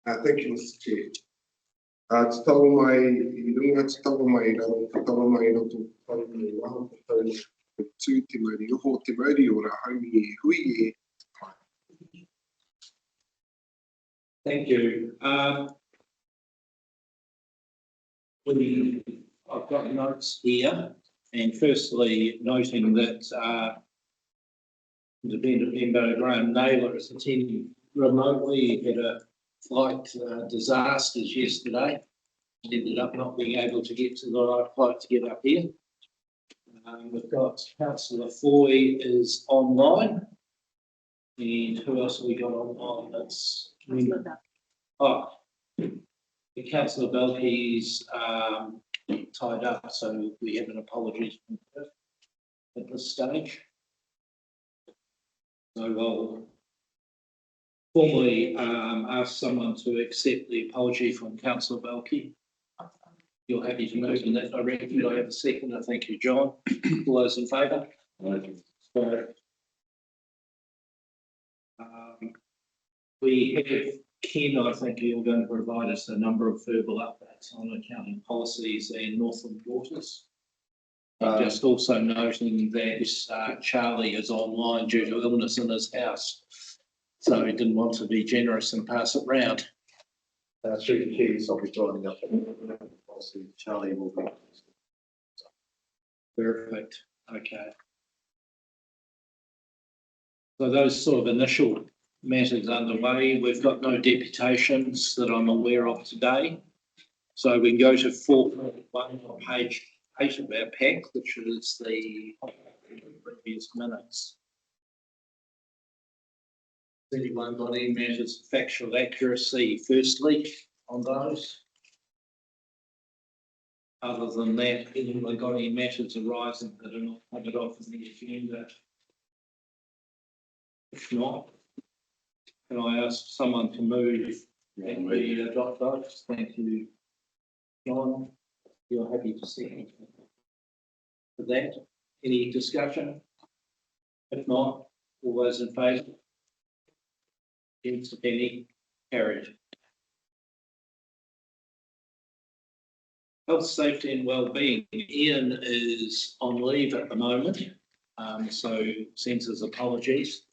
Thank you, Mr. Chair. Te tau mai, I runga te tau mai rau, te tau mai rau tō tau mai waho te tau tū te mauri oho te mauri o rā haumi e hui e. Thank you. I've got notes here, and firstly noting that Independent Member Graham Naylor is attending remotely. He had a flight disasters yesterday. Ended up not being able to get to the right flight to get up here. We've got Councillor Foy is online. And who else have we got online? That's Councillor Belkey's tied up, so we have an apology from her at this stage. So I'll formally ask someone to accept the apology from Councillor Belkey. You're happy to move in that direction. Do I have a second? Thank you, John. All those in favour? So, we have Ken, I think you're going to provide us a number of verbal updates on accounting policies and Northland Waters. Just also noting that Charlie is online due to illness in his house, so he didn't want to be generous and pass it round. Through the keys, I'll be joining up. Policy, Charlie will be. Perfect. Okay. So those sort of initial matters underway. We've got no deputations that I'm aware of today. So we can go to 4.1 on page 8 of our pack, which is the previous minutes. Has anyone got any matters of factual accuracy firstly on those? Other than that, anyone got any matters arising that are not covered off in the agenda? If not, can I ask someone to move and we adopt those? Thank you, John. You're happy to second for that? Any discussion? If not, all those in favour? Against, any? Carried. Health, safety and wellbeing. Ian is on leave at the moment, so sends his apologies.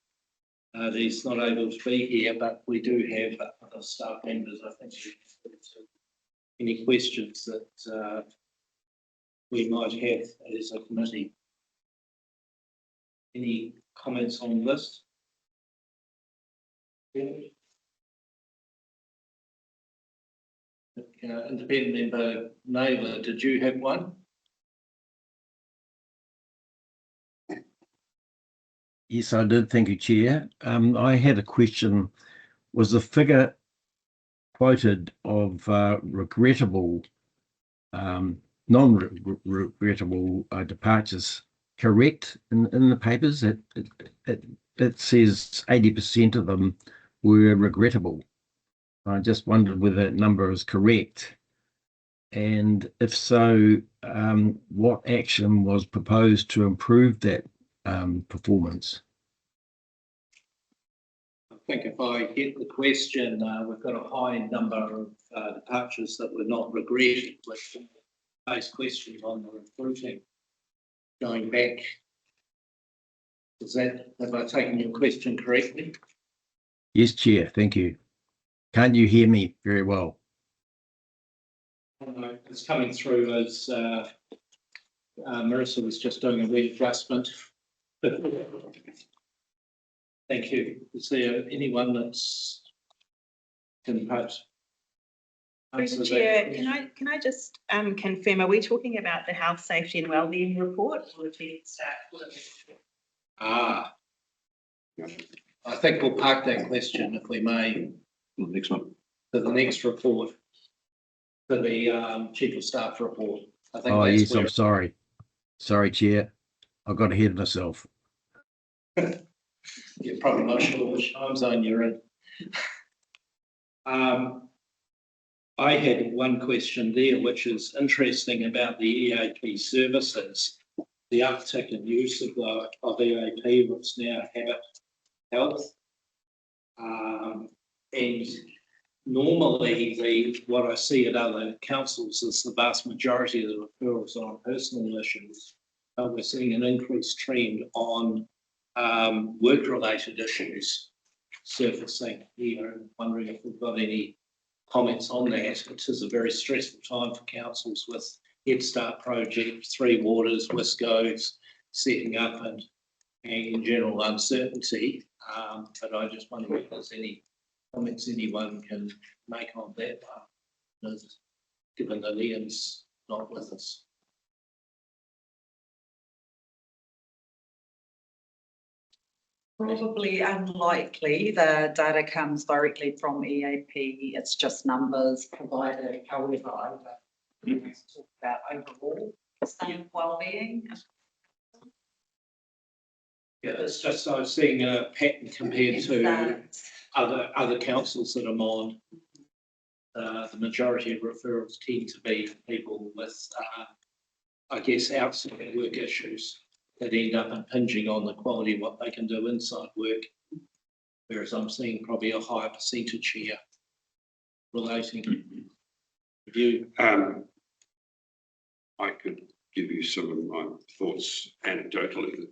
He's not able to be here, but we do have other staff members. I think any questions that we might have as a committee. Any comments on this? Independent Member Naylor, did you have one? Yes, I did. Thank you, Chair. I had a question. Was the figure quoted of regrettable, non-regrettable departures correct in the papers? It says 80% of them were regrettable. I just wondered whether that number is correct. And if so, what action was proposed to improve that performance? I think if I get the question, we've got a high number of departures that were not regretted, which base questions on the recruiting. Going back, have I taken your question correctly? Yes, Chair, thank you. Can't you hear me very well? It's coming through as Marissa was just doing a readjustment. Thank you. Is there anyone that's can perhaps Mr. Chair, can I just confirm, are we talking about the health, safety and wellbeing report or the chief staff? I think we'll park that question, if we may. Next one. For the next report, for the chief of staff report. I think. Oh, yes, I'm sorry. Sorry, Chair. I got ahead of myself. You're probably not sure which time zone you're in. I had one question there, which is interesting about the EAP services, the uptick in use of EAP, which now Habit Health. And normally what I see at other councils is the vast majority of the referrals are on personal issues. But we're seeing an increased trend on work-related issues surfacing here. I'm wondering if we've got any comments on that. It is a very stressful time for councils with Head Start project, 3 Waters, Wiscos, setting up and in general uncertainty. But I just wonder if there's any comments anyone can make on that part, given that Ian's not with us. Probably unlikely. The data comes directly from EAP. It's just numbers provided. However, let's talk about overall state of wellbeing. Yeah, it's just I was seeing a pattern compared to other councils that I'm on. The majority of referrals tend to be people with, I guess, outside work issues that end up impinging on the quality of what they can do inside work. Whereas I'm seeing probably a higher percentage here relating to you. I could give you some of my thoughts anecdotally. That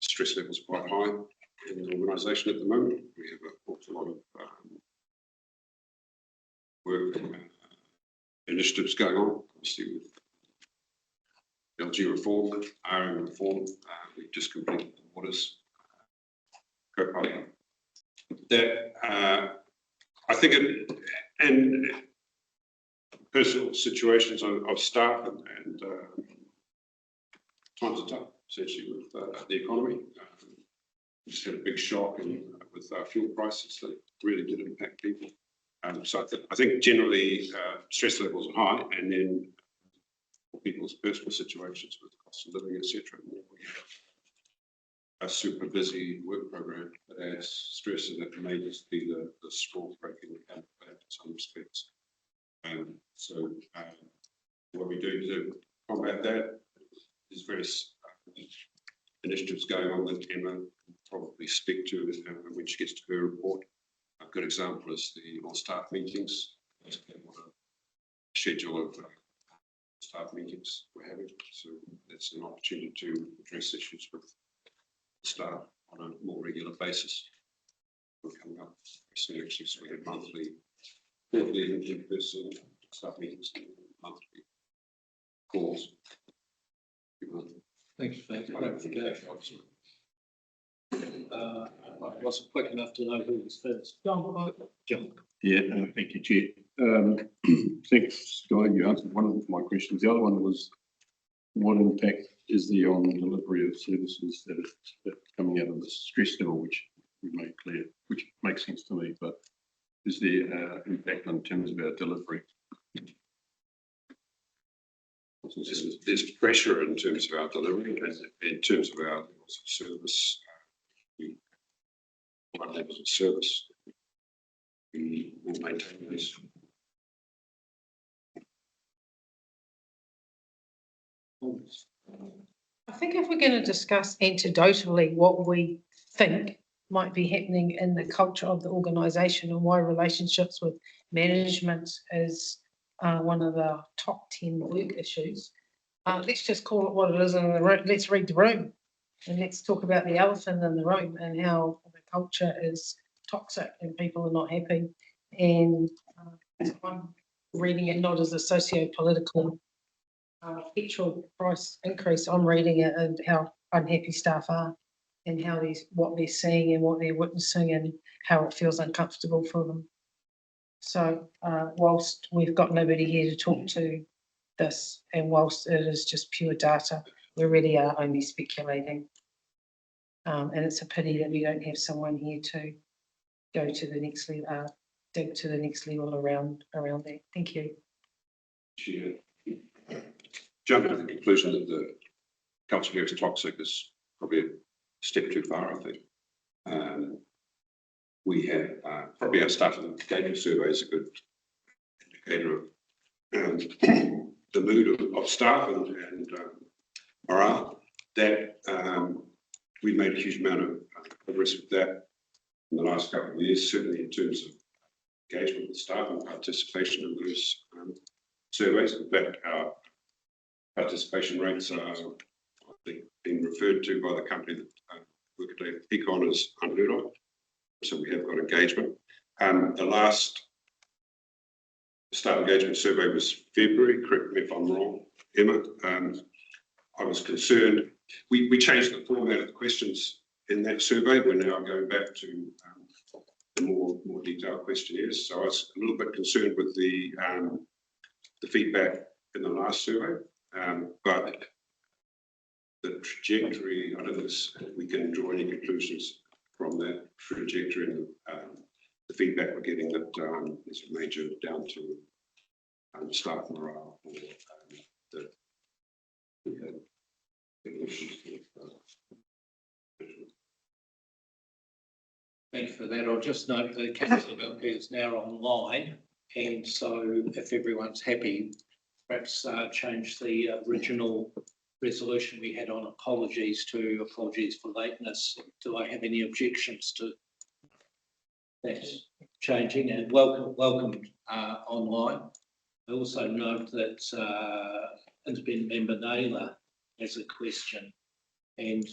stress levels are quite high in the organisation at the moment. We have a lot of work initiatives going on, obviously with LG reform, RM reform. We've just completed the Waters co-pilot. That I think, and personal situations of staff and times are tough, essentially with the economy. We just had a big shock with fuel prices that really did impact people. So I think generally stress levels are high, and then for people's personal situations with cost of living, etc. We have a super busy work program that adds stress, and it may just be the straw breaking the camel's back in some respects. So what we do to combat that is various initiatives going on that Emma can probably speak to when she gets to her report. A good example is the all-staff meetings. A schedule of staff meetings we're having, so that's an opportunity to address issues with staff on a more regular basis. We're coming up soon, actually, so we have monthly, quarterly and in-person staff meetings, and monthly calls. Thanks for that clarification. I wasn't quick enough to know who was first. John. Yeah, thank you, Chair. Thanks, Guy. You answered one of my questions. The other one was, what impact is there on the delivery of services that are coming out of the stress level, which we made clear, which makes sense to me, but is there impact in terms of our delivery? There's pressure in terms of our delivery, and in terms of our levels of service. What levels of service we will maintain this. I think if we're going to discuss anecdotally what we think might be happening in the culture of the organisation and why relationships with management is one of the top 10 work issues, let's just call it what it is in the room. Let's read the room and let's talk about the elephant in the room and how the culture is toxic and people are not happy. And I'm reading it not as a socio-political petrol price increase. I'm reading it and how unhappy staff are and how what they're seeing and what they're witnessing and how it feels uncomfortable for them. So whilst we've got nobody here to talk to this, and whilst it is just pure data, we really are only speculating. And it's a pity that we don't have someone here to go to the next level, dig to the next level around that. Thank you. Chair. Jump to the conclusion that the culture here is toxic is probably a step too far, I think. We have probably our staff engagement survey is a good indicator of the mood of staff and morale. That we've made a huge amount of progress with that in the last couple of years, certainly in terms of engagement with staff and participation in those surveys. In fact, our participation rates are being referred to by the company that Workaday pick on as unheard of. So we have got engagement. The last staff engagement survey was February, correct me if I'm wrong, Emma. I was concerned, we changed the format of the questions in that survey. We're now going back to the more detailed questionnaires. So I was a little bit concerned with the feedback in the last survey, but the trajectory, I don't know if we can draw any conclusions from that trajectory and the feedback we're getting that is a major down to staff morale or the issues with, Thank you for that. I'll just note that Councillor is now online, and so if everyone's happy, perhaps change the original resolution we had on apologies to apologies for lateness. Do I have any objections to that changing? And welcome online. I also note that independent member Naylor has a question, and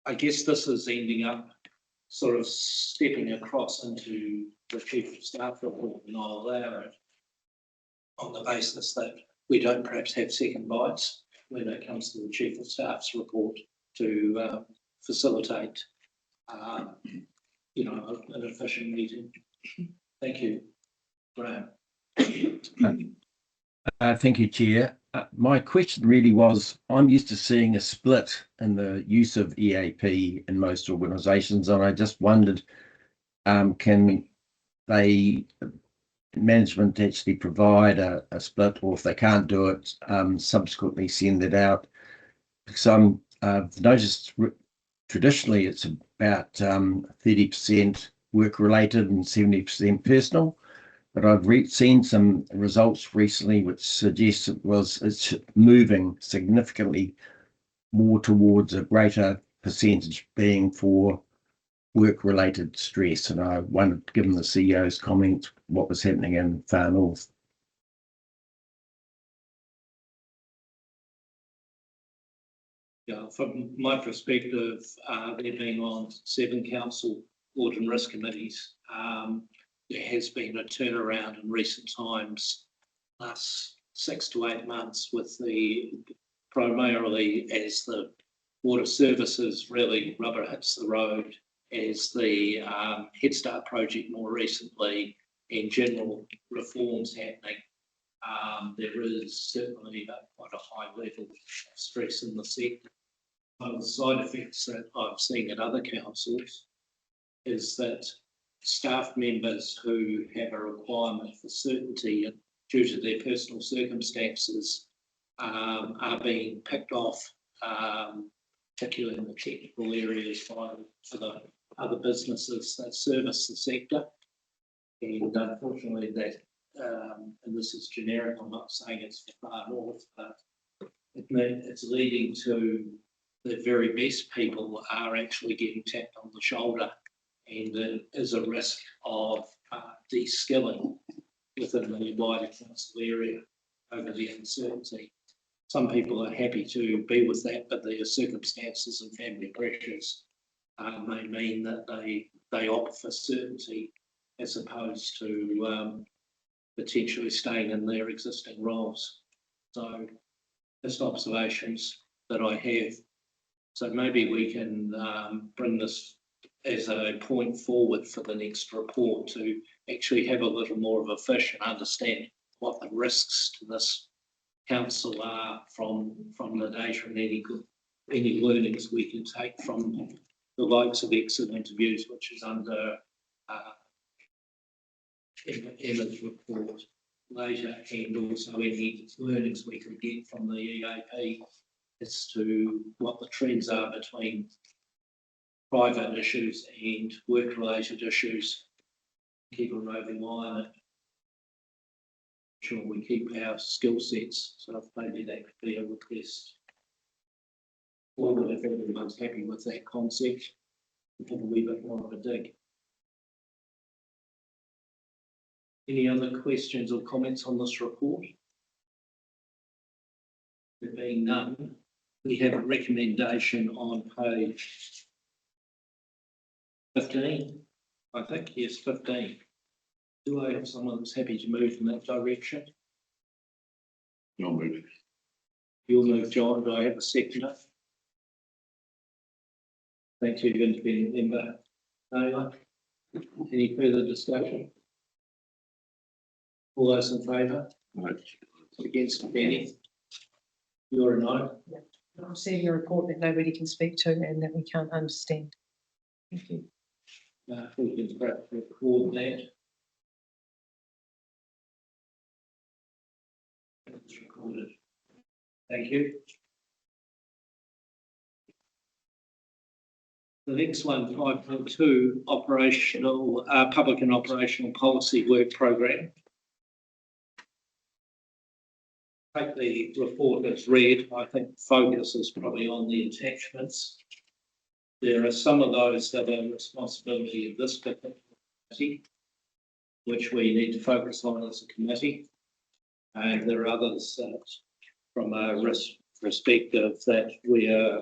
I guess this is ending up sort of stepping across into the Chief of Staff report, and I'll allow it on the basis that we don't perhaps have second bites when it comes to the Chief of Staff's report to facilitate, an efficient meeting. Thank you, Graham. Thank you, Chair. My question really was, I'm used to seeing a split in the use of EAP in most organisations, and I just wondered, can management actually provide a split, or if they can't do it, subsequently send it out? Because I've noticed traditionally it's about 30% work-related and 70% personal. But I've seen some results recently which suggest it's moving significantly more towards a greater percentage being for work-related stress. And I wondered, given the CEO's comment, what was happening in Far North. Yeah, from my perspective, there being on 7 council audit and risk committees, there has been a turnaround in recent times, last 6 to 8 months, with the primarily as the water services really rubber hits the road, as the Head Start project more recently, and general reforms happening. There is certainly quite a high level of stress in the sector. One of the side effects that I've seen at other councils is that staff members who have a requirement for certainty due to their personal circumstances are being picked off, particularly in the technical areas for the other businesses that service the sector. And unfortunately that, and this is generic, I'm not saying it's for Far North, but it's leading to the very best people are actually getting tapped on the shoulder, and there is a risk of de-skilling within the wider council area over the uncertainty. Some people are happy to be with that, but their circumstances and family pressures may mean that they opt for certainty as opposed to potentially staying in their existing roles. So just observations that I have. So maybe we can bring this as a point forward for the next report to actually have a little more of a fish and understand what the risks to this council are from the data, and any learnings we can take from the likes of exit interviews, which is under Emma's report later, and also any learnings we could get from the EAP as to what the trends are between private issues and work-related issues. Keep a roving eye on it. Sure we keep our skill sets, so maybe that could be a request. Or if everyone's happy with that concept, we have a wee bit more of a dig. Any other questions or comments on this report? There being none, we have a recommendation on page 15, I think, yes, 15. Do I have someone that's happy to move in that direction? I'll move. You'll move, John. Do I have a seconder? Thank you, independent member. Taylor. Any further discussion? All those in favour? Right. Against, any? You're a no. I'm seeing a report that nobody can speak to and that we can't understand. Thank you. We can perhaps record that. It's recorded. Thank you. The next one, 5.2, operational, public and operational policy work programme. Take the report as read. I think focus is probably on the attachments. There are some of those that are responsibility of this particular committee, which we need to focus on as a committee. And there are others that, from a risk perspective, that we are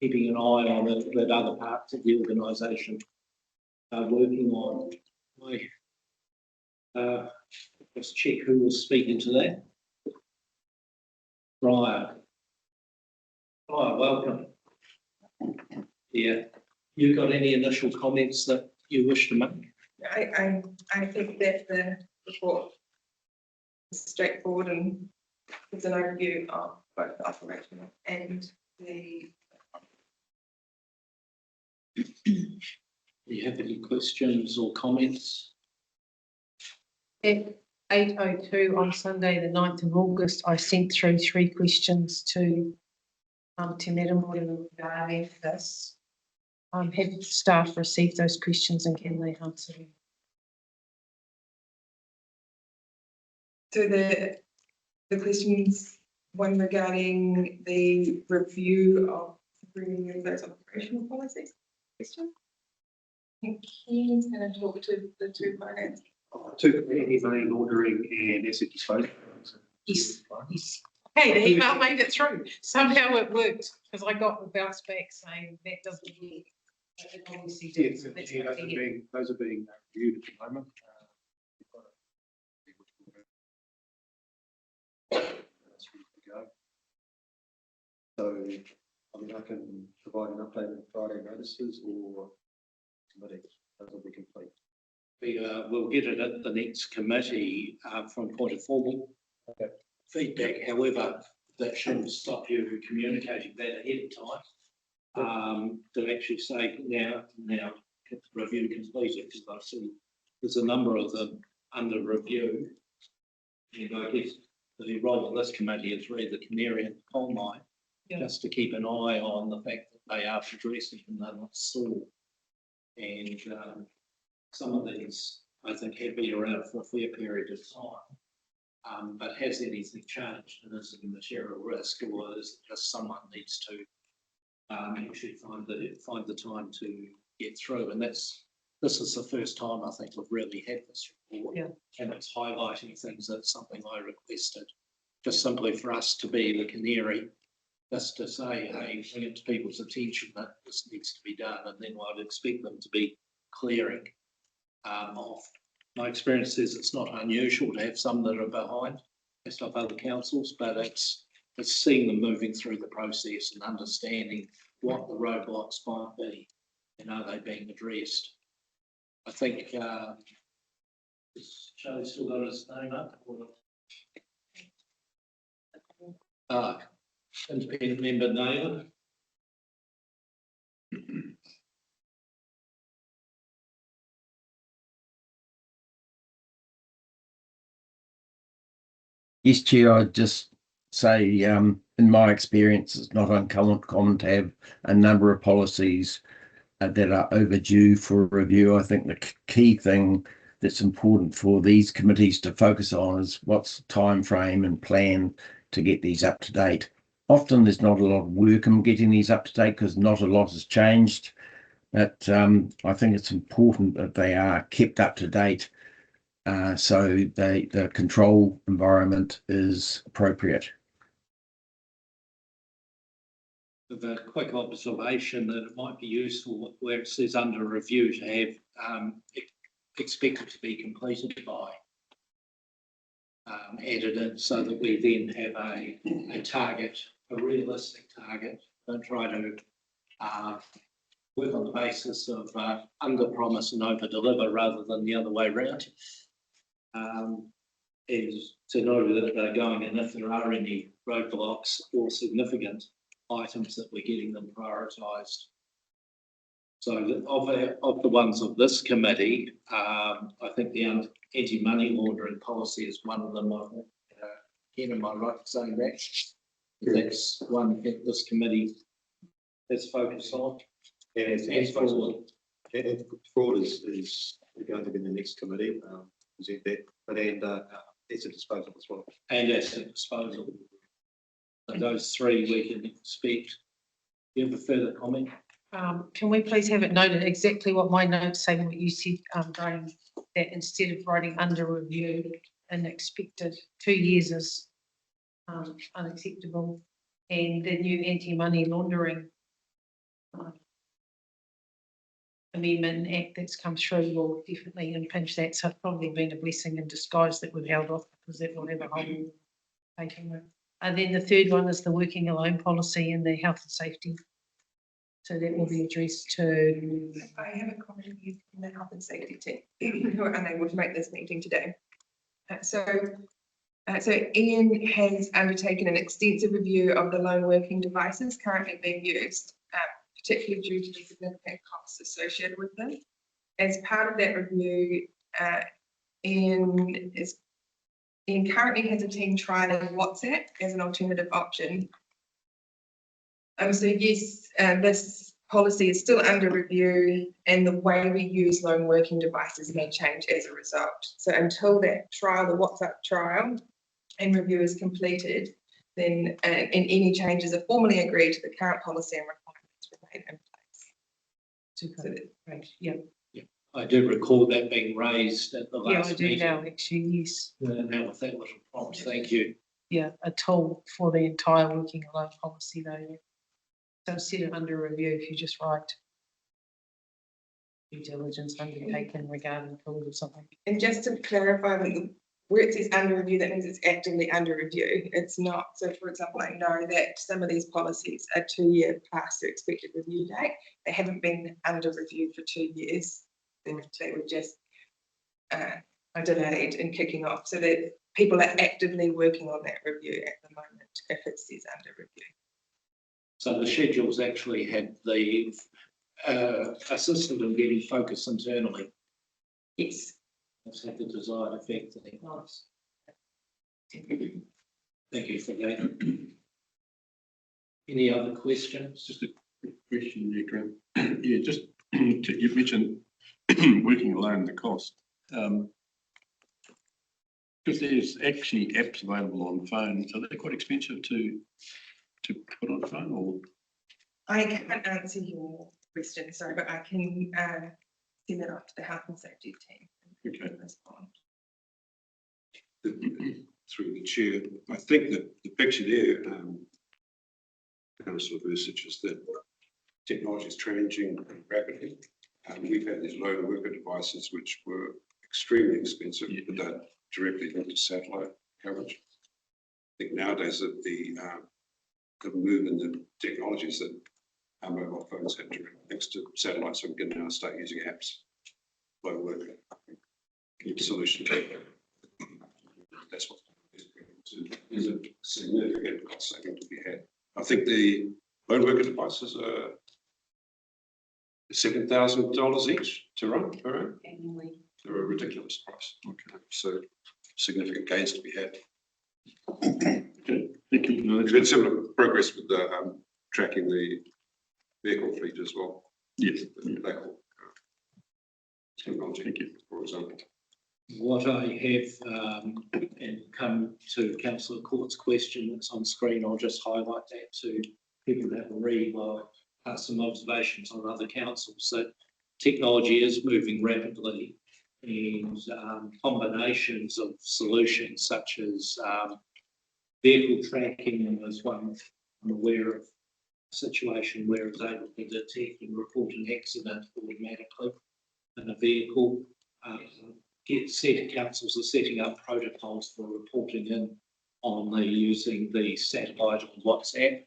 keeping an eye on that other parts of the organisation are working on. I just check who was speaking to that. Brian. Brian, welcome. Yeah. You got any initial comments that you wish to make? I think that the report is straightforward and gives an overview of both the operational and the. Do you have any questions or comments? At 8:02 on Sunday, the 9th of August, I sent through 3 questions to Te Miromiro regarding this. Have staff received those questions and can they answer them? So the questions, one regarding the review of bringing in those operational policies. Question. I think he's going to talk to the 2 finance. Two, main ordering and asset disposal. Yes. Hey, the email made it through. Somehow it worked because I got the bounce back saying that doesn't work. It obviously did, so that's what I get. Those are being reviewed at the moment. That's ready to go. So, I mean, I can provide an update on Friday notices or committee. Those will be complete. We'll get it at the next committee from point of formal feedback. However, that shouldn't stop you communicating that ahead of time. To actually say now get the review completed, because I see there's a number of them under review. And I guess the role of this committee is really the canary in the coal mine, just to keep an eye on the fact that they are progressing and they're not stalled. And some of these, I think, have been around for a fair period of time. But has anything changed, and is it a material risk, or is it just someone needs to actually find the time to get through? And this is the first time I think we've really had this report, and it's highlighting things. That's something I requested, just simply for us to be the canary, just to say, hey, bring it to people's attention that this needs to be done, and then I'd expect them to be clearing off. My experience is it's not unusual to have some that are behind, as of other councils, but it's seeing them moving through the process and understanding what the roadblocks might be and are they being addressed. I think Charlie's still got his name up. Independent member Naylor. Yes, Chair, I'd just say, in my experience, it's not uncommon to have a number of policies that are overdue for review. I think the key thing that's important for these committees to focus on is what's the time frame and plan to get these up to date. Often there's not a lot of work in getting these up to date because not a lot has changed. But I think it's important that they are kept up to date so the control environment is appropriate. With a quick observation that it might be useful where it says under review to have expected to be completed by added in, so that we then have a target, a realistic target. Don't try to work on the basis of under promise and over deliver rather than the other way around. Is to know that they're going, and if there are any roadblocks or significant items that we're getting them prioritised. So of the ones of this committee, I think the anti-money laundering policy is one of them. Ken, am I right in saying that? That's one that this committee is focused on. And fraud is going to be in the next committee, present that, but asset disposal as well. And asset disposal. So those three we can expect. Do you have a further comment? Can we please have it noted exactly what my notes say, what you said, Graham, that instead of writing under review and expected 2 years is unacceptable, and the new anti-money laundering amendment act that's come through will definitely impinge that. So it's probably been a blessing in disguise that we've held off, because that will have a whole taking it. And then the third one is the working alone policy and the health and safety. So that will be addressed to. I have a comment from the health and safety team who are unable to make this meeting today. So Ian has undertaken an extensive review of the lone working devices currently being used, particularly due to the significant costs associated with them. As part of that review, Ian currently has a team trialing WhatsApp as an alternative option. So yes, this policy is still under review, and the way we use lone working devices may change as a result. So until that trial, the WhatsApp trial and review is completed, then and any changes are formally agreed to, the current policy and requirements remain in place. Super. Right. Yeah. I do recall that being raised at the last meeting. Yeah, I do now, actually, yes. Now with that little prompt, thank you. Yeah, a tool for the entire working alone policy though. So instead of under review, if you just write due diligence undertaken regarding tools or something. And just to clarify, where it says under review, that means it's actively under review. It's not. So for example, I know that some of these policies are 2 year past their expected review date. They haven't been under review for 2 years. They were just delayed in kicking off. So that people are actively working on that review at the moment if it says under review. So the schedules actually had the assistant in getting focus internally. Yes. That's had the desired effect. I think. Nice. Thank you for that. Any other questions? Just a quick question there, Graham. Yeah, just you mentioned working alone, the cost. Because there's actually apps available on phone, so they're quite expensive to put on phone, or? I can't answer your question, sorry, but I can send that off to the health and safety team. Okay. Through the chair, I think that the picture there, Councillor Vucic, is that technology is changing rapidly. We've had these lone worker devices which were extremely expensive, but they're directly linked to satellite coverage. I think nowadays that the move in the technologies that our mobile phones have direct links to satellites, so we can now start using apps. Lone worker solution. That's what is a significant cost saving to be had. I think the lone worker devices are $7,000 each to run per annum. Annually. They're a ridiculous price. Okay. So significant gains to be had. Okay. Thank you. No, We've had similar progress with the tracking the vehicle fleet as well. Yes. The black hole technology. Thank you. For example. What I have, and come to Councillor Court's question that's on screen, I'll just highlight that to people that have a read while some observations on other councils, that technology is moving rapidly, and combinations of solutions such as vehicle tracking was one. I'm aware of a situation where it's able to detect and report an accident automatically in a vehicle. Councils are setting up protocols for reporting in on using the satellite on WhatsApp.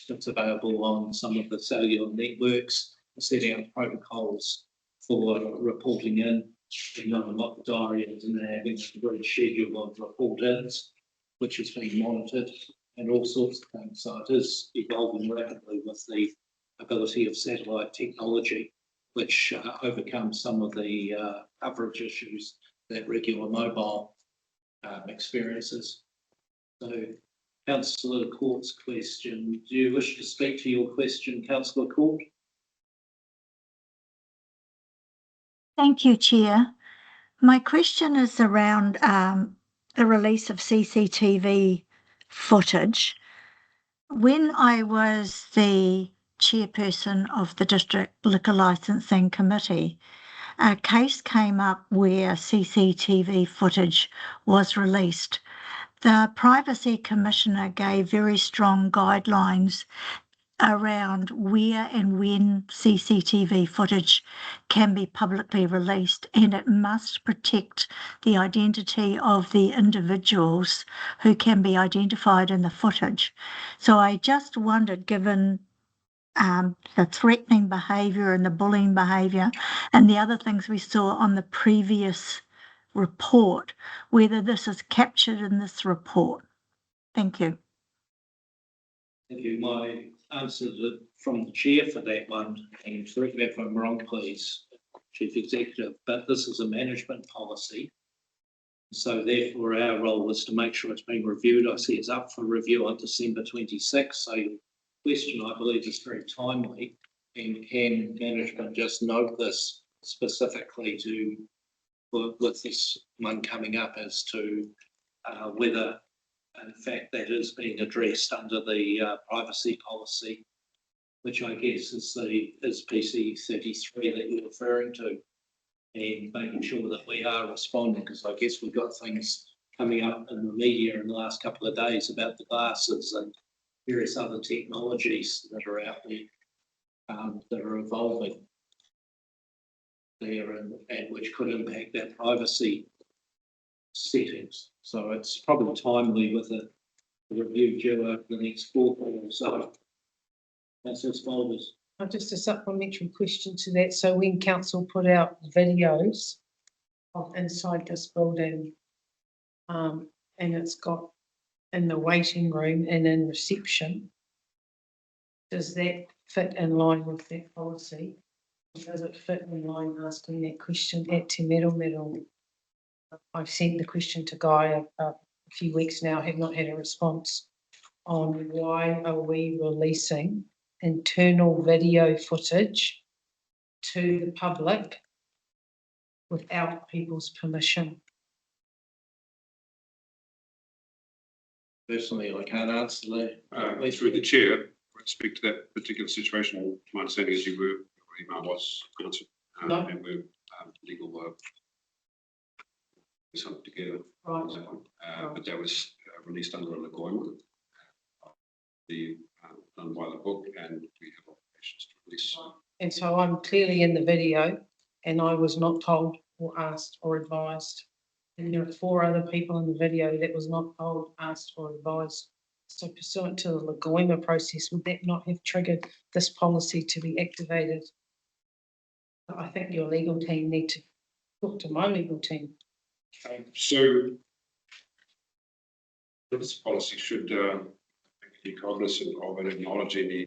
It's available on some of the cellular networks, setting up protocols for reporting in, and knowing what the diary is, and having a great schedule of report-ins, which is being monitored, and all sorts of things. So it is evolving rapidly with the ability of satellite technology, which overcomes some of the coverage issues that regular mobile experiences. So, Councillor Court's question. Do you wish to speak to your question, Councillor Court? Thank you, Chair. My question is around the release of CCTV footage. When I was the chairperson of the District Liquor Licensing Committee, a case came up where CCTV footage was released. The Privacy Commissioner gave very strong guidelines around where and when CCTV footage can be publicly released, and it must protect the identity of the individuals who can be identified in the footage. So I just wondered, given the threatening behaviour and the bullying behaviour and the other things we saw on the previous report, whether this is captured in this report. Thank you. Thank you. My answer from the chair for that one, and correct me if I'm wrong, please, Chief Executive, but this is a management policy. So therefore our role is to make sure it's being reviewed. I see it's up for review on December 26th. So your question, I believe, is very timely. And can management just note this specifically with this one coming up as to whether in fact that is being addressed under the privacy policy, which I guess is PC 33 that you're referring to, and making sure that we are responding, because I guess we've got things coming up in the media in the last couple of days about the glasses and various other technologies that are out there that are evolving there and which could impact their privacy settings. So it's probably timely with a review due over the next quarter or so. That's as folders. Just a supplementary question to that. So when council put out videos of inside this building, and it's got in the waiting room and in reception, does that fit in line with that policy? Does it fit in line asking that question at Te Miromiro? I've sent the question to Guy a few weeks now, have not had a response on why are we releasing internal video footage to the public without people's permission. Personally, I can't answer that. Through the chair, I won't speak to that particular situation. My understanding is your email was answered, No. and we're legal work something together. Right. On that one. But that was released under a Lagoima, done by the book, and we have obligations to release. And so I'm clearly in the video and I was not told or asked or advised. And there are 4 other people in the video that was not told, asked or advised. So pursuant to the Lagoima process, would that not have triggered this policy to be activated? I think your legal team need to talk to my legal team. So this policy should be cognizant of and acknowledge any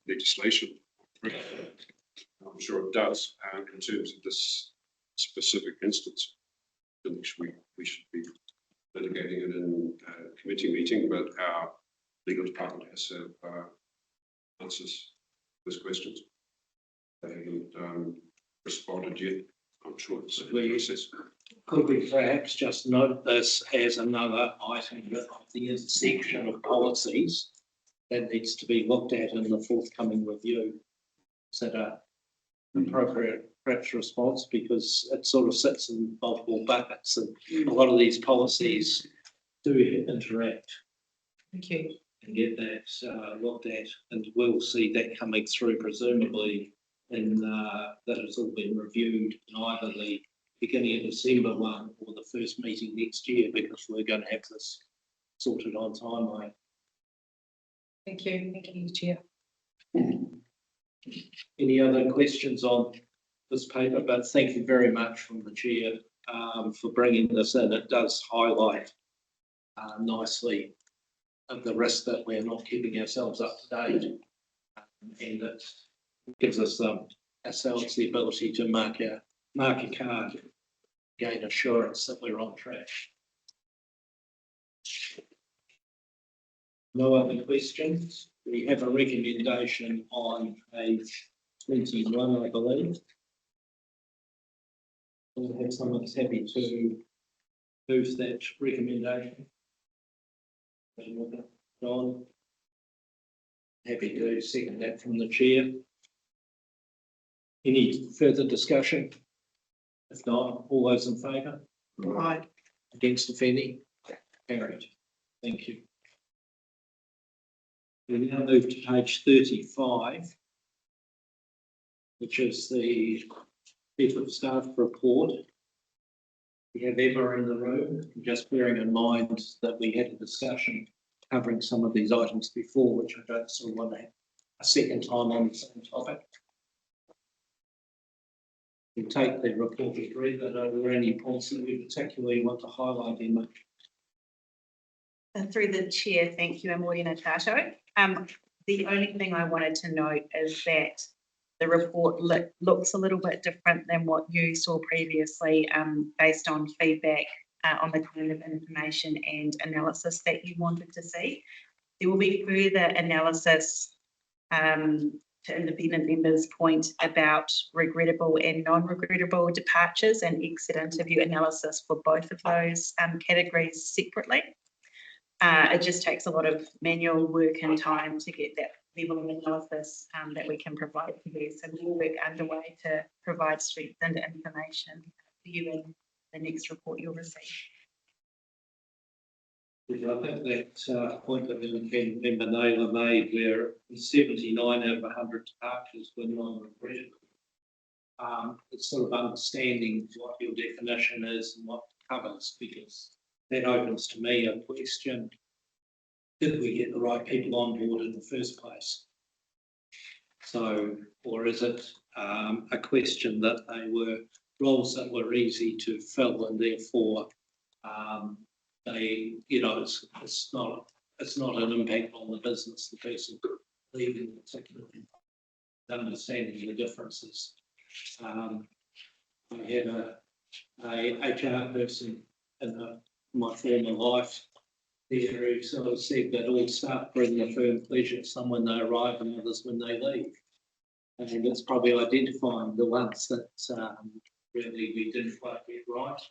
legislation. I'm sure it does, in terms of this specific instance, in which we should be litigating it in a committee meeting, but our legal department has answers to those questions. They haven't responded yet. I'm sure it's a process. Could we perhaps just note this as another item of the intersection of policies that needs to be looked at in the forthcoming review? Is that an appropriate perhaps response, because it sort of sits in multiple buckets, and a lot of these policies do interact Thank you. and get that looked at, and we'll see that coming through presumably in that it's all been reviewed in either the beginning of December one or the first meeting next year, because we're going to have this sorted on timeline. Thank you, Chair. Any other questions on this paper? But thank you very much from the chair for bringing this in. It does highlight nicely the risk that we're not keeping ourselves up to date, and it gives us ourselves the ability to mark a card, gain assurance that we're on track. No other questions? We have a recommendation on page 21, I believe. We'll have someone that's happy to move that recommendation. John, happy to second that from the chair. Any further discussion? If not, all those in favour? Right. Against, if any? Carried. Thank you. We now move to page 35, which is the Chief of Staff report. We have Emma in the room, just bearing in mind that we had a discussion covering some of these items before, which I don't sort of want to have a second time on the same topic. We'll take the report as read, but are there any points that we particularly want to highlight, Emma? And through the chair, thank you, Morena Tato. The only thing I wanted to note is that the report looks a little bit different than what you saw previously, based on feedback on the kind of information and analysis that you wanted to see. There will be further analysis to independent members' point about regrettable and non-regrettable departures and exit interview analysis for both of those categories separately. It just takes a lot of manual work and time to get that level of analysis that we can provide for you. So more work underway to provide strengthened information for you in the next report you'll receive. I think that point that Member Naylor made, where 79 out of 100 departures were non-regrettable. It's sort of understanding what your definition is and what it covers, because that opens to me a question: did we get the right people on board in the first place? So, or is it a question that they were roles that were easy to fill, and therefore they, you know, it's not an impact on the business, the person leaving particularly, understanding the differences. I had a HR person in my former life there who sort of said that all staff bring the firm pleasure, some when they arrive and others when they leave. And it's probably identifying the ones that really we didn't quite get right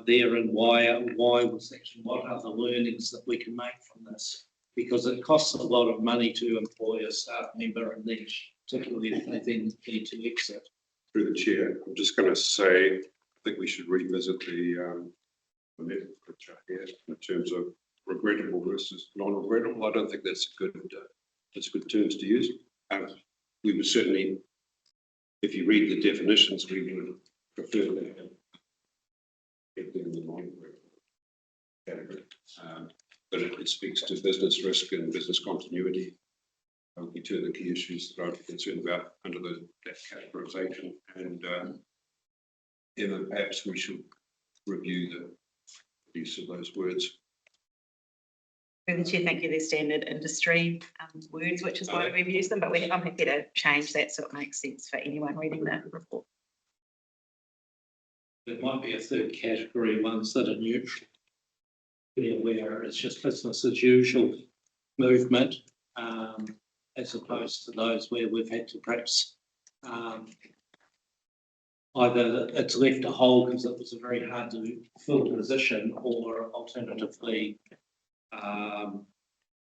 there, and why was that, and what are the learnings that we can make from this? Because it costs a lot of money to employ a staff member, and then particularly if they then need to exit. Through the chair, I'm just going to say, I think we should revisit the literature here in terms of regrettable versus non-regrettable. I don't think that's good terms to use. We would certainly, if you read the definitions, we would prefer to have it in the non-regrettable category. But it speaks to business risk and business continuity. We turn the key issues that I'm concerned about under that categorisation, and Emma, perhaps we should review the use of those words. Through the chair, thank you. They're standard industry words, which is why we've used them, but I'm happy to change that so it makes sense for anyone reading the report. There might be a third category, ones that are neutral, where it's just business as usual movement, as opposed to those where we've had to perhaps either it's left a hole because it was a very hard to fill position, or alternatively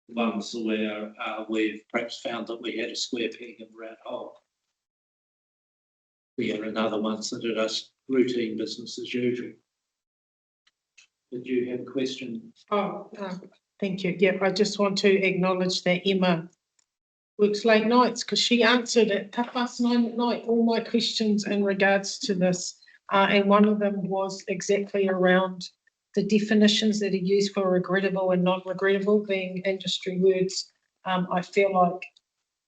ones where we've perhaps found that we had a square peg in a round hole. we had another month that are just routine business as usual. Did you have a question? Oh, thank you. Yep, I just want to acknowledge that Emma works late nights because she answered at 9:30 at night all my questions in regards to this. And one of them was exactly around the definitions that are used for regrettable and non-regrettable being industry words. I feel like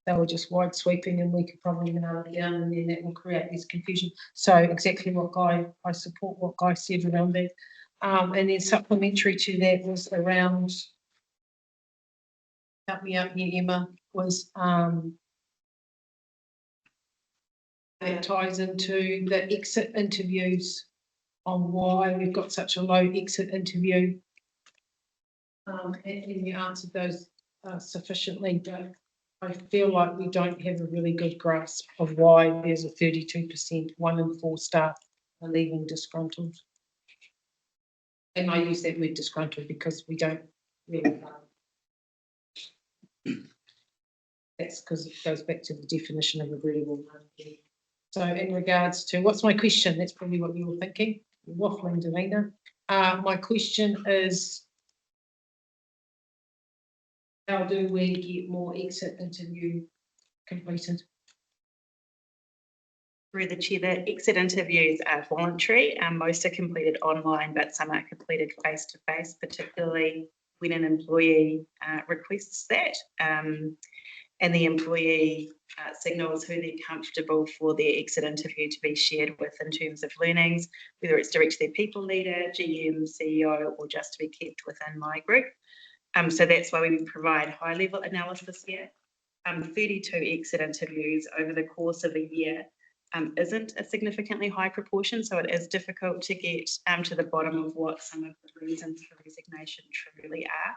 they were just wide sweeping and we could probably narrow it down and then that will create this confusion. So exactly I support what Guy said around that. And then supplementary to that was around, help me out here, Emma, was that ties into the exit interviews on why we've got such a low exit interview. And you answered those sufficiently, but I feel like we don't have a really good grasp of why there's a 32%, 1 in 4 staff are leaving disgruntled. And I use that word disgruntled because we don't really know. That's because it goes back to the definition of regrettable. So in regards to, what's my question? That's probably what you were thinking. You're waffling, Davina. My question is, how do we get more exit interview completed? Through the chair, the exit interviews are voluntary. Most are completed online, but some are completed face-to-face, particularly when an employee requests that. And the employee signals who they're comfortable for their exit interview to be shared with in terms of learnings, whether it's direct to their people leader, GM, CEO, or just to be kept within my group. So that's why we provide high-level analysis here. 32 exit interviews over the course of a year isn't a significantly high proportion, so it is difficult to get to the bottom of what some of the reasons for resignation truly are.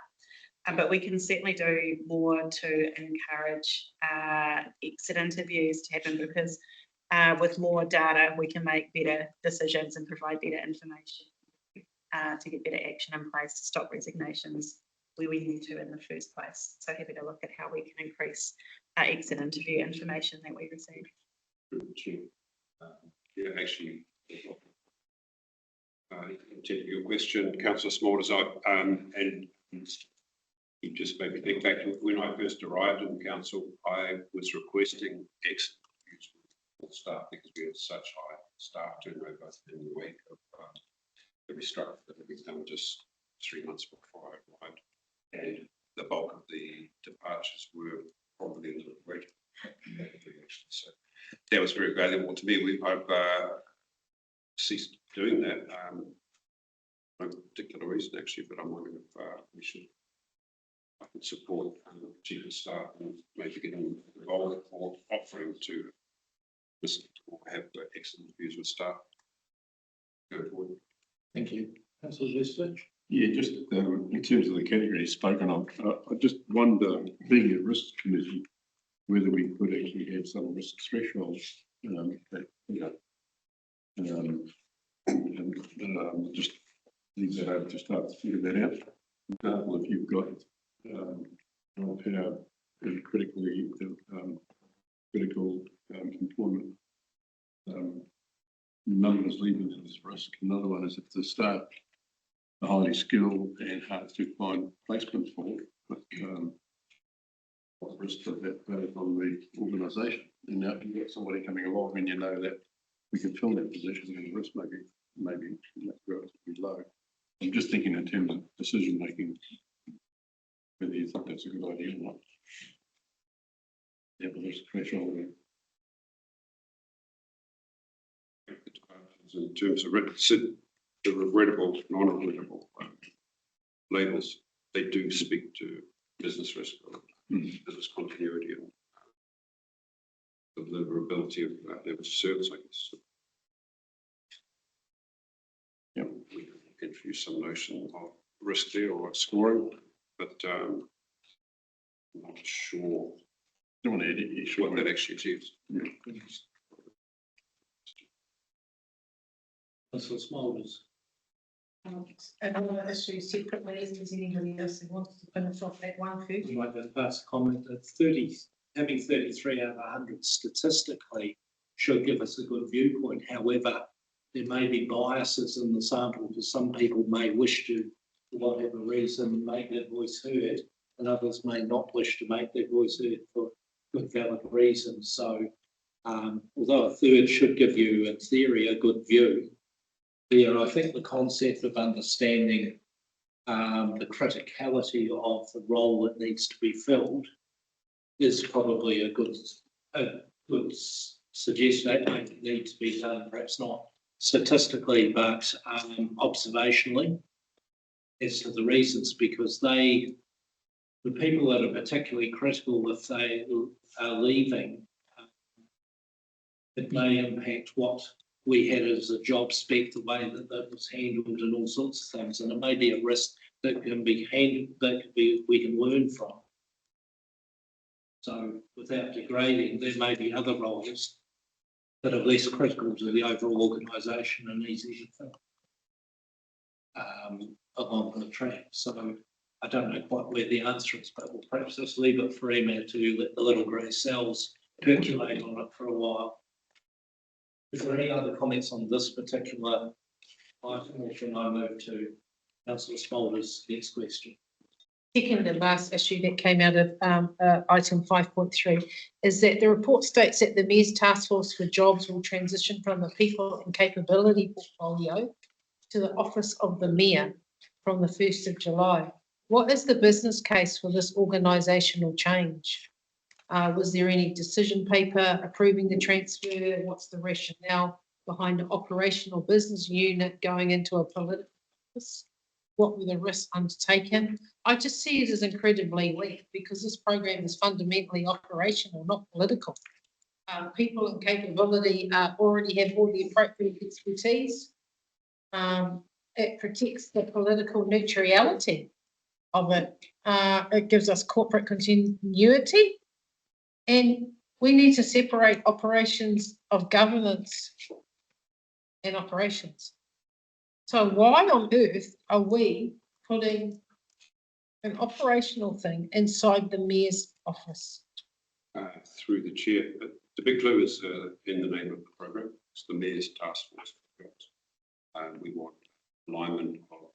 But we can certainly do more to encourage exit interviews to happen because with more data, we can make better decisions and provide better information to get better action in place to stop resignations where we need to in the first place. So happy to look at how we can increase exit interview information that we receive. Yeah, actually, to your question, Councillor Small, and you just made me think back to when I first arrived in council, I was requesting exit interviews with staff because we had such high staff turnover in the wake of the restructure that had been done just 3 months before I arrived. And the bulk of the departures were probably a little greater. So that was very valuable to me. I've ceased doing that. No particular reason actually, but I'm wondering if I could support chief of staff and maybe getting involved or offering to listen or have exit interviews with staff going forward. Thank you. Councillor Westridge. Yeah, just in terms of the categories spoken of, I just wonder, being a risk committee, whether we could actually have some risk thresholds that, you know, and just leave that over to start to figure that out. For example, if you've got how critically critical employment numbers leading to this risk. Another one is if the staff are highly skilled and hard to find placement for, but what risk of that both on the organisation? And now if you get somebody coming along and you know that we can fill that position and the risk maybe relatively low. I'm just thinking in terms of decision making, whether you think that's a good idea or not. Yeah, but there's a threshold. In terms of the regrettable, non-regrettable labels, they do speak to business risk, business continuity, and the deliverability of level of service, I guess. Yeah, we can introduce some notion of risk there or scoring, but I'm not sure what that actually achieves. Yeah. Councillor Smolders. Another issue separately, is there anybody else who wants to finish off that one first? You might just pass a comment that 30, having 33 out of 100 statistically should give us a good viewpoint. However, there may be biases in the sample because some people may wish to, for whatever reason, make their voice heard, and others may not wish to make their voice heard for good valid reasons. So although a third should give you, in theory, a good view, I think the concept of understanding the criticality of the role that needs to be filled is probably a good suggestion. It may need to be done, perhaps not statistically, but observationally, as to the reasons, because the people that are particularly critical, if they are leaving, it may impact what we had as a job spec, the way that that was handled and all sorts of things. And it may be a risk that can be handled, we can learn from. So without degrading, there may be other roles that are less critical to the overall organisation and easier to fill along the track. So I don't know quite where the answer is, but we'll perhaps just leave it for Emma to let the little grey cells percolate on it for a while. Is there any other comments on this particular item, or can I move to Councillor Smolder's next question? Second and last issue that came out of item 5.3 is that the report states that the Mayor's Task Force for Jobs will transition from the People and Capability portfolio to the Office of the Mayor from the 1st of July. What is the business case for this organisational change? Was there any decision paper approving the transfer? What's the rationale behind an operational business unit going into a political office? What were the risks undertaken? I just see it as incredibly weak because this program is fundamentally operational, not political. People and capability already have all the appropriate expertise. It protects the political neutrality of it. It gives us corporate continuity. And we need to separate operations of governance and operations. So why on earth are we putting an operational thing inside the Mayor's office? Through the chair, the big clue is in the name of the program. It's the Mayor's Task Force. We want alignment of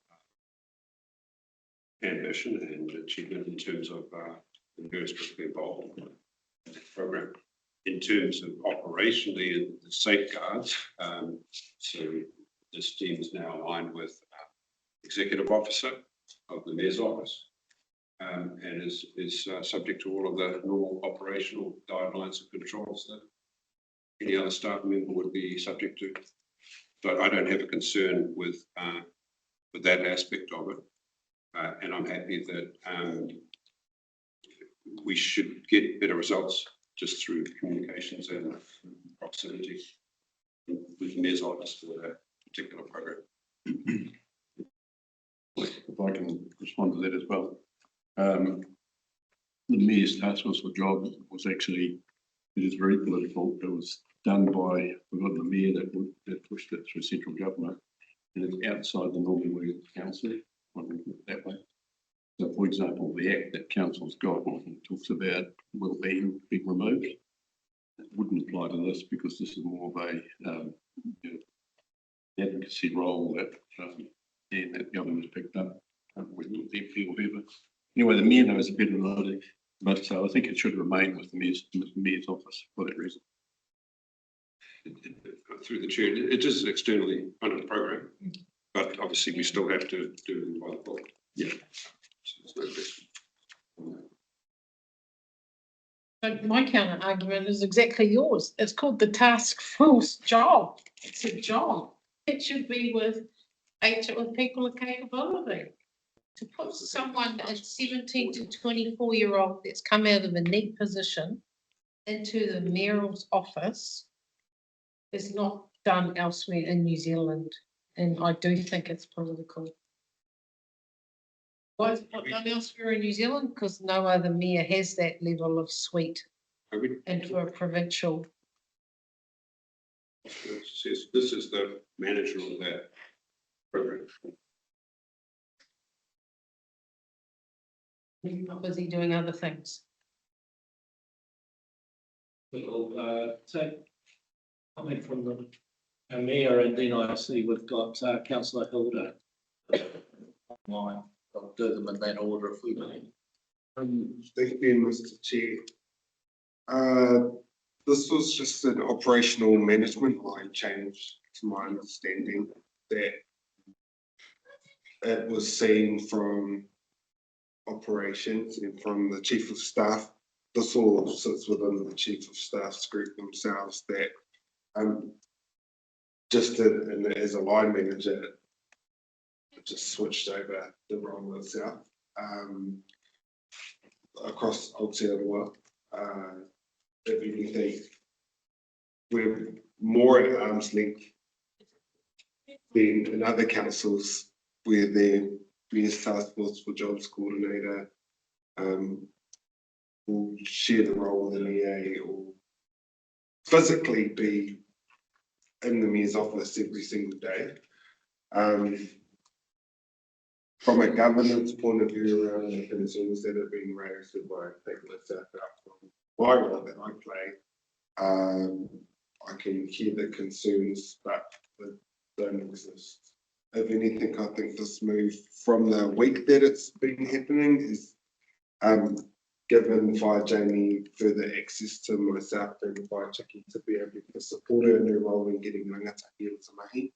ambition and achievement in terms of the various people involved in the program. In terms of operationally, the safeguards, so this team is now aligned with Executive Officer of the Mayor's Office and is subject to all of the normal operational guidelines and controls that any other staff member would be subject to. So I don't have a concern with that aspect of it. And I'm happy that we should get better results just through communications and proximity with the Mayor's Office for that particular program. If I can respond to that as well. The Mayor's Task Force for Jobs was actually, it is very political. It was done by, we've got the Mayor that pushed it through central government, and it's outside the normal way of the council, that way. So, for example, the act that council's got talks about well-being being removed. It wouldn't apply to this because this is more of a advocacy role that that government's picked up with the MP or whoever. Anyway, the Mayor knows better than I do, but I think it should remain with the Mayor's office for that reason. Through the chair, it is externally funded program, but obviously we still have to do it by the board. Yeah. So there's no question. So my counter argument is exactly yours. It's called the task force job. It's a job. It should be with people of capability. To put someone, a 17 to 24-year-old that's come out of a neat position into the mayor's office is not done elsewhere in New Zealand. And I do think it's political. Why is it not done elsewhere in New Zealand? Because no other mayor has that level of suite into a provincial. This is the manager of that program. He's not busy doing other things. We'll take Coming from the mayor, and then I see we've got councillor Hilda online. I'll do them in that order if we may. Thank you, Mr. Chair. This was just an operational management line change, to my understanding, that it was seen from operations and from the chief of staff. This all sits within the chief of staff's group themselves that just as a line manager, just switched over the role itself across Aotearoa. If anything, we're more at arm's length than in other councils where the Mayor's Task Force for Jobs Coordinator will share the role with an EA or physically be in the Mayor's office every single day. From a governance point of view around the concerns that have been raised by people from my role that I play, I can hear the concerns, but they don't exist. If anything, I think this move from the week that it's been happening is given via Jamie further access to myself and via Chiki to be able to support her in her role in getting rangatahi into mahi,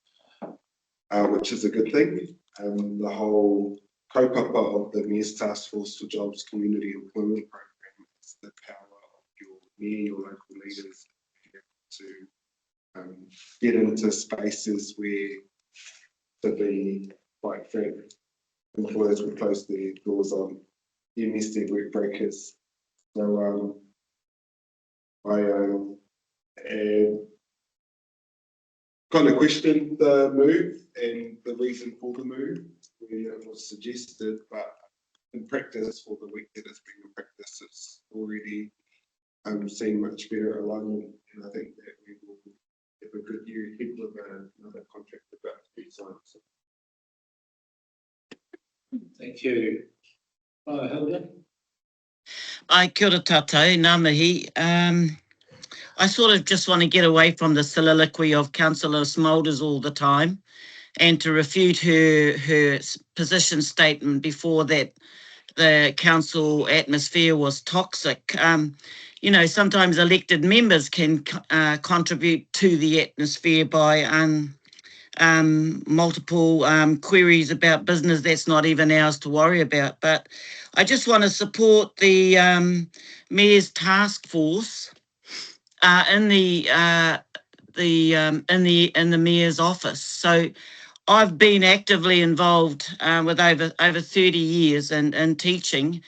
which is a good thing. The whole kaupapa of the Mayor's Task Force for Jobs Community Employment Program is the power of your mayor, your local leaders to get into spaces where, to be quite frank, employers would close their doors on MSD work breakers. So I kind of questioned the move and the reason for the move when it was suggested, but in practice, for the week that it's been in practice, it's already seen much better alignment, and I think that we will have a good year ahead with another contract about to be signed. So. Thank you. Hilda? Ai, kia ora tātou, ngā mihi. I sort of just want to get away from the soliloquy of Councillor Smulders all the time and to refute her position statement before that the council atmosphere was toxic. You know, sometimes elected members can contribute to the atmosphere by multiple queries about business that's not even ours to worry about. But I just want to support the Mayor's Task Force in the Mayor's office. So I've been actively involved with over 30 years in teaching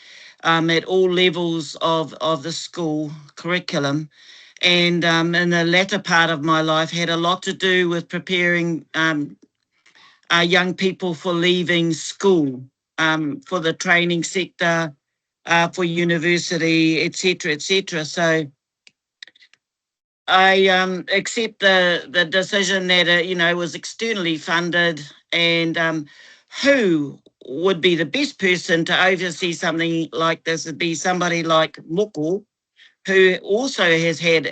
at all levels of the school curriculum. And in the latter part of my life had a lot to do with preparing young people for leaving school, for the training sector, for university, etc., etc. So I accept the decision that was externally funded, and who would be the best person to oversee something like this would be somebody like Moko, who also has had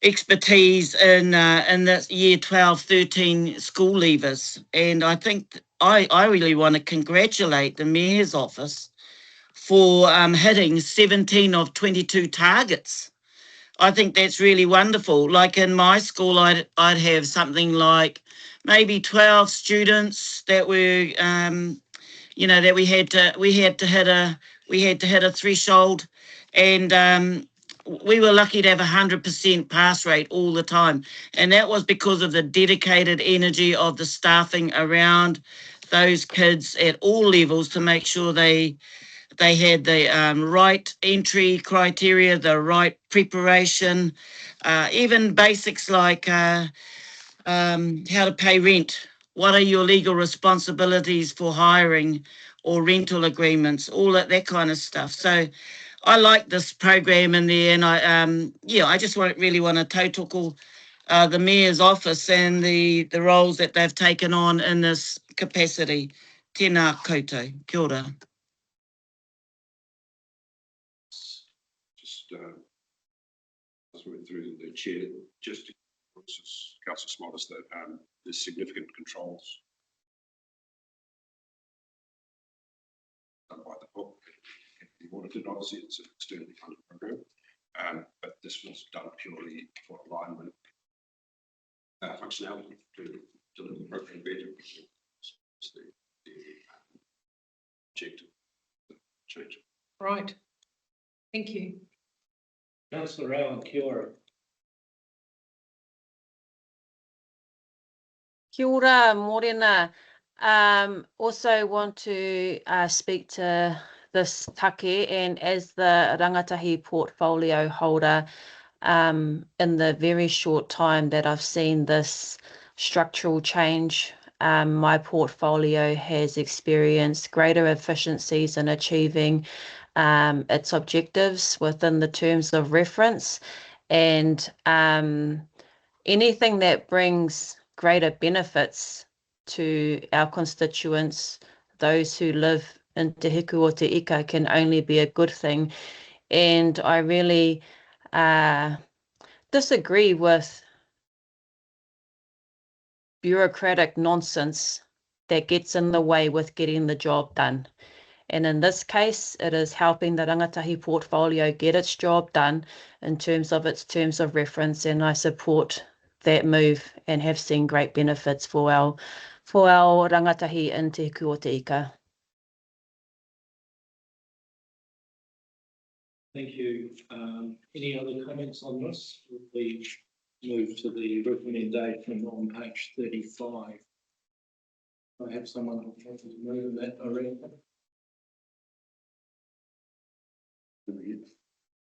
expertise in the year 12, 13 school leavers. And I think I really want to congratulate the Mayor's office for hitting 17 of 22 targets. I think that's really wonderful. Like in my school, I'd have something like maybe 12 students that were, that we had to hit a threshold, and we were lucky to have 100% pass rate all the time, and that was because of the dedicated energy of the staffing around those kids at all levels to make sure they had the right entry criteria, the right preparation, even basics like how to pay rent. What are your legal responsibilities for hiring or rental agreements, all that kind of stuff. So I like this program in there, and I just really want to tautoko the Mayor's office and the roles that they've taken on in this capacity. Tēnā koutou. Kia ora. Just through the chair, just to Councillor Smollers, that there's significant controls done by the book. The audited, obviously, it's an externally funded program, but this was done purely for alignment, functionality to deliver the program better. It's the objective change. Right. Thank you. Councillor Alan, kia ora. Kia ora, Morena. Also want to speak to this take, and as the rangatahi portfolio holder, in the very short time that I've seen this structural change, my portfolio has experienced greater efficiencies in achieving its objectives within the terms of reference, and anything that brings greater benefits to our constituents, those who live in Te Hiku o Te Ika, can only be a good thing. And I really disagree with bureaucratic nonsense that gets in the way with getting the job done. And in this case, it is helping the rangatahi portfolio get its job done in terms of its terms of reference, and I support that move and have seen great benefits for our rangatahi in Te Hiku o Te Ika. Thank you. Any other comments on this? We move to the recommendation on page 35. I have someone who wants to move in that direction.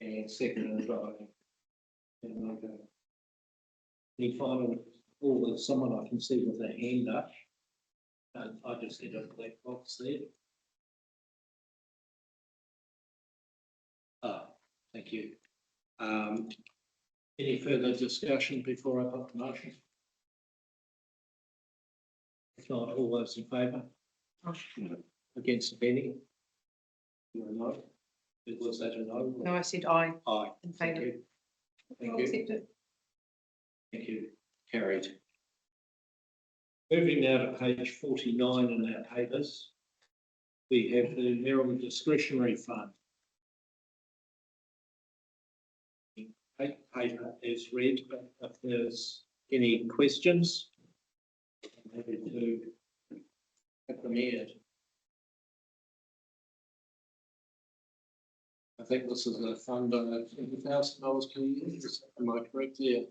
And second, any final, there's someone I can see with a hand up. I just hit a black box there. Thank you. Any further discussion before I put the motion? If not, all those in favour? Against, if any? No. Was that a no? No, I said aye. Aye. In favour. Thank I'll you. accept it. Thank you. Carried. Moving now to page 49 in our papers, we have the Mirror Discretionary Fund. Paper is read, but if there's any questions, I'm happy to have them aired. I think this is a fund of $20,000 per year. Am I correct there?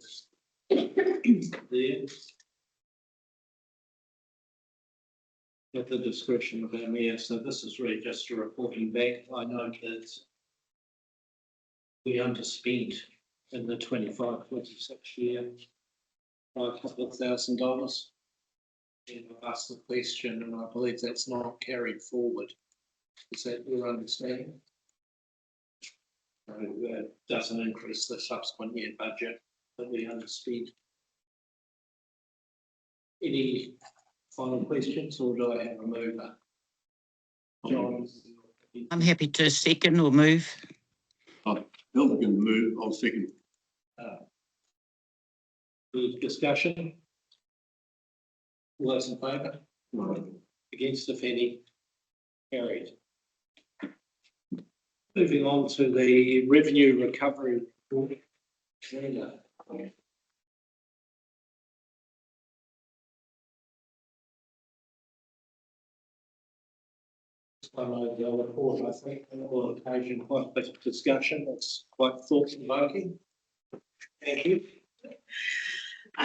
There. At the discretion of our mayor. So this is really just a reporting back. I know that we underspent in the 25-26 year by a couple of $1,000. And I've asked the question, and I believe that's not carried forward. Is that your understanding? So that doesn't increase the subsequent year budget that we underspent. Any final questions, or do I have a mover? John? I'm happy to second or move. Hilda can move, I'll second. Any discussion? All those in favour? Against, if any? Carried. Moving on to the revenue recovery report. I know the report, I think, on occasion quite a bit of discussion. It's quite thought-provoking. Thank you.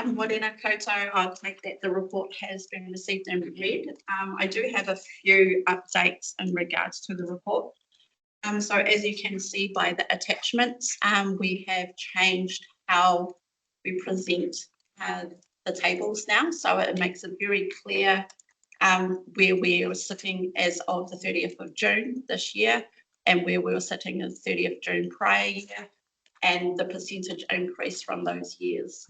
Morena koutou, I'll take that the report has been received and read. I do have a few updates in regards to the report. So as you can see by the attachments, we have changed how we present the tables now. So it makes it very clear where we are sitting as of the 30th of June this year and where we were sitting as 30th June prior year and the percentage increase from those years.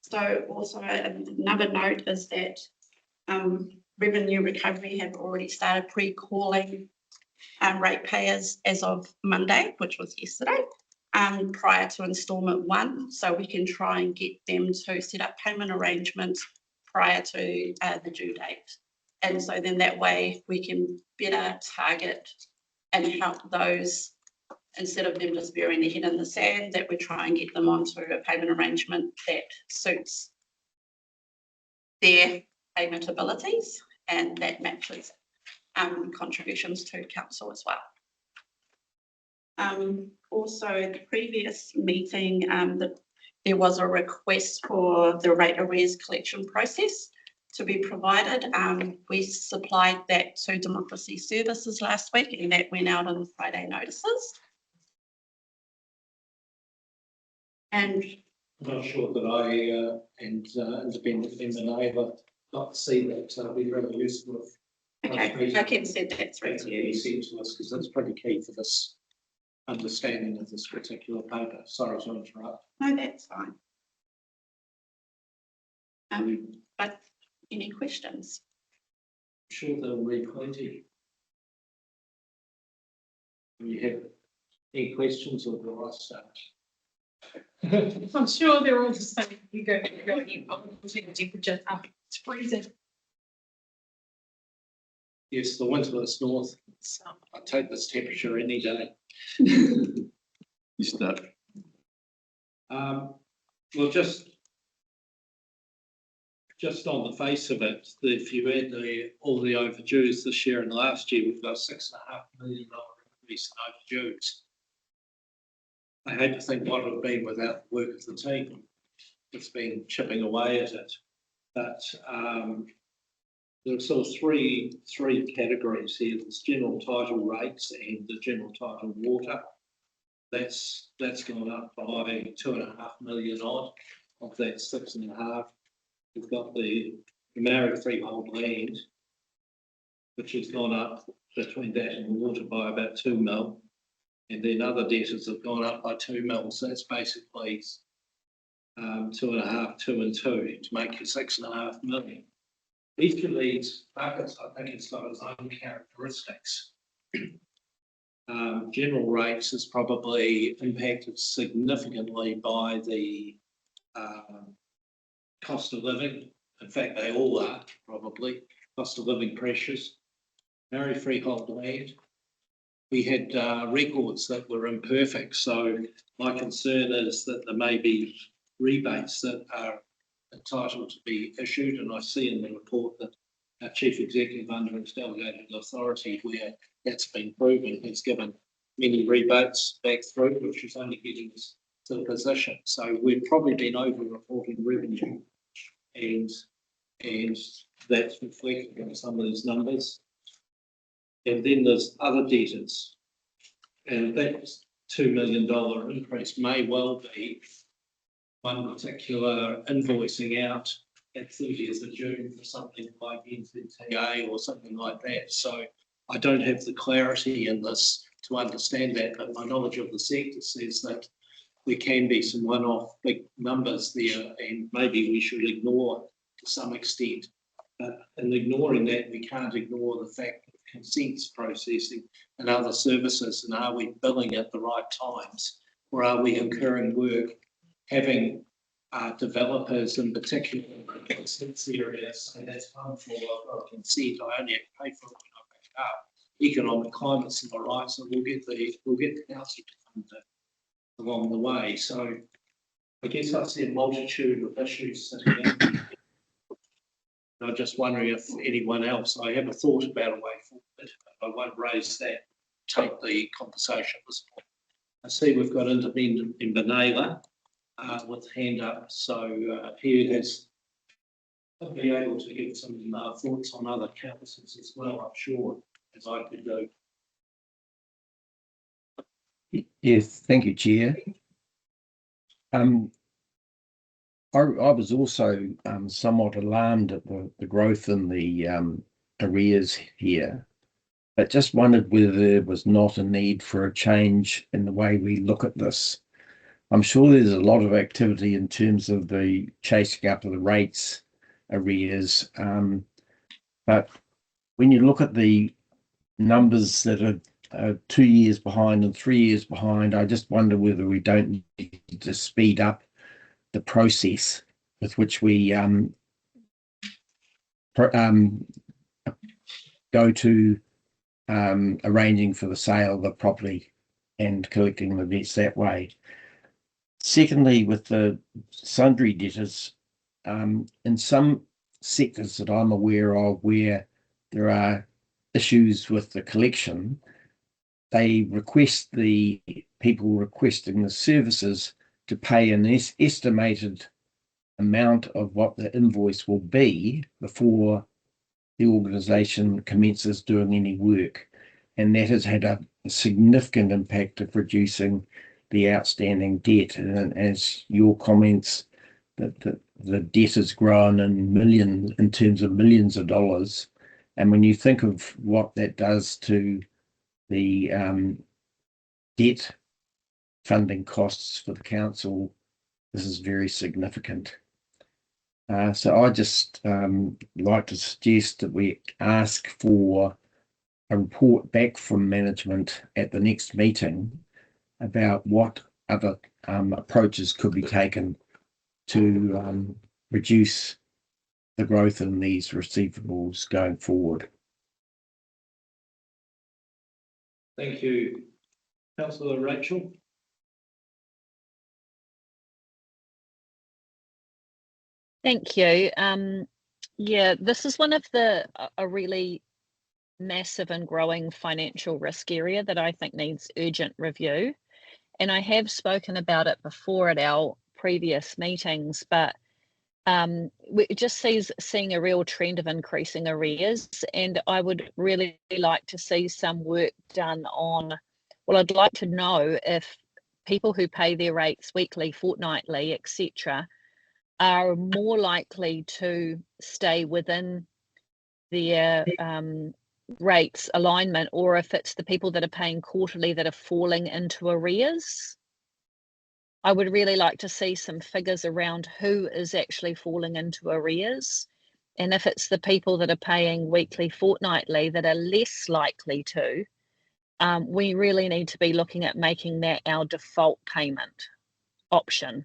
So also another note is that revenue recovery have already started pre-calling ratepayers as of Monday, which was yesterday, prior to instalment 1. So we can try and get them to set up payment arrangements prior to the due date. And so then that way we can better target and help those, instead of them just burying their head in the sand, that we try and get them onto a payment arrangement that suits their payment abilities and that matches contributions to council as well. Also, the previous meeting, there was a request for the rate arrears collection process to be provided. We supplied that to Democracy Services last week, and that went out on the Friday notices. And I'm not sure that I and independent member neighbour got to see that, so it'll be really useful. okay, I can send that through to you. Sent to us, because that's pretty key for this understanding of this particular paper. Sorry to interrupt. No, that's fine. But any questions? I'm sure there'll be plenty. Do you have any questions, or do I start? I'm sure they're all the same. You go, the temperature up, it's freezing. Yes, the winter is north. I take this temperature any day. You start. Well, just on the face of it, if you add all the overdues this year and last year, we've got $6.5 million increase in overdues. I hate to think what it would have been without the work of the team. It's been chipping away at it, but there are sort of three categories here. There's general title rates and the general title water. That's gone up by 2.5 million odd of that 6.5. We've got the Maori freehold land, which has gone up between that and water by about 2 mil. And then other debtors have gone up by 2 mil. So that's basically 2.5, 2 and 2 to make you 6.5 million. Each of these buckets, I think it's got its own characteristics. General rates is probably impacted significantly by the cost of living. In fact, they all are probably cost of living pressures. Maori freehold land, we had records that were imperfect. So my concern is that there may be rebates that are entitled to be issued, and I see in the report that our chief executive under his delegated authority, where that's been proven, has given many rebates back through, which is only getting us to the position. So we've probably been over-reporting revenue, and that's reflected in some of these numbers. And then there's other debtors, and that $2 million increase may well be one particular invoicing out at 30th of June for something like NZTA or something like that. So I don't have the clarity in this to understand that, but my knowledge of the sector says that there can be some one-off big numbers there, and maybe we should ignore to some extent. But in ignoring that, we can't ignore the fact of consents processing and other services, and are we billing at the right times, or are we incurring work having developers in particular in consents areas, and that's harmful. I've got a consent, I only have to pay for it when I pick it up. Economic climate's not right, so we'll get the council to fund it along the way. So I guess I see a multitude of issues sitting in. I'm just wondering if anyone else, I have a thought about a way forward, but I won't raise that, take the conversation at this point. I see we've got independent in Benela with hand up, so he has be able to give some thoughts on other councils as well, I'm sure, as I could do. Yes, thank you, Chair. I was also somewhat alarmed at the growth in the arrears here, but just wondered whether there was not a need for a change in the way we look at this. I'm sure there's a lot of activity in terms of the chasing up of the rates arrears, but when you look at the numbers that are 2 years behind and 3 years behind. I just wonder whether we don't need to speed up the process with which we go to arranging for the sale of the property and collecting the debts that way. Secondly, with the sundry debtors, in some sectors that I'm aware of where there are issues with the collection, they request the people requesting the services to pay an estimated amount of what the invoice will be before the organisation commences doing any work. And that has had a significant impact of reducing the outstanding debt. And as your comments, that the debt has grown in terms of millions of dollars. And when you think of what that does to the debt funding costs for the council, this is very significant. So I just like to suggest that we ask for a report back from management at the next meeting about what other approaches could be taken to reduce the growth in these receivables going forward. Thank you. Councillor Rachel. Thank you. Yeah, this is one of a really massive and growing financial risk area that I think needs urgent review. And I have spoken about it before at our previous meetings, but we're just seeing a real trend of increasing arrears, and I would really like to see some work done on, well, I'd like to know if people who pay their rates weekly, fortnightly, etc., are more likely to stay within their rates alignment, or if it's the people that are paying quarterly that are falling into arrears. I would really like to see some figures around who is actually falling into arrears. And if it's the people that are paying weekly, fortnightly that are less likely to, we really need to be looking at making that our default payment option.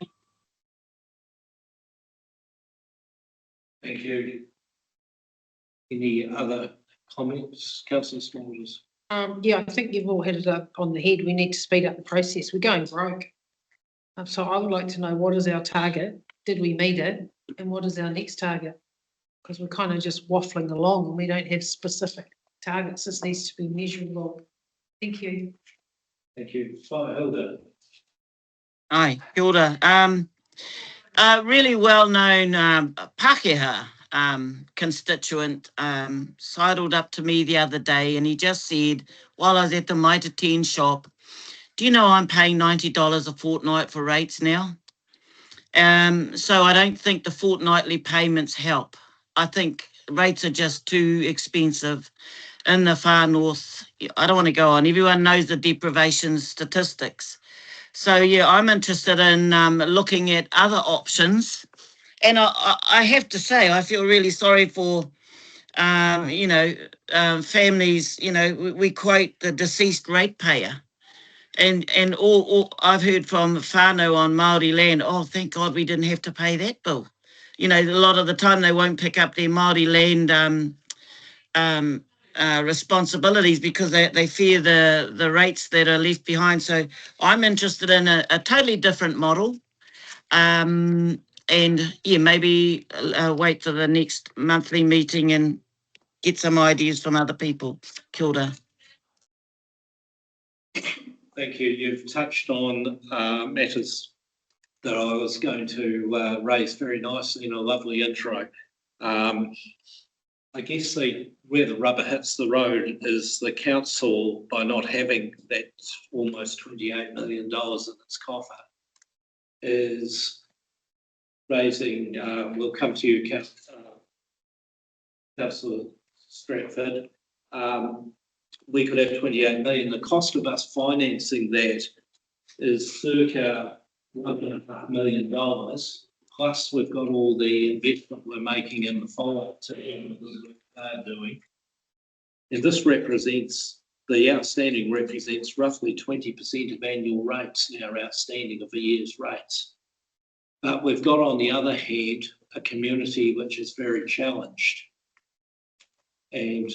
Thank you. Any other comments, Councillor Smalders? Yeah, I think you've all hit it up on the head. We need to speed up the process. We're going broke. So I would like to know, what is our target? Did we meet it? And what is our next target? Because we're kind of just waffling along and we don't have specific targets. This needs to be measurable. Thank you. Thank you. Hilda. Aye, kia ora. Really well-known Pākehā constituent sidled up to me the other day, and he just said, while I was at the Maita 10 shop, do you know I'm paying $90 a fortnight for rates now? So I don't think the fortnightly payments help. I think rates are just too expensive in the far north. I don't want to go on. Everyone knows the deprivation statistics. So yeah, I'm interested in looking at other options. And I have to say, I feel really sorry for, families. We quote the deceased ratepayer. And all I've heard from whānau on Māori land, oh, thank God we didn't have to pay that bill. A lot of the time they won't pick up their Māori land responsibilities because they fear the rates that are left behind. So I'm interested in a totally different model. And yeah, maybe wait for the next monthly meeting and get some ideas from other people. Kia ora. Thank you. You've touched on matters that I was going to raise very nicely in a lovely intro. I guess where the rubber hits the road is the council, by not having that almost $28 million in its coffer, is raising, we'll come to you, Councillor Stratford, we could have 28 million. The cost of us financing that is circa $1.5 million, plus we've got all the investment we're making in the fire team that they're doing. And this represents, the outstanding represents roughly 20% of annual rates now outstanding of the year's rates. But we've got, on the other hand, a community which is very challenged, and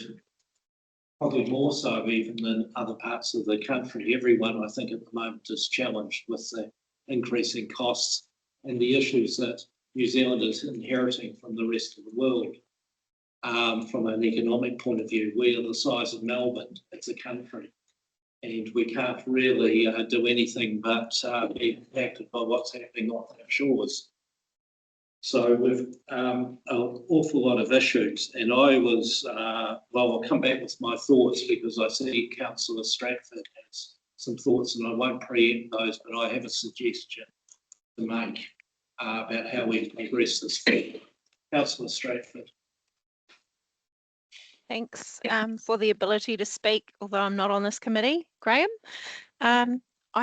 probably more so even than other parts of the country. Everyone, I think, at the moment is challenged with the increasing costs and the issues that New Zealand is inheriting from the rest of the world. From an economic point of view, we are the size of Melbourne as a country, and we can't really do anything but be impacted by what's happening off our shores. So we've an awful lot of issues, and I was, well, I'll come back with my thoughts because I see Councillor Stratford has some thoughts, and I won't preempt those, but I have a suggestion to make about how we progress this. Councillor Stratford. Thanks for the ability to speak, although I'm not on this committee, Graham. I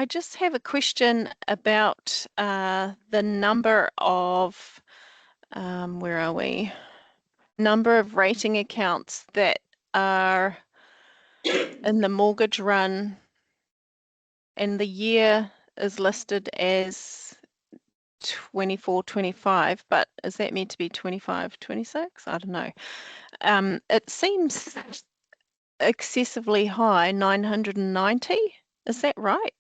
just have a question about the number of, where are we? Number of rating accounts that are in the mortgage run, and the year is listed as 24-25, but is that meant to be 25-26? I don't know. It seems excessively high, 990. Is that right?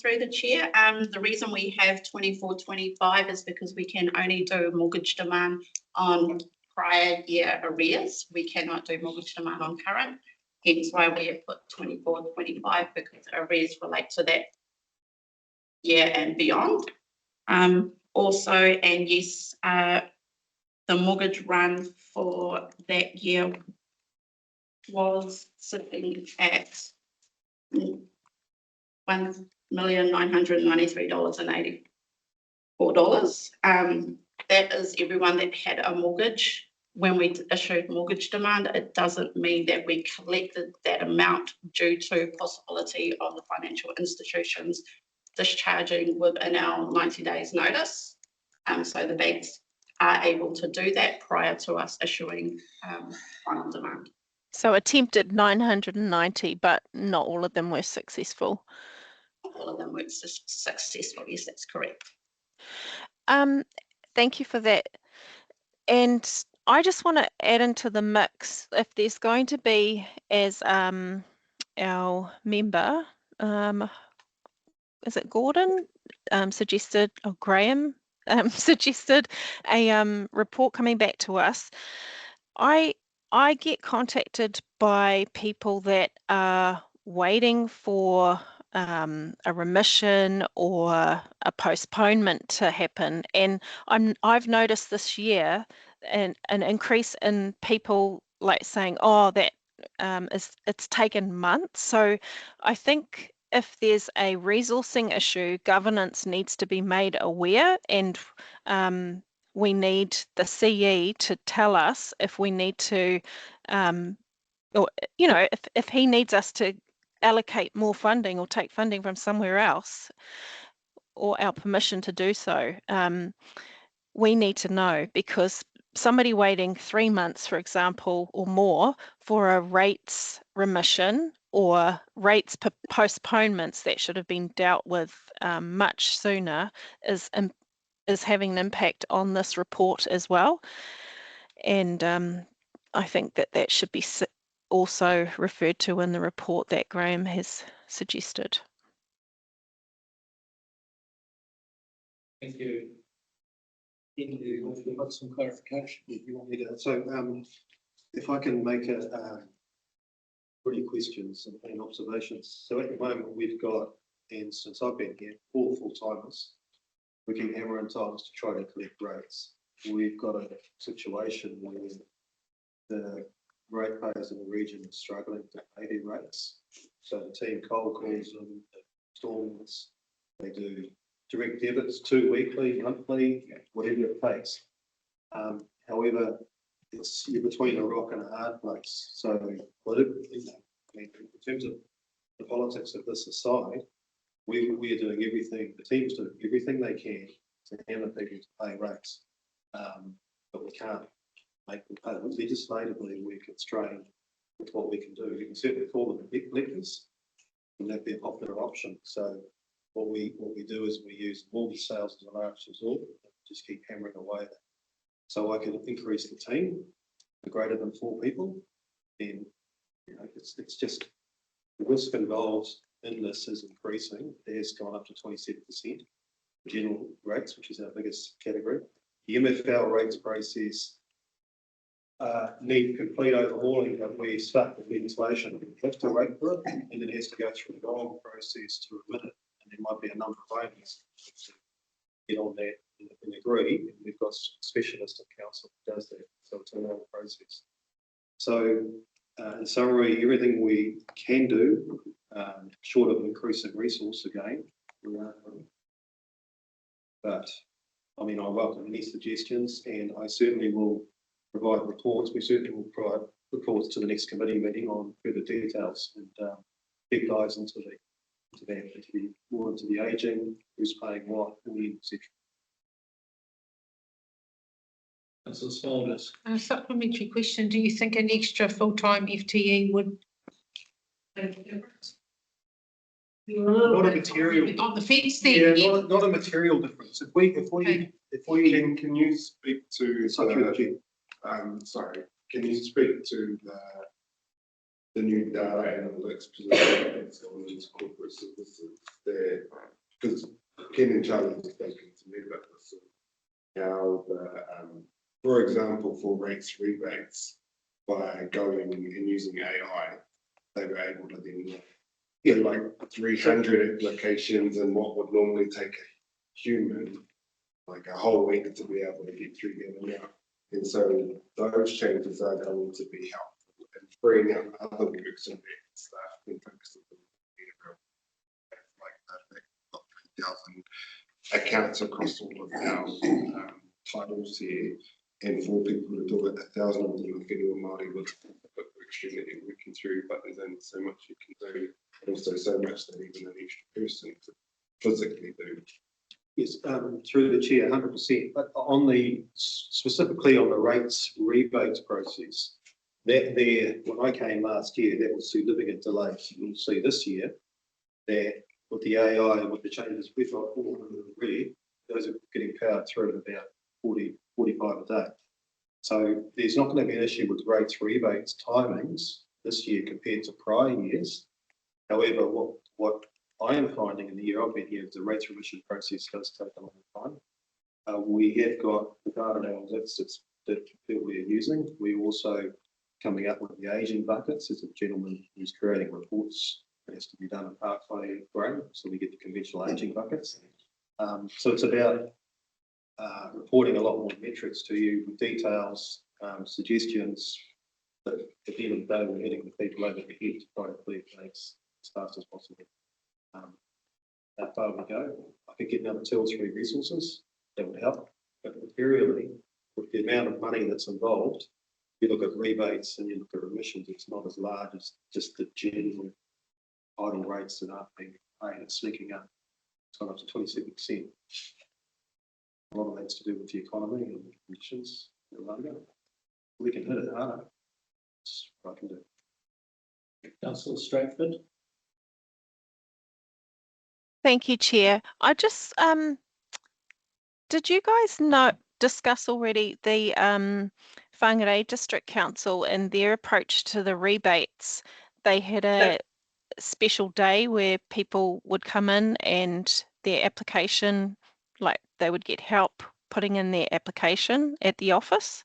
Through the chair, the reason we have 24-25 is because we can only do mortgage demand on prior year arrears. We cannot do mortgage demand on current. Hence why we have put 24-25, because arrears relate to that year and beyond. Also, and yes, the mortgage run for that year was sitting at $1,993,084. That is everyone that had a mortgage. When we issued mortgage demand, it doesn't mean that we collected that amount due to possibility of the financial institutions discharging within our 90 days notice. So the banks are able to do that prior to us issuing final demand. So attempted 990, but not all of them were successful. All of them were successful, yes, that's correct. Thank you for that. And I just want to add into the mix, if there's going to be, as our member, is it Gordon, suggested, or Graham, suggested a report coming back to us. I get contacted by people that are waiting for a remission or a postponement to happen, and I've noticed this year an increase in people like saying, oh, that it's taken months. So I think if there's a resourcing issue, governance needs to be made aware, and we need the CE to tell us if we need to, or, you know, if he needs us to allocate more funding or take funding from somewhere else, or our permission to do so. We need to know, because somebody waiting 3 months, for example, or more for a rates remission or rates postponements that should have been dealt with much sooner is having an impact on this report as well. And I think that should be also referred to in the report that Graham has suggested. Thank you. You've got some clarification. You want me to? So, if I can make three questions and observations. So at the moment we've got, and since I've been here, 4 full-timers working hammer and tongs to try to collect rates. We've got a situation where the ratepayers in the region are struggling to pay their rates. So the team cold calls them, installments, they do direct debits, 2 weekly, monthly, whatever it takes. However, you're between a rock and a hard place. So politically, I mean, in terms of the politics of this aside, we are doing everything, the team's doing everything they can to hammer people to pay rates, but we can't. make them pay. Legislatively, we're constrained with what we can do. We can certainly call them big liquors, and that'd be a popular option. So what we do is we use mortgage sales as a last resort, just keep hammering away. So I can increase the team to greater than 4 people, and it's just the risk involved in this is increasing. There's gone up to 27%. General rates, which is our biggest category. The MFL rates process need complete overhauling, but we start with legislation. We have to rate for it, and then it has to go through the long process to admit it. And there might be a number of owners to get on that and agree. And we've got specialists at council who does that, so it's a long process. So, in summary, everything we can do, short of increasing resource again, we are. But I mean, I welcome any suggestions, and I certainly will provide reports. We certainly will provide reports to the next committee meeting on further details and deep dives into more into the ageing, who's paying what, etc. Councillor Smulders. A supplementary question, do you think an extra full-time FTE would make a difference? Not a material. On the fence there. Yeah, not a material difference. If we Can you speak to sorry, can you speak to the new data analytics position that's going into corporate services there? Because Ken and Charlie have spoken to me about this. How for example, for rates rebates, by going and using AI, they were able to then get like 300 applications, and what would normally take a human like a whole week to be able to get through them now. And so those changes are going to be helpful and freeing up other works and staff and focus on like 3,000 accounts across all of our titles here. And for people to do it, 1,000 of them are getting Māori with extremely working through, but there's only so much you can do, and also so much that even an extra person could physically do. Yes, through the chair, 100%. But on specifically on the rates rebates process, that there, when I came last year, that was significant delays. You'll see this year that with the AI and with the changes we've got already, those are getting powered through at about 40, 45 a day. So there's not going to be an issue with rates rebates timings this year compared to prior years. However, what I am finding in the year I've been here is the rates remission process does take a long time. We have got the data analytics that we're using. We're also coming up with the ageing buckets. There's a gentleman who's creating reports that has to be done in Parkway Graham, so we get the conventional ageing buckets. So it's about reporting a lot more metrics to you with details, suggestions, but at the end of the day, we're hitting the people over the head to try to clear things as fast as possible. How far we go, I could get another 2 or 3 resources that would help, but materially, with the amount of money that's involved, you look at rebates and you look at remissions, it's not as large as just the general idle rates that aren't being paid. It's sneaking up. It's gone up to 27%. A lot of that's to do with the economy and conditions. We can hit it harder. That's what I can do. Councillor Stratford. Thank you, Chair. I just, did you guys discuss already the Whangarei District Council and their approach to the rebates? They had a special day where people would come in and their application, like they would get help putting in their application at the office.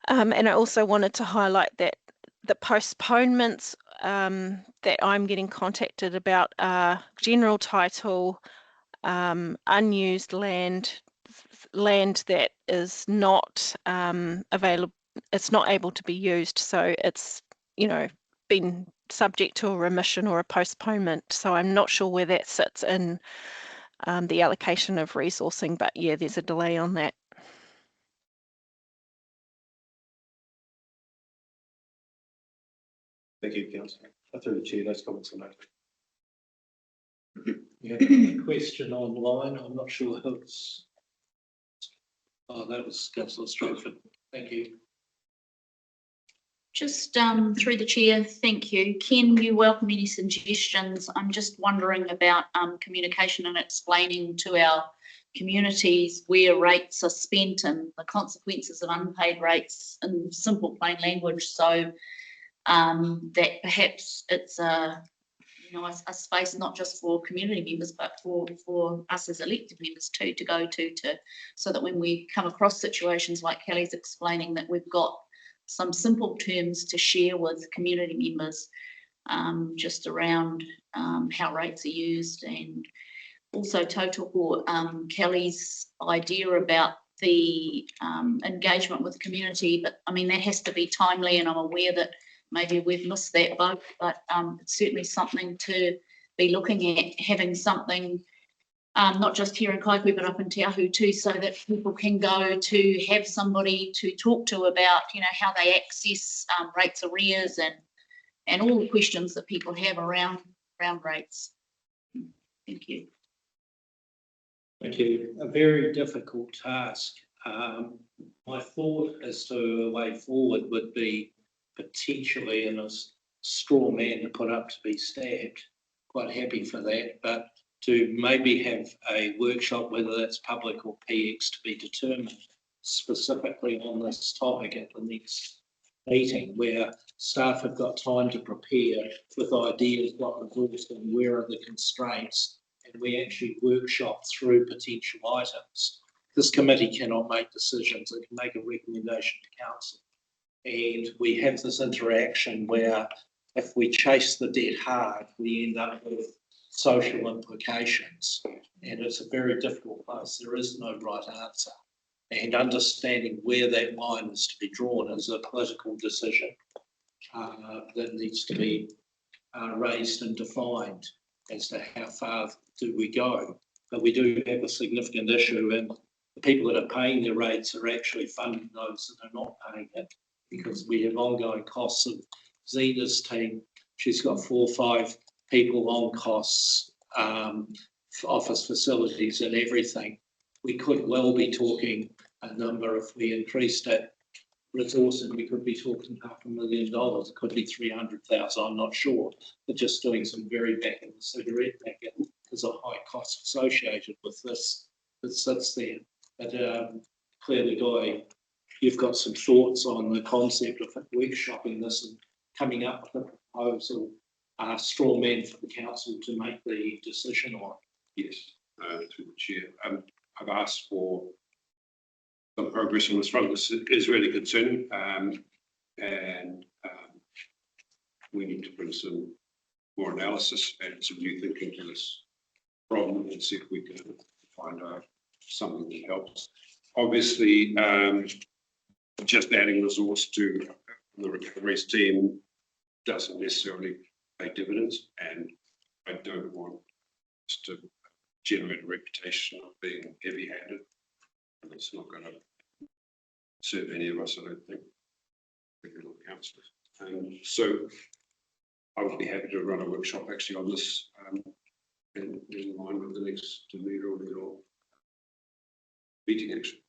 And I also wanted to highlight that the postponements that I'm getting contacted about are general title, unused land that is not available, it's not able to be used. So it's, been subject to a remission or a postponement. So I'm not sure where that sits in the allocation of resourcing, but yeah, there's a delay on that. Thank you, Councillor. Through the chair, those comments are noted. You had a question online. I'm not sure who it's. Oh, that was Councillor Stratford. Thank you. Just through the chair, thank you. Ken, you welcome any suggestions? I'm just wondering about communication and explaining to our communities where rates are spent and the consequences of unpaid rates in simple plain language, so that perhaps it's a space not just for community members but for us as elected members too to go to so that when we come across situations like Kelly's explaining, that we've got some simple terms to share with community members just around how rates are used, and also tautoko Kelly's idea about the engagement with the community. But I mean, that has to be timely, and I'm aware that maybe we've missed that boat, but it's certainly something to be looking at, having something not just here in Kaikoui but up in Te Ahu too, so that people can go to have somebody to talk to about, how they access rates arrears and all the questions that people have around rates. Thank you. Thank you. A very difficult task. My thought as to a way forward would be potentially in a straw man to put up to be stabbed. Quite happy for that, but to maybe have a workshop, whether that's public or PX, to be determined specifically on this topic at the next meeting, where staff have got time to prepare with ideas, what resources and where are the constraints, and we actually workshop through potential items. This committee cannot make decisions, it can make a recommendation to council. And we have this interaction where if we chase the debt hard, we end up with social implications, and it's a very difficult place. There is no right answer, and understanding where that line is to be drawn is a political decision that needs to be raised and defined as to how far do we go. But we do have a significant issue, and the people that are paying the rates are actually funding those that are not paying it, because we have ongoing costs of Zena's team. She's got 4 or 5 people on costs, office facilities and everything. We could well be talking a number, if we increased it, resources, we could be talking $500,000. It could be 300,000, I'm not sure. But just doing some very back in the cigarette packet, there's a high cost associated with this that sits there. But clearly, Guy, you've got some thoughts on the concept of workshopping this and coming up with a proposal, straw man for the council to make the decision on. Yes, through the chair. I've asked for some progress on this front. This is really concerning, and we need to bring some more analysis and some new thinking to this problem and see if we can find something that helps. Obviously, just adding resource to the recoveries team doesn't necessarily pay dividends, and I don't want us to generate a reputation of being heavy-handed, and it's not going to serve any of us, I don't think, regular councillors. So I would be happy to run a workshop actually on this in line with the next Te Miromiro meeting actually.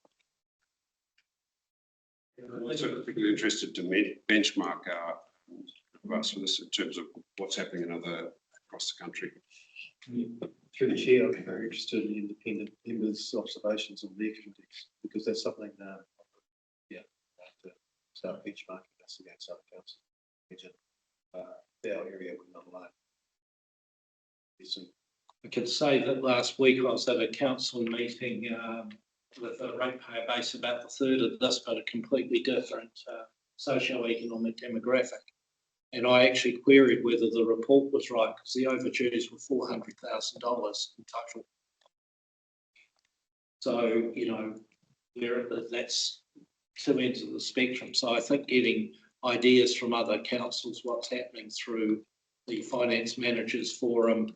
I'm also particularly interested to benchmark us for this in terms of what's happening in across the country. Through the chair, I'm very interested in independent members' observations on their committees, because that's something to start benchmarking us against other councils. Our area we're not alone. I could say that last week I was at a council meeting with a ratepayer base about the third of this, but a completely different socio-economic demographic. And I actually queried whether the report was right, because the overdues were $400,000 in total. So, that's 2 ends of the spectrum. So I think getting ideas from other councils, what's happening through the Finance Managers Forum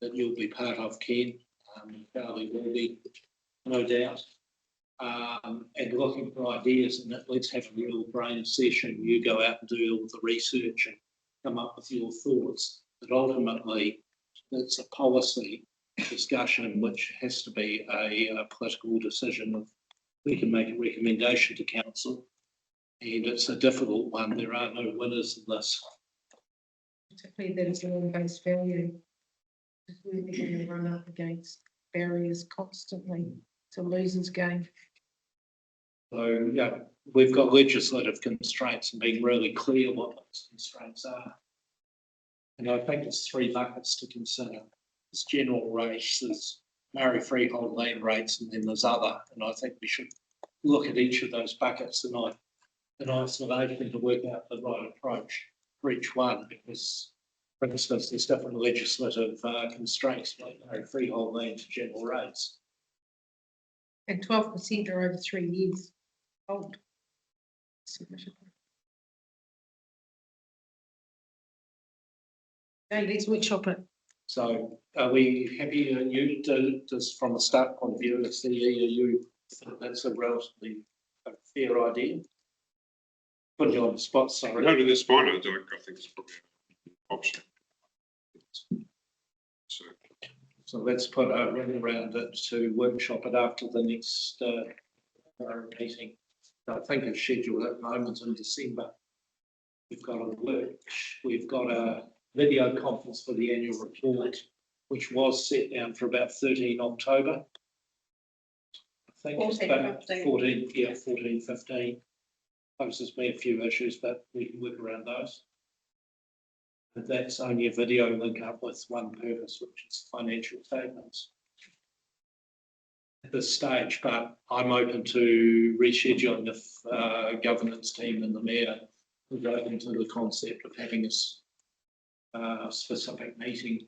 that you'll be part of, Ken, Charlie will be, no doubt, and looking for ideas, and let's have a real brain session. You go out and do all the research and come up with your thoughts, but ultimately it's a policy discussion which has to be a political decision of we can make a recommendation to council And it's a difficult one. There are no winners in this. Particularly that it's a long-based value. We're going to run up against barriers constantly. It's a loser's game. So, yeah, we've got legislative constraints and being really clear what those constraints are. And I think there's three buckets to consider. There's general rates, there's Maori freehold land rates, and then there's other. And I think we should look at each of those buckets in isolation to work out the right approach for each one, because, for instance, there's different legislative constraints like Maori freehold land to general rates. And 12% are over 3 years old. Okay, let's workshop it. So are we happy and you to, just from a start point of view, the CE, you think that's a relatively fair idea? Put you on the spot, sorry. No, that's fine. I think it's probably an option. So let's put a ring around it to workshop it after the next meeting. I think it's scheduled at the moment in December. We've got a video conference for the annual report, which was set down for about 13 October. I think it's about 14, yeah, 14, 15. Poses me a few issues, but we can work around those. But that's only a video link up with one purpose, which is financial statements at this stage, but I'm open to rescheduling if governance team and the mayor will go into the concept of having a specific meeting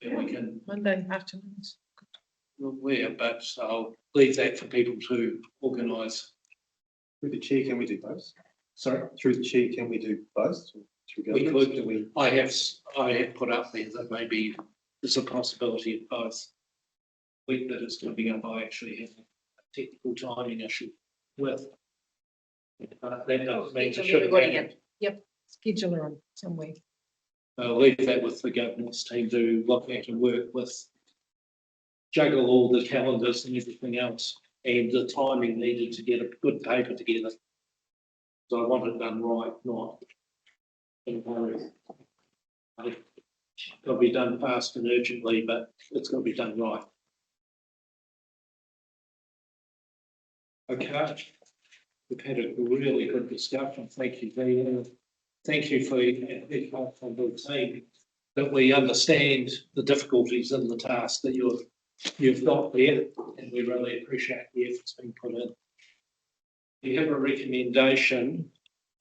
that we can. Monday afternoons. Where, but I'll leave that for people to organise. Through the chair, can we do both? Sorry? Through the chair, can we do both? We could. I have put up there that maybe there's a possibility of both. Week that is coming up, I actually have a technical timing issue with. That doesn't mean it should happen. Yep, schedule it on somewhere. I'll leave that with the governance team to look at and work with, juggle all the calendars and everything else, and the timing needed to get a good paper together. So I want it done right, not in a hurry. It's got to be done fast and urgently, but it's got to be done right. Okay, we've had a really good discussion. Thank you, Dean. Thank you for the help from the team, that we understand the difficulties in the task that you've got there, and we really appreciate the efforts being put in. We have a recommendation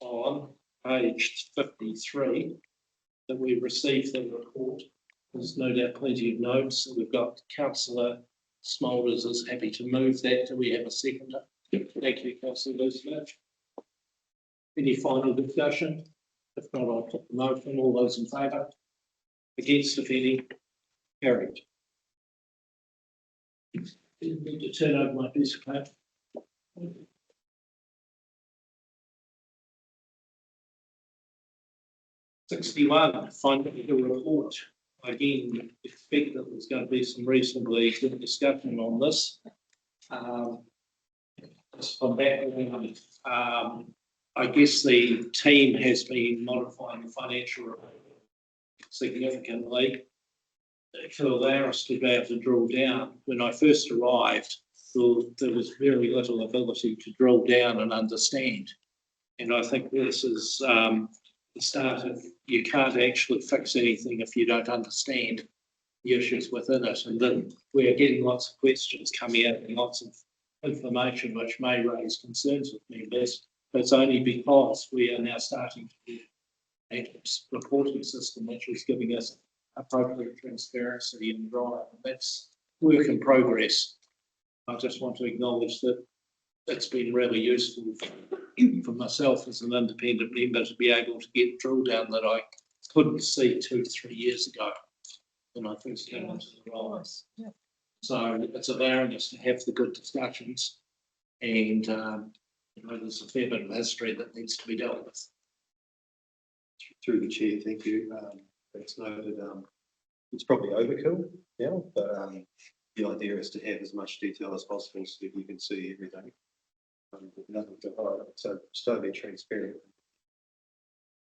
on page 53 that we received the report. There's no doubt plenty of notes. So we've got Councillor Smulders is happy to move that. Do we have a seconder? Thank you, Councillor Elizabeth. Any final discussion? If not, I'll put the motion. All those in favour? Against, if any? Carried. I need to turn over my piece of paper. 61, financial report. Again, expect that there's going to be some reasonably good discussion on this. From that, I guess the team has been modifying the financial report significantly to allow us to be able to drill down. When I first arrived, there was very little ability to drill down and understand. And I think this is the start of, you can't actually fix anything if you don't understand the issues within it. And then we're getting lots of questions coming out and lots of information which may raise concerns with members, but it's only because we are now starting to do a reporting system which is giving us appropriate transparency and drive. That's work in progress. I just want to acknowledge that it's been really useful for myself as an independent member to be able to get drill down that I couldn't see 2 to 3 years ago when I first came into the role. Yeah. So it's allowing us to have the good discussions, and there's a fair bit of history that needs to be dealt with. Through the chair, thank you. That's noted. It's probably overkill now, but the idea is to have as much detail as possible so that you can see everything. Nothing to hide, so it's totally transparent.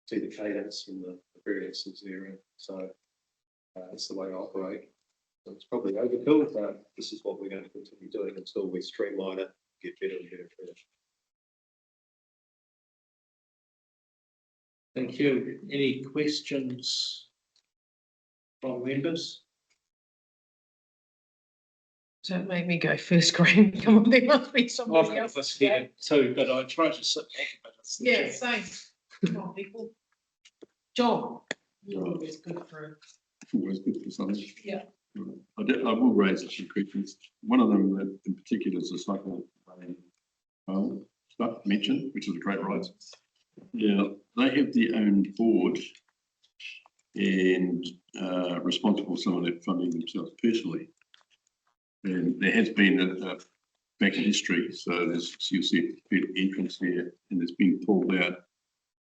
See the cadence and the variances there, so that's the way I operate. So it's probably overkill, but this is what we're going to continue doing until we streamline it, get better and better at it. Thank you. Any questions from members? Don't make me go first, Graham. Come on, there must be I've somebody got else. this here too, but I try to sit back a bit. It's the Yeah, chair. same. Come on, people. John, you're always good for Always good for something. Yeah. I will raise a few questions. One of them in particular is the cycle stuff mentioned, which is a great rise. Yeah, they have their own board and responsible for some of that funding themselves personally. And there has been a back in history, so there's, you'll see entrance here, and it's been pulled out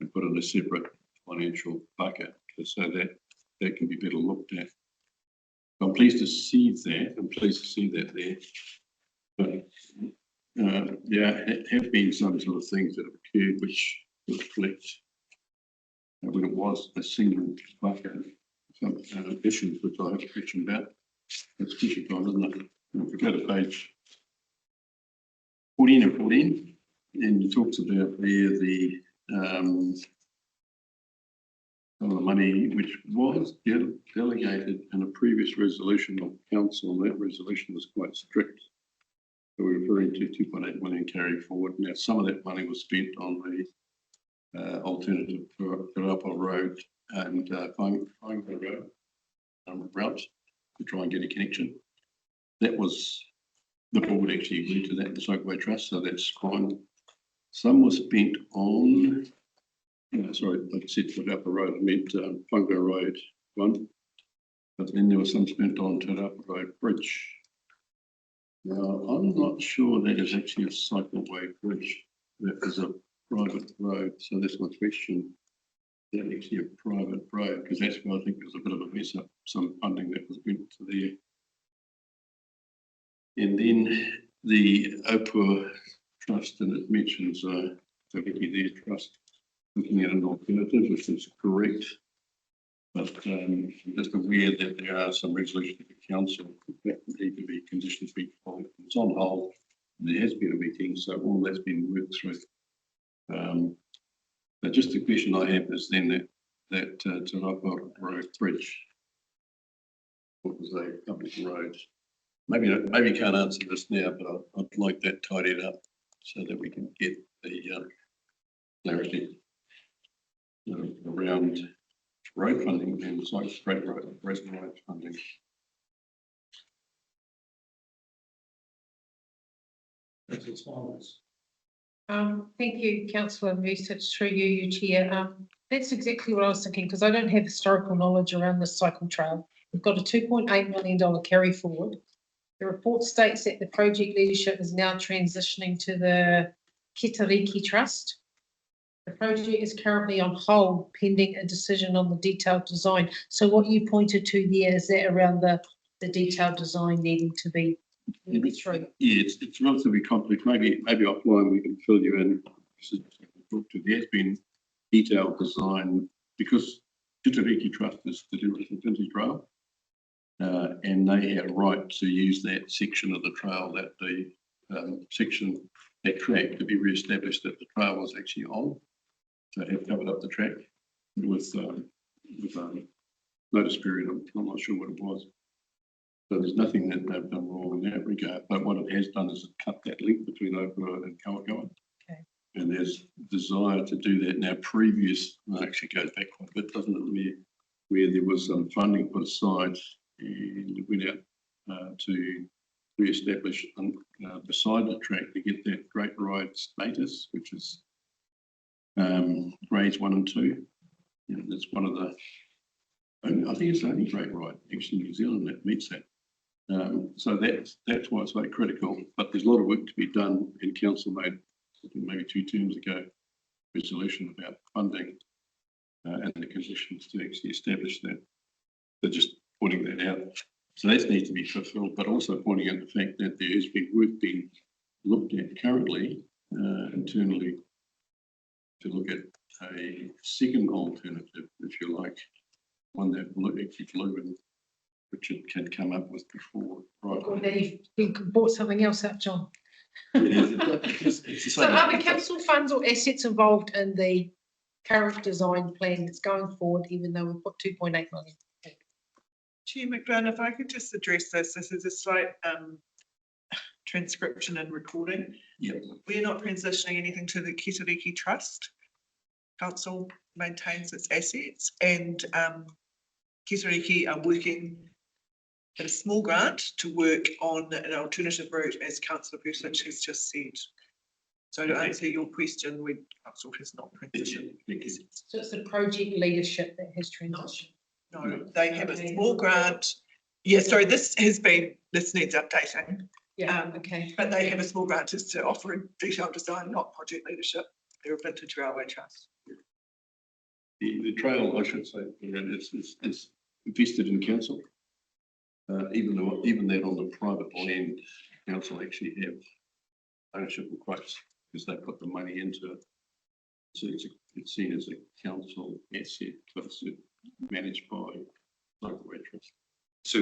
and put in a separate financial bucket, so that can be better looked at. I'm pleased to see that. I'm pleased to see that there. But there have been some sort of things that have occurred which reflect when it was a single bucket, some issues which I have a question about. It's future time, isn't it? If we go to page 14 and 14, and it talks about there the some of the money which was delegated in a previous resolution of council, and that resolution was quite strict. So we're referring to 2.8 million carry forward. Now, some of that money was spent on the alternative Karapa Road and Whango Road route to try and get a connection. That was, the board actually agreed to that, the Cycleway Trust, so that's fine. Some was spent on, sorry, like I said, Te Miromiro Road, I meant Whango Road 1, but then there was some spent on Te Miromiro Road Bridge. Now, I'm not sure that is actually a cycleway bridge. That is a private road, so that's my question. Is that actually a private road? Because that's where I think there's a bit of a mess up, some funding that was went to there. And then the Opua Trust, and it mentions the Wiki there Trust, looking at an alternative, which is correct. But I'm just aware that there are some resolutions of the council that need to be conditions be followed. It's on hold. There has been a meeting, so all that's been worked through. But just the question I have is then that Te Miromiro Road Bridge, what was a public road? Maybe you can't answer this now, but I'd like that tidied up so that we can get the clarity around road funding and straight road funding. Thank you, Councillor Musich, through you, Chair. That's exactly what I was thinking, because I don't have historical knowledge around this cycle trail. We've got a $2.8 million carry forward. The report states that the project leadership is now transitioning to the Kitariki Trust. The project is currently on hold pending a decision on the detailed design. So what you pointed to there, is that around the detailed design needing to be through? Yeah, it's relatively complex. Maybe offline we can fill you in. There has been detailed design because Kitariki Trust is to do with the Vintage Rail. And they had a right to use that section of the trail, that the section, that track to be re-established that the trail was actually on. So they have covered up the track with notice period. I'm not sure what it was. So there's nothing that they've done wrong in that regard. But what it has done is cut that link between Opua and Kawakawa. Okay. And there's desire to do that now. Previous, well, actually goes back quite a bit, doesn't it? Where there was some funding put aside and it went out to re-establish beside the track to get that Great Ride status, which is grades 1 and 2. And that's one of the, I think it's the only Great Ride actually in New Zealand that meets that. So that's why it's very critical. But there's a lot of work to be done, and council made maybe 2 terms ago resolution about funding and the conditions to actually establish that. They're just pointing that out. So that needs to be fulfilled, but also pointing out the fact that there has been work being looked at currently internally to look at a second alternative, if you like, one that actually Blue and Richard can come up with before. Right. Or that you've bought something else up, John. It's the So same. are the council funds or assets involved in the current design plan that's going forward, even though we've put 2.8 million? Chair McGrath, if I could just address this is a slight transcription and recording. Yep. We're not transitioning anything to the Kitariki Trust. Council maintains its assets, and Kitariki are working at a small grant to work on an alternative route, as Councillor Persich has just said. So to answer your question, Council has not transitioned. So it's the project leadership that has transitioned. No, they have a small grant. Yeah, sorry, this needs updating. Yeah, okay. But they have a small grant just to offer a detailed design, not project leadership. They're a vintage railway trust. The trail, I should say, is invested in council. Even that on the private land, council actually have ownership rights because they put the money into it. So it's seen as a council asset, but it's managed by local trust. So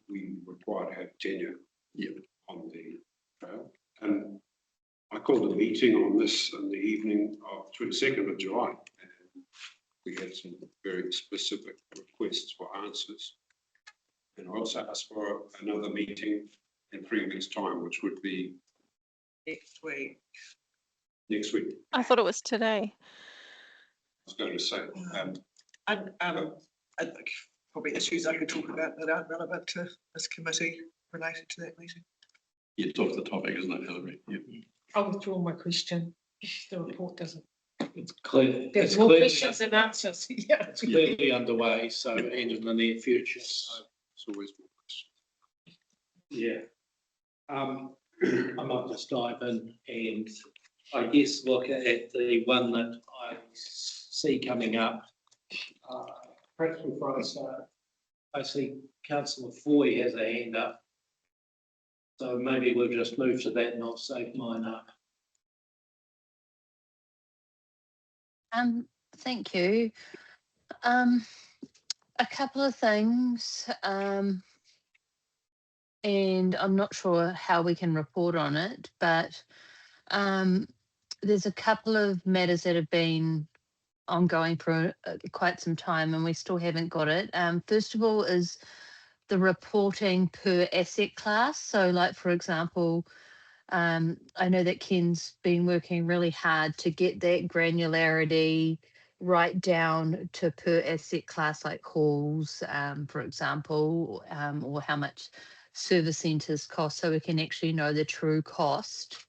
we require to have tenure on the trail. And I called a meeting on this in the evening of 22nd of July. And we had some very specific requests for answers. And I also asked for another meeting in 3 weeks' time, which would be next week. Next week. I thought it was today. I was going to say. I think probably issues I could talk about that aren't relevant to this committee related to that meeting. Yeah, it's off the topic, isn't it, Hillary? Yeah. I'll withdraw my question. The report doesn't. It's clear. There's more questions than answers. Yeah. It's clearly underway, so and in the near future. So it's always more questions. Yeah. I might just dive in and I guess look at the one that I see coming up. Perhaps before I start, I see Councillor Foy has a hand up. So maybe we'll just move to that and I'll save mine up. Thank you. A couple of things, and I'm not sure how we can report on it, but there's a couple of matters that have been ongoing for quite some time and we still haven't got it. First of all is the reporting per asset class. So like, for example, I know that Ken's been working really hard to get that granularity right down to per asset class, like halls, for example, or how much service centres cost, so we can actually know the true cost.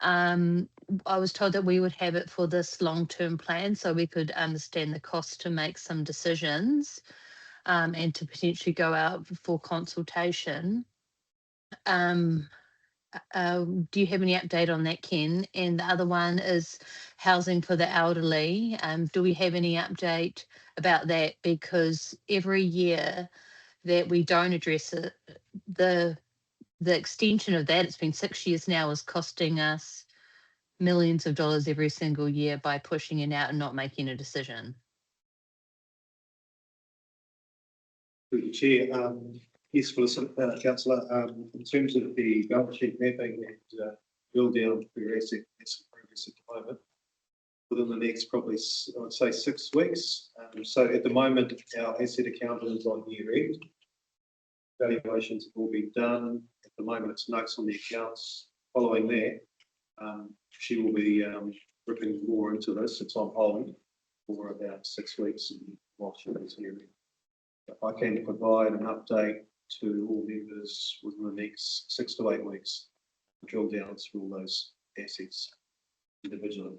I was told that we would have it for this long-term plan so we could understand the cost to make some decisions and to potentially go out for consultation. Do you have any update on that, Ken? And the other one is housing for the elderly. Do we have any update about that? Because every year that we don't address it, the extension of that, it's been 6 years now, is costing us millions of dollars every single year by pushing it out and not making a decision. Through the chair, yes, councillor, in terms of the balance sheet mapping and drill down per asset, that's in progress at the moment. Within the next probably, I would say 6 weeks. So at the moment, our asset accountant is on year end. Valuations have all been done. At the moment, it's notes on the accounts. Following that, she will be ripping more into this. It's on hold for about 6 weeks while she is here. If I can provide an update to all members within the next 6 to 8 weeks, drill down through all those assets individually.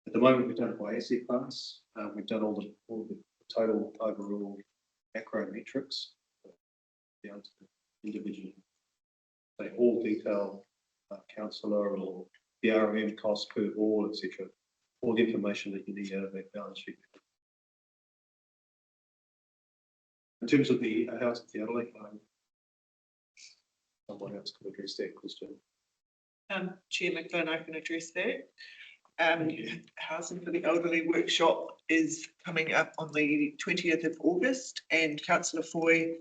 At the moment, we've done it by asset class. We've done all the total overall macro metrics down to the individual. They all detail councillor or the RM cost per all, etc. All the information that you need out of that balance sheet. In terms of the housing for the elderly, someone else could address that question. Chair McGlynn, I can address that. Housing for the Elderly workshop is coming up on the 20th of August, and Councillor Foy,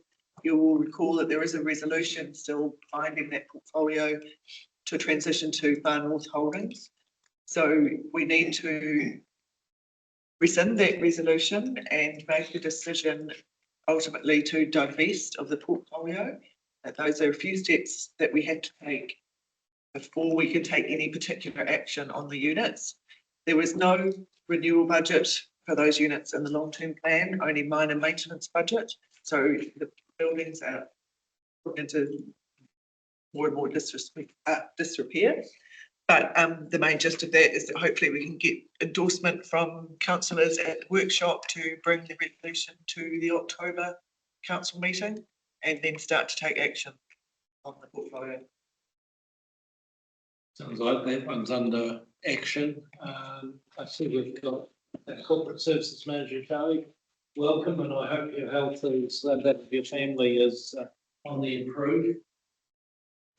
you will recall that there is a resolution still binding that portfolio to transition to Far North Holdings. So we need to rescind that resolution and make a decision ultimately to divest of the portfolio. Those are a few steps that we have to take before we can take any particular action on the units. There was no renewal budget for those units in the long-term plan, only minor maintenance budget. So the buildings are put into more and more disrepair. But the main gist of that is that hopefully we can get endorsement from councillors at the workshop to bring the resolution to the October council meeting and then start to take action on the portfolio. Sounds like that one's under action. I see we've got a corporate services manager, Charlie. Welcome, and I hope your health is that of your family is on the improve.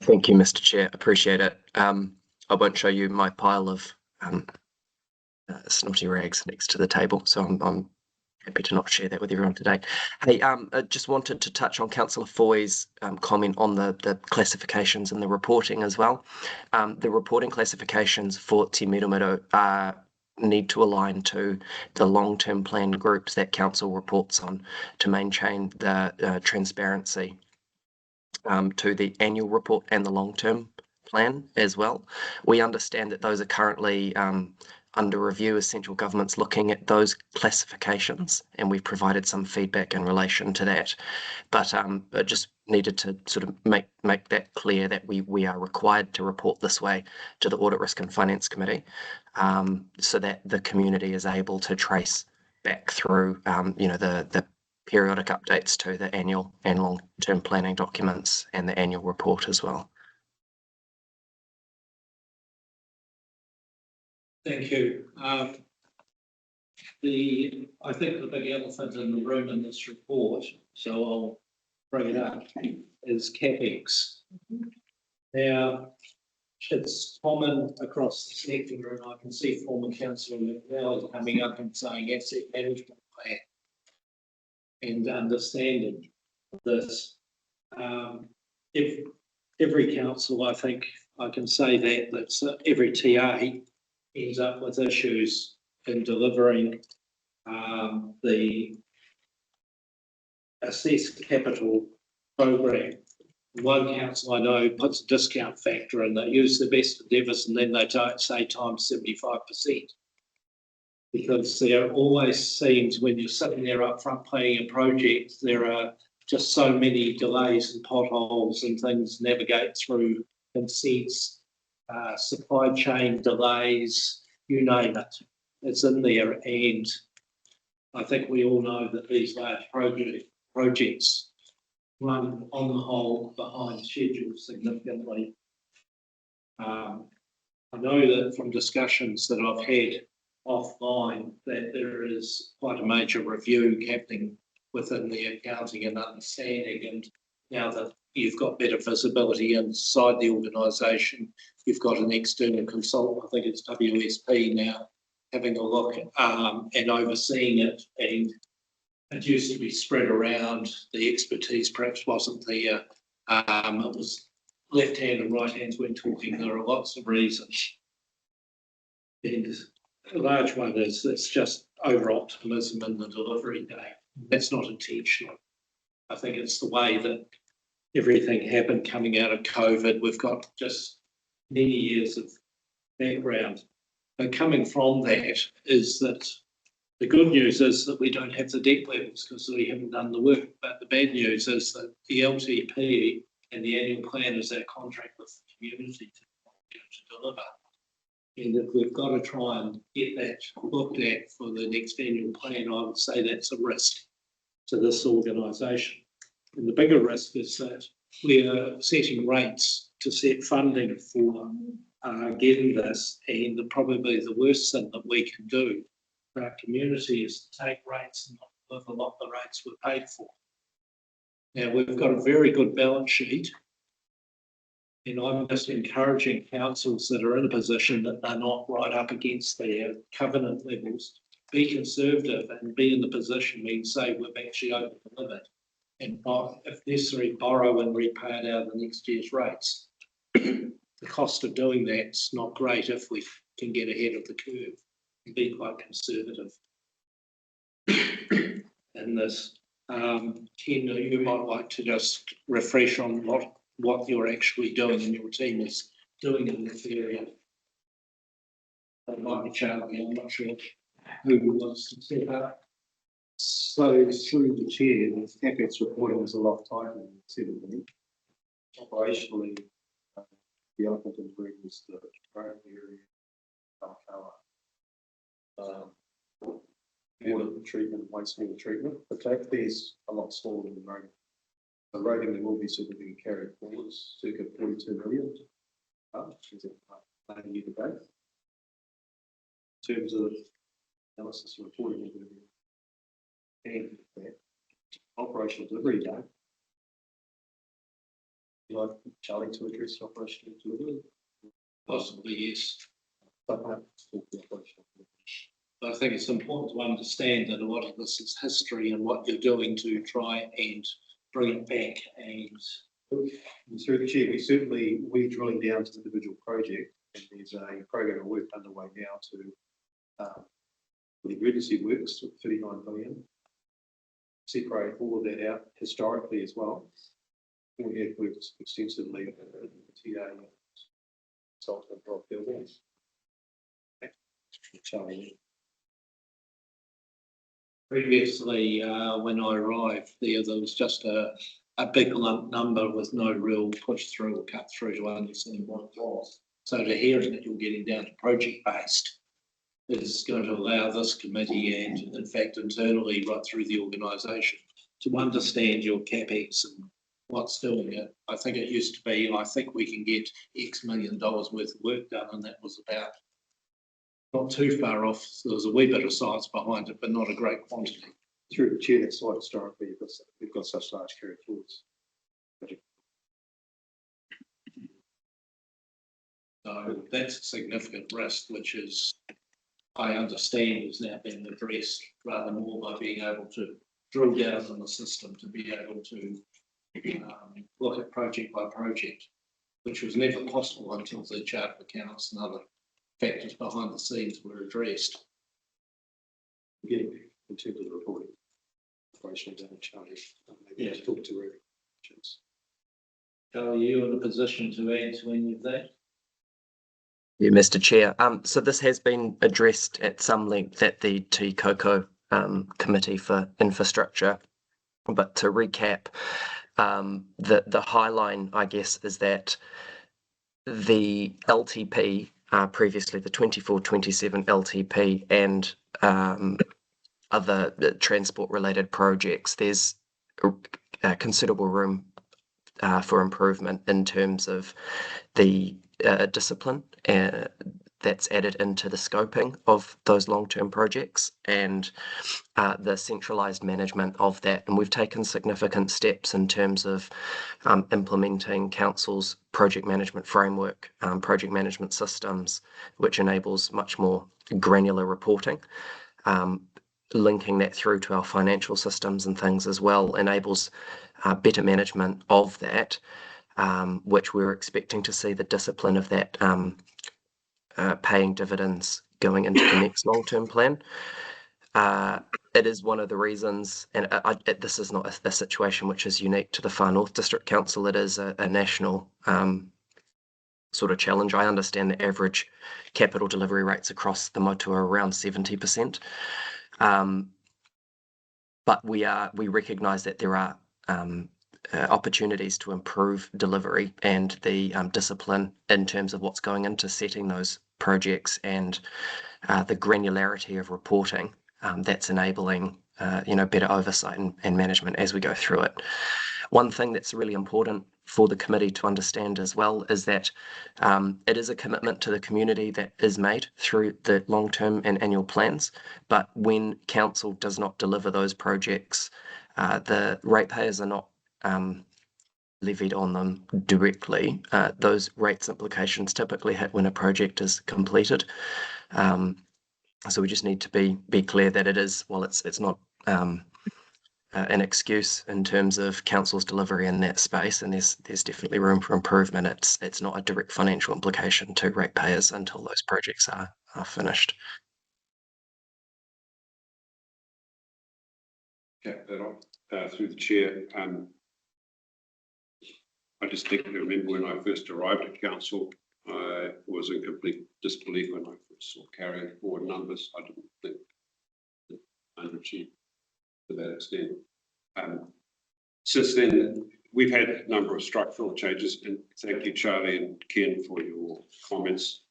Thank you, Mr. Chair. Appreciate it. I won't show you my pile of snotty rags next to the table, so I'm happy to not share that with everyone today. Hey, I just wanted to touch on Councillor Foy's comment on the classifications and the reporting as well. The reporting classifications for Te Miromiro need to align to the long-term plan groups that council reports on to maintain the transparency to the annual report and the long-term plan as well. We understand that those are currently under review as central government's looking at those classifications, and we've provided some feedback in relation to that. But I just needed to sort of make that clear that we are required to report this way to the Audit, Risk and Finance Committee, so that the community is able to trace back through the periodic updates to the annual and long-term planning documents and the annual report as well. Thank you. I think the big elephant in the room in this report, so I'll bring it up, is CapEx. Now, it's common across the sector, and I can see former Councillor McNally coming up and saying asset management plan and understanding this. If every council, I think I can say that's every TA ends up with issues in delivering the assessed capital program. One council I know puts a discount factor in, they use the best endeavours and then they say times 75%. Because there always seems when you're sitting there up front planning a project, there are just so many delays and potholes and things navigate through consents, supply chain delays, you name it, it's in there. And I think we all know that these large projects run on the whole behind schedule significantly. I know that from discussions that I've had offline that there is quite a major review happening within the accounting and understanding, and now that you've got better visibility inside the organisation, you've got an external consultant, I think it's WSP now, having a look and overseeing it, and it used to be spread around, the expertise perhaps wasn't there, it was left hand and right hands when talking, there are lots of reasons. And a large one is it's just over optimism in the delivery date. That's not intentional. I think it's the way that everything happened coming out of COVID. We've got just many years of background. But coming from that is that the good news is that we don't have the debt levels because we haven't done the work. But the bad news is that the LTP and the annual plan is our contract with the community to deliver. And if we've got to try and get that looked at for the next annual plan, I would say that's a risk to this organisation. And the bigger risk is that we are setting rates to set funding for getting this, and probably the worst thing that we can do for our community is to take rates and not deliver what the rates were paid for. Now, we've got a very good balance sheet. And I'm just encouraging councils that are in a position that they're not right up against their covenant levels, be conservative and be in the position where you say we've actually over delivered. And if necessary, borrow and repay it out of the next year's rates. The cost of doing that's not great if we can get ahead of the curve and be quite conservative in this. Ken, you might like to just refresh on what you're actually doing and your team is doing in this area. That might be Charlie, I'm not sure who wants to step up. So through the chair, the CapEx reporting is a lot tighter than said it would be. Operationally, the elephant in the room is the growing area, water treatment, wastewater treatment. The take there is a lot smaller than the road. The roading will be significantly carried forward, circa 42 million. Which is a year to date. In terms of analysis and reporting, and that operational delivery day. You'd like Charlie to address the operational delivery? Possibly, yes. But perhaps talk the operational delivery. I think it's important to understand that a lot of this is history and what you're doing to try and bring it back. And through the chair, we're drilling down to the individual project, and there's a program of work underway now to for the emergency works, 39 billion. Separate all of that out historically as well. We have worked extensively with TA consultant Rob Gilmore. Charlie. Previously, when I arrived there was just a big lump number with no real push through or cut through to understand what it was. So to hearing that you're getting down to project based is going to allow this committee and in fact internally right through the organisation to understand your CapEx and what's doing it. I think it used to be, I think we can get X million dollars worth of work done, and that was about not too far off. So there was a wee bit of science behind it, but not a great quantity. Through the chair, that's why historically we've got such large carry forwards. So that's a significant risk, which is, I understand, is now being addressed rather more by being able to drill down on the system to be able to look at project by project, which was never possible until the chart of accounts and other factors behind the scenes were addressed. Getting in terms of the reporting, operational damage charges, maybe talk to her. So are you in a position to add to any of that? Yeah, Mr. Chair. So this has been addressed at some length at the Te Koko Committee for Infrastructure. But to recap, the high line, I guess, is that the LTP, previously the 24-27 LTP and other transport-related projects, there's considerable room for improvement in terms of the discipline that's added into the scoping of those long-term projects and the centralised management of that. And we've taken significant steps in terms of implementing Council's project management framework, project management systems, which enables much more granular reporting. Linking that through to our financial systems and things as well enables better management of that, which we're expecting to see the discipline of that paying dividends going into the next long-term plan. It is one of the reasons, and this is not a situation which is unique to the Far North District Council, it is a national sort of challenge. I understand the average capital delivery rates across the motu are around 70%. But we recognise that there are opportunities to improve delivery and the discipline in terms of what's going into setting those projects and the granularity of reporting that's enabling better oversight and management as we go through it. One thing that's really important for the committee to understand as well is that it is a commitment to the community that is made through the long-term and annual plans, but when council does not deliver those projects, the ratepayers are not levied on them directly. Those rates implications typically hit when a project is completed. So we just need to be clear that it is, well, it's not an excuse in terms of council's delivery in that space, and there's definitely room for improvement. It's not a direct financial implication to ratepayers until those projects are finished. Cap that on through the chair. I just think I remember when I first arrived at council, I was in complete disbelief when I first saw carrying forward numbers. I didn't think that underachieved to that extent. Since then, we've had a number of structural changes, and thank you, Charlie and Ken, for your comments.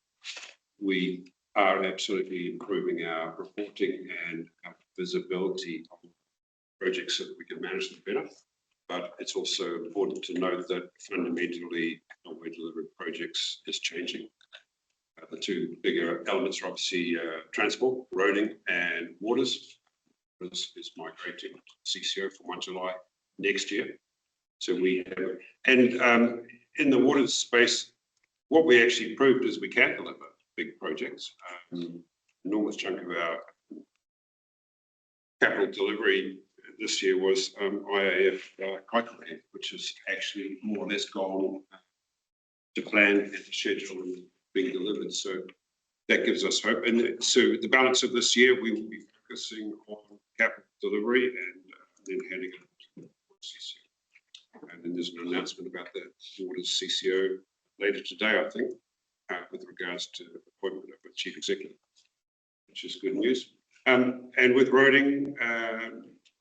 We are absolutely improving our reporting and our visibility on projects so that we can manage them better. But it's also important to note that fundamentally how we're delivering projects is changing. The two bigger elements are obviously transport, roading, and waters. This is migrating to CCO from 1 July next year. So we have, and in the waters space, what we actually proved is we can deliver big projects. Enormous chunk of our capital delivery this year was IAF Kaikohe, which is actually more or less gone to plan and to schedule and being delivered. So that gives us hope. And so the balance of this year, we will be focusing on capital delivery and then handing it to the CCO. And then there's an announcement about the waters CCO later today, I think, with regards to the appointment of a chief executive, which is good news. And with roading,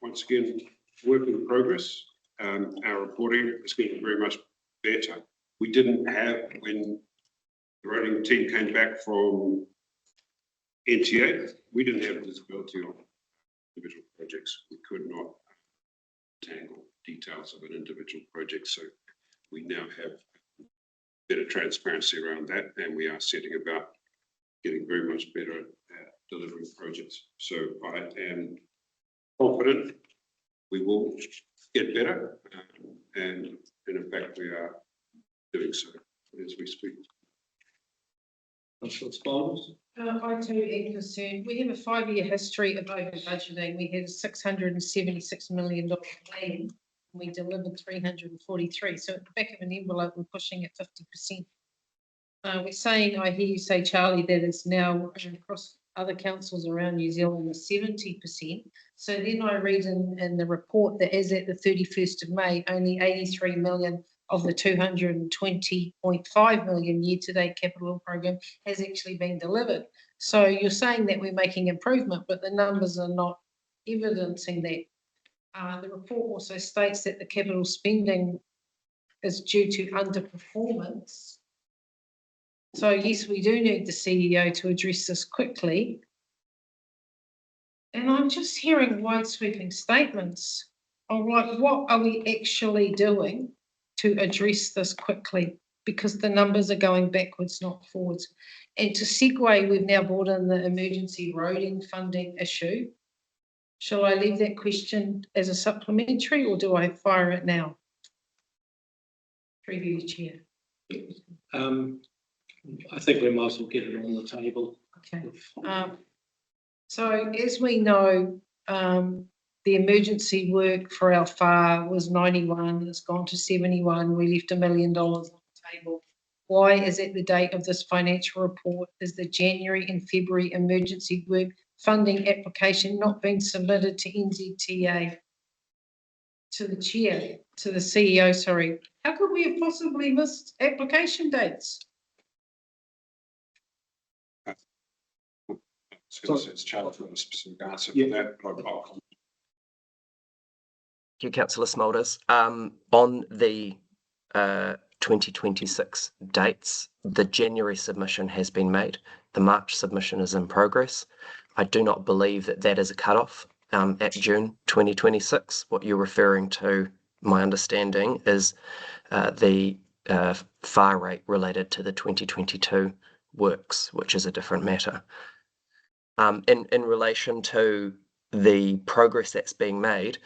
once again, work in progress. Our reporting is getting very much better. We didn't have, when the roading team came back from NTA, we didn't have visibility on individual projects. We could not tangle details of an individual project. So we now have better transparency around that, and we are setting about getting very much better at delivering projects. So I am confident we will get better, and in fact we are doing so as we speak. I too am concerned. We have a 5-year history of over budgeting. We had a $676 million plan. We delivered 343. So at the back of an envelope, we're pushing at 50%. We're saying, I hear you say, Charlie, that it's now across other councils around New Zealand is 70%. So then I read in the report that as at the 31st of May, only 83 million of the 220.5 million year-to-date capital program has actually been delivered. So you're saying that we're making improvement, but the numbers are not evidencing that. The report also states that the capital spending is due to underperformance. So yes, we do need the CEO to address this quickly. And I'm just hearing wide sweeping statements. All right, what are we actually doing to address this quickly? Because the numbers are going backwards, not forwards. And to segue, we've now brought in the emergency roading funding issue. Shall I leave that question as a supplementary, or do I fire it now? Preview, Chair. I think we might as well get it on the table. Okay. So as we know, the emergency work for our FAR was 91, it's gone to 71, we left $1 million on the table. Why is at the date of this financial report is the January and February emergency work funding application not been submitted to NZTA? To the chair, to the CEO, sorry. How could we have possibly missed application dates? It's Charlie for a specific answer for that, but I'll comment. Thank you, Councillor Smulders. On the 2026 dates, the January submission has been made. The March submission is in progress. I do not believe that that is a cutoff at June 2026. What you're referring to, my understanding, is the FAR rate related to the 2022 works, which is a different matter. In relation to the progress that's being made,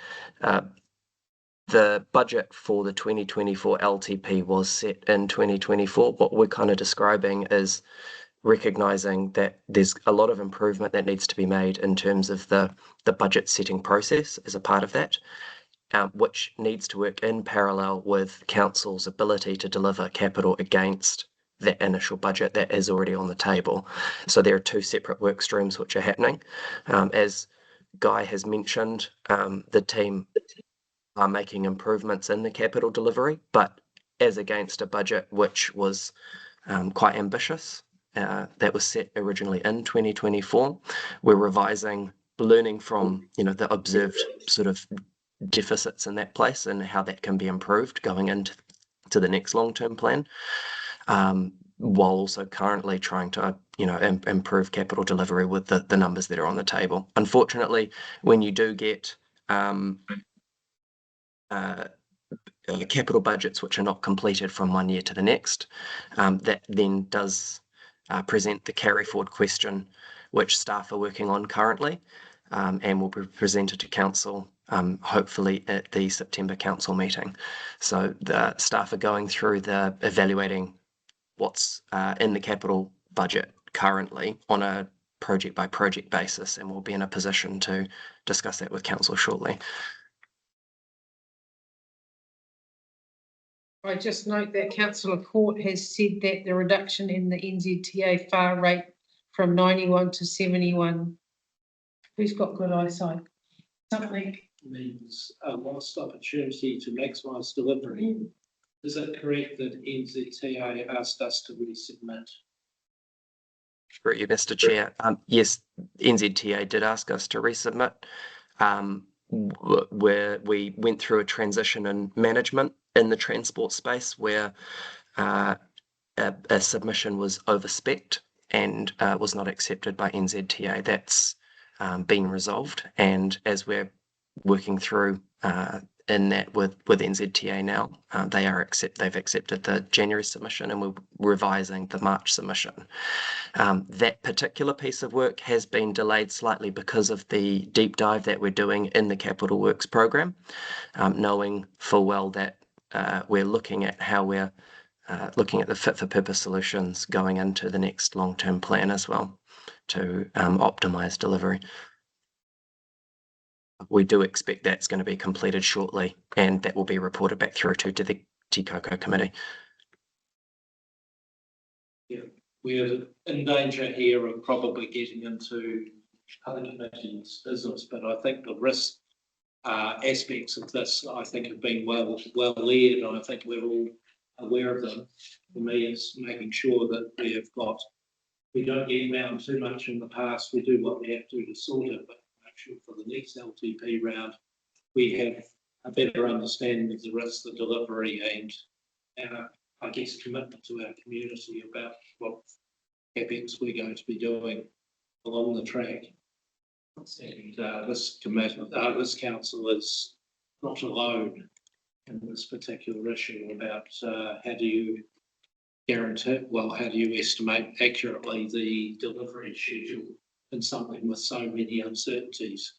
the budget for the 2024 LTP was set in 2024. What we're kind of describing is recognising that there's a lot of improvement that needs to be made in terms of the budget setting process as a part of that, which needs to work in parallel with council's ability to deliver capital against that initial budget that is already on the table. So there are two separate work streams which are happening. As Guy has mentioned, the team are making improvements in the capital delivery, but as against a budget which was quite ambitious, that was set originally in 2024. We're revising, learning from the observed sort of deficits in that place and how that can be improved going into the next long-term plan, while also currently trying to improve capital delivery with the numbers that are on the table. Unfortunately, when you do get capital budgets which are not completed from one year to the next, that then does present the carry forward question which staff are working on currently, and will be presented to council hopefully at the September council meeting. So the staff are going through the evaluating what's in the capital budget currently on a project by project basis, and we'll be in a position to discuss that with council shortly. I just note that Councillor Court has said that the reduction in the NZTA FAR rate from 91 to 71. Who's got good eyesight? Something means a lost opportunity to maximise delivery. Is it correct that NZTA asked us to resubmit? Through you, Mr. Chair. Yes, NZTA did ask us to resubmit, where we went through a transition in management in the transport space where a submission was overspec'd and was not accepted by NZTA. That's been resolved, and as we're working through in that with NZTA now, they've accepted the January submission, and we're revising the March submission. That particular piece of work has been delayed slightly because of the deep dive that we're doing in the Capital Works program, knowing full well that we're looking at how we're looking at the fit for purpose solutions going into the next long-term plan as well to optimize delivery. We do expect that's going to be completed shortly, and that will be reported back through to the Te Koko committee. Yeah, we're in danger here of probably getting into other committees' business, but I think the risk aspects of this, I think, have been well led, and I think we're all aware of them. For me, it's making sure that we don't get bound too much in the past. We do what we have to sort it, but make sure for the next LTP round we have a better understanding of the risks, the delivery, and I guess commitment to our community about what CapEx we're going to be doing along the track. And this council is not alone in this particular issue about how do you estimate accurately the delivery schedule in something with so many uncertainties.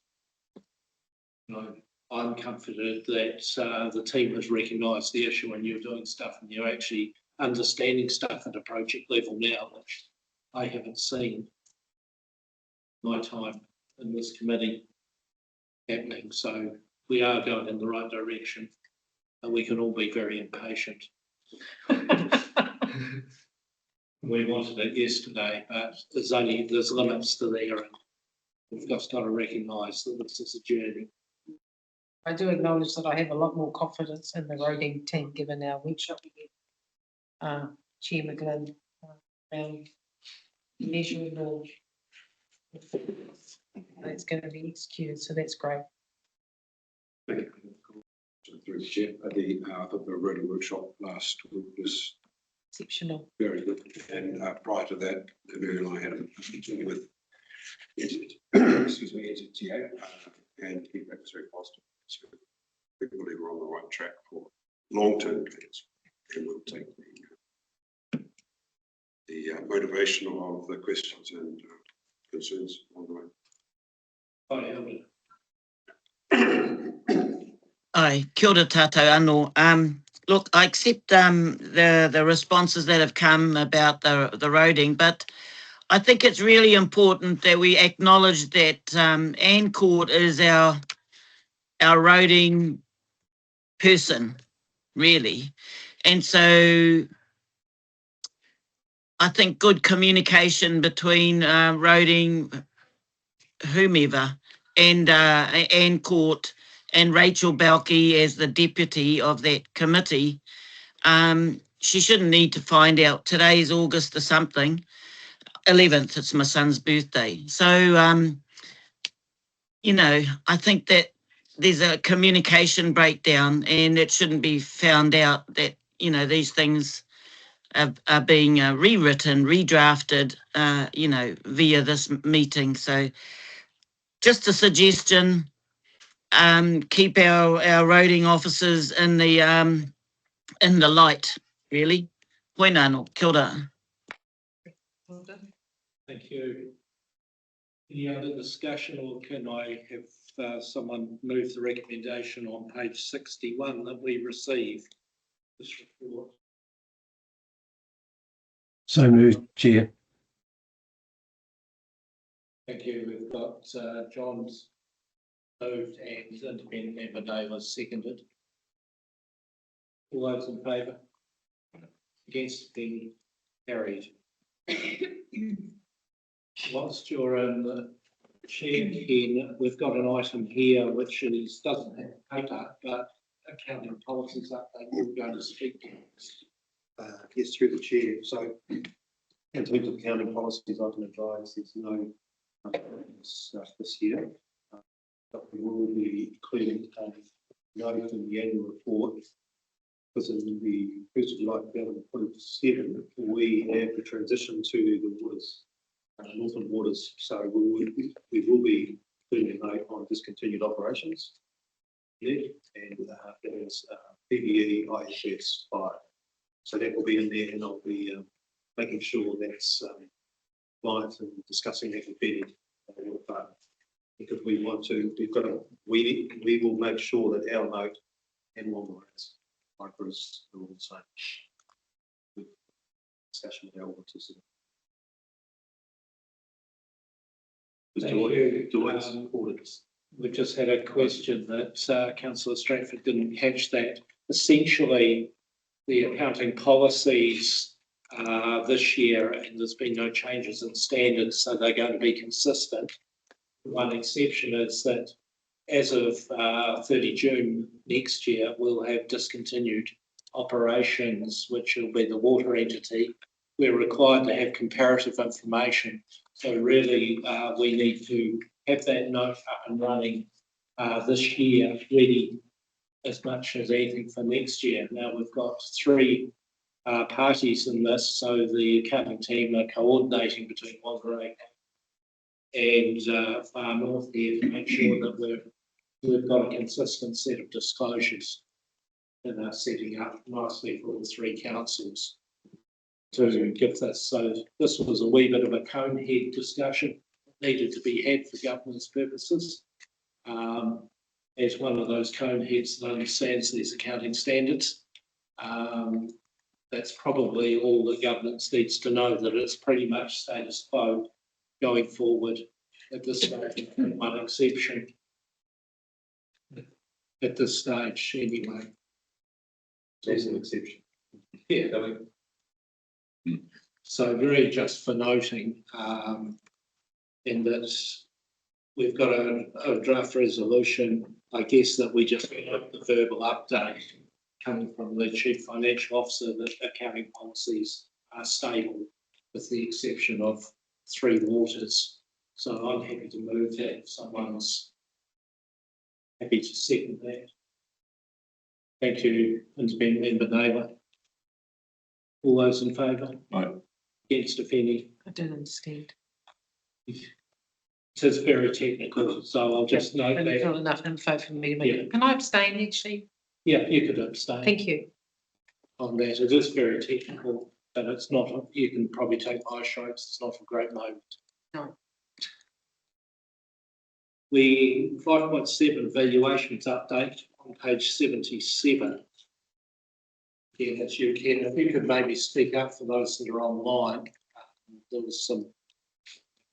I'm comforted that the team has recognised the issue and you're doing stuff and you're actually understanding stuff at a project level now, which I haven't seen my time in this committee happening. So we are going in the right direction, and we can all be very impatient. We wanted it yesterday, but there's limits to there, and we've just got to recognise that this is a journey. I do acknowledge that I have a lot more confidence in the roading team given our workshop again. Chair McGlynn, around measurable. It's going to be executed, so that's great. Thank you. Through the chair, I thought the roading workshop last week was exceptional, very good. And prior to that, Mary and I had a meeting with NZTA, and feedback was very positive. So we believe we're on the right track for long-term plans, and we'll take the motivation of the questions and concerns on the way. Aye, kia ora tātou anō. Look, I accept the responses that have come about the roading, but I think it's really important that we acknowledge that Anne Court is our roading person, really. And so I think good communication between roading, whomever, and Anne Court and Rachel Balke as the deputy of that committee, she shouldn't need to find out. Today's August the something, 11th, it's my son's birthday. So, you know, I think that there's a communication breakdown and it shouldn't be found out that, you know, these things are being rewritten, redrafted, you know, via this meeting. So just a suggestion, keep our roading officers in the light, really. Koina anō, kia ora. Thank you. Any other discussion, or can I have someone move the recommendation on page 61 that we receive this report? So moved, Chair. Thank you. We've got John's moved and independent member Naylor's seconded. All those in favour? Against, being carried. Whilst you're in the chair, Ken, we've got an item here which doesn't have paper, but accounting policies update. We're going to speak to. Yes, through the chair. So in terms of accounting policies, I can advise there's no this year. But we will be including a note in the annual report, because in the 1st of July 2027, we have the transition to the waters, Northern Waters. So we will be including a note on discontinued operations there, and that is PBE IFS 5. So that will be in there, and I'll be making sure that's clients and discussing that with Benny. Because we want to, we will make sure that our note and Longride's micros are all the same. With discussion with our auditors. Auditors. We've just had a question that Councillor Stratford didn't catch that. Essentially, the accounting policies this year, and there's been no changes in standards, so they're going to be consistent. One exception is that as of 30 June next year, we'll have discontinued operations, which will be the water entity. We're required to have comparative information. So really, we need to have that note up and running this year, ready as much as anything for next year. Now we've got 3 parties in this, so the accounting team are coordinating between Whangarei and Far North here to make sure that we've got a consistent set of disclosures and are setting up nicely for all 3 councils to give this. So this was a wee bit of a cone head discussion that needed to be had for governance purposes. As one of those cone heads that understands these accounting standards, that's probably all the governance needs to know, that it's pretty much status quo going forward at this stage, one exception at this stage anyway. There's an exception. Yeah. So very just for noting, in that we've got a draft resolution, I guess, that we just got the verbal update coming from the Chief Financial Officer that accounting policies are stable with the exception of 3 waters. So I'm happy to move that if someone's happy to second that. Thank you, Independent Member Naylor. All those in favour? Aye. Against, if any? I don't understand. It is very technical, so I'll just note There's that. not enough info for me to make. Yeah. Can I abstain actually? Yeah, you could abstain. Thank you. On that, it is very technical, but it's not, you can probably take my strokes, it's not a great moment. No. We 5.7 valuations update on page 77. Yeah, that's you, Ken. If you could maybe speak up for those that are online. There was some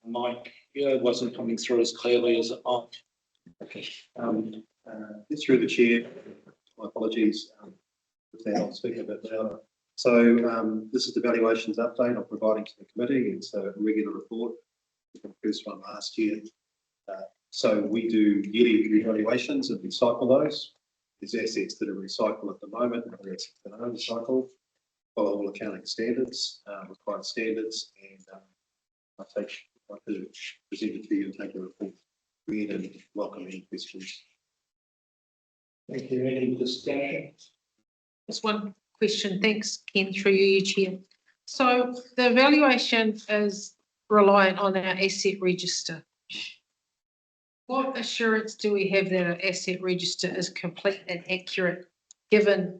mic, wasn't coming through as clearly as it might. Okay. Through the chair, my apologies. With that, I'll speak a bit louder. So this is the valuations update I'm providing to the committee. It's a regular report. The first one last year. So we do yearly evaluations and recycle those. There's assets that are recycled at the moment, and assets that are recycled, follow all accounting standards, required standards, and I to present it to you and take a report, read and welcome any questions. Thank you. Any discussion? Just one question. Thanks, Ken, through you, Chair. So the evaluation is reliant on our asset register. What assurance do we have that our asset register is complete and accurate, given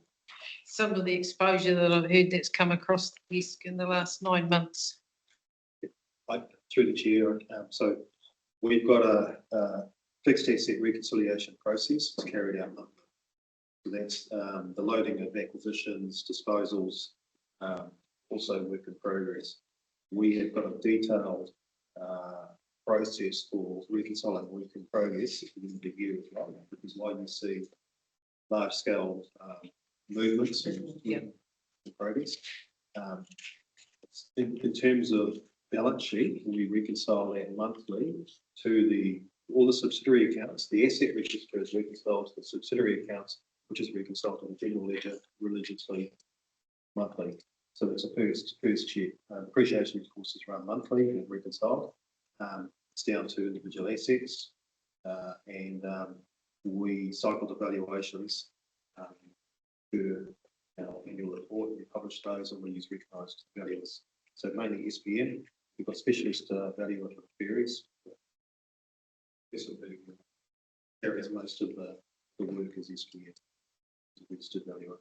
some of the exposure that I've heard that's come across the desk in the last 9 months? Through the chair, so we've got a fixed asset reconciliation process that's carried out monthly. So that's the loading of acquisitions, disposals, also work in progress. We have got a detailed process for reconciling work in progress at the end of the year as well, which is why you see large scale movements in progress. In terms of balance sheet, we reconcile that monthly to all the subsidiary accounts. The asset register is reconciled to the subsidiary accounts, which is reconciled to the general ledger religiously monthly. So it's a first check. Depreciation, of course, is run monthly and reconciled. It's down to individual assets, and we cycle the valuations per our annual report. We publish those and we use recognised valuers. So mainly SPM. We've got specialist valuer for queries. This will be carries most of the work as SPM. Registered valuer.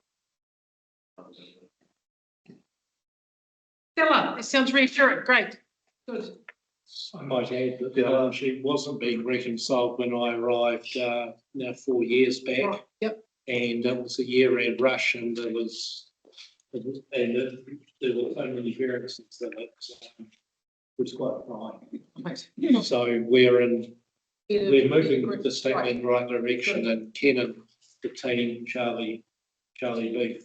Stella, it sounds reassuring. Great. Good. I might add that the balance sheet wasn't being reconciled when I arrived now 4 years back. Right. Yep. And it was a year-end rush, and there were so many variances that it was quite fine. Right. So we're moving the state in the right direction, and Ken and the team, Charlie Beef,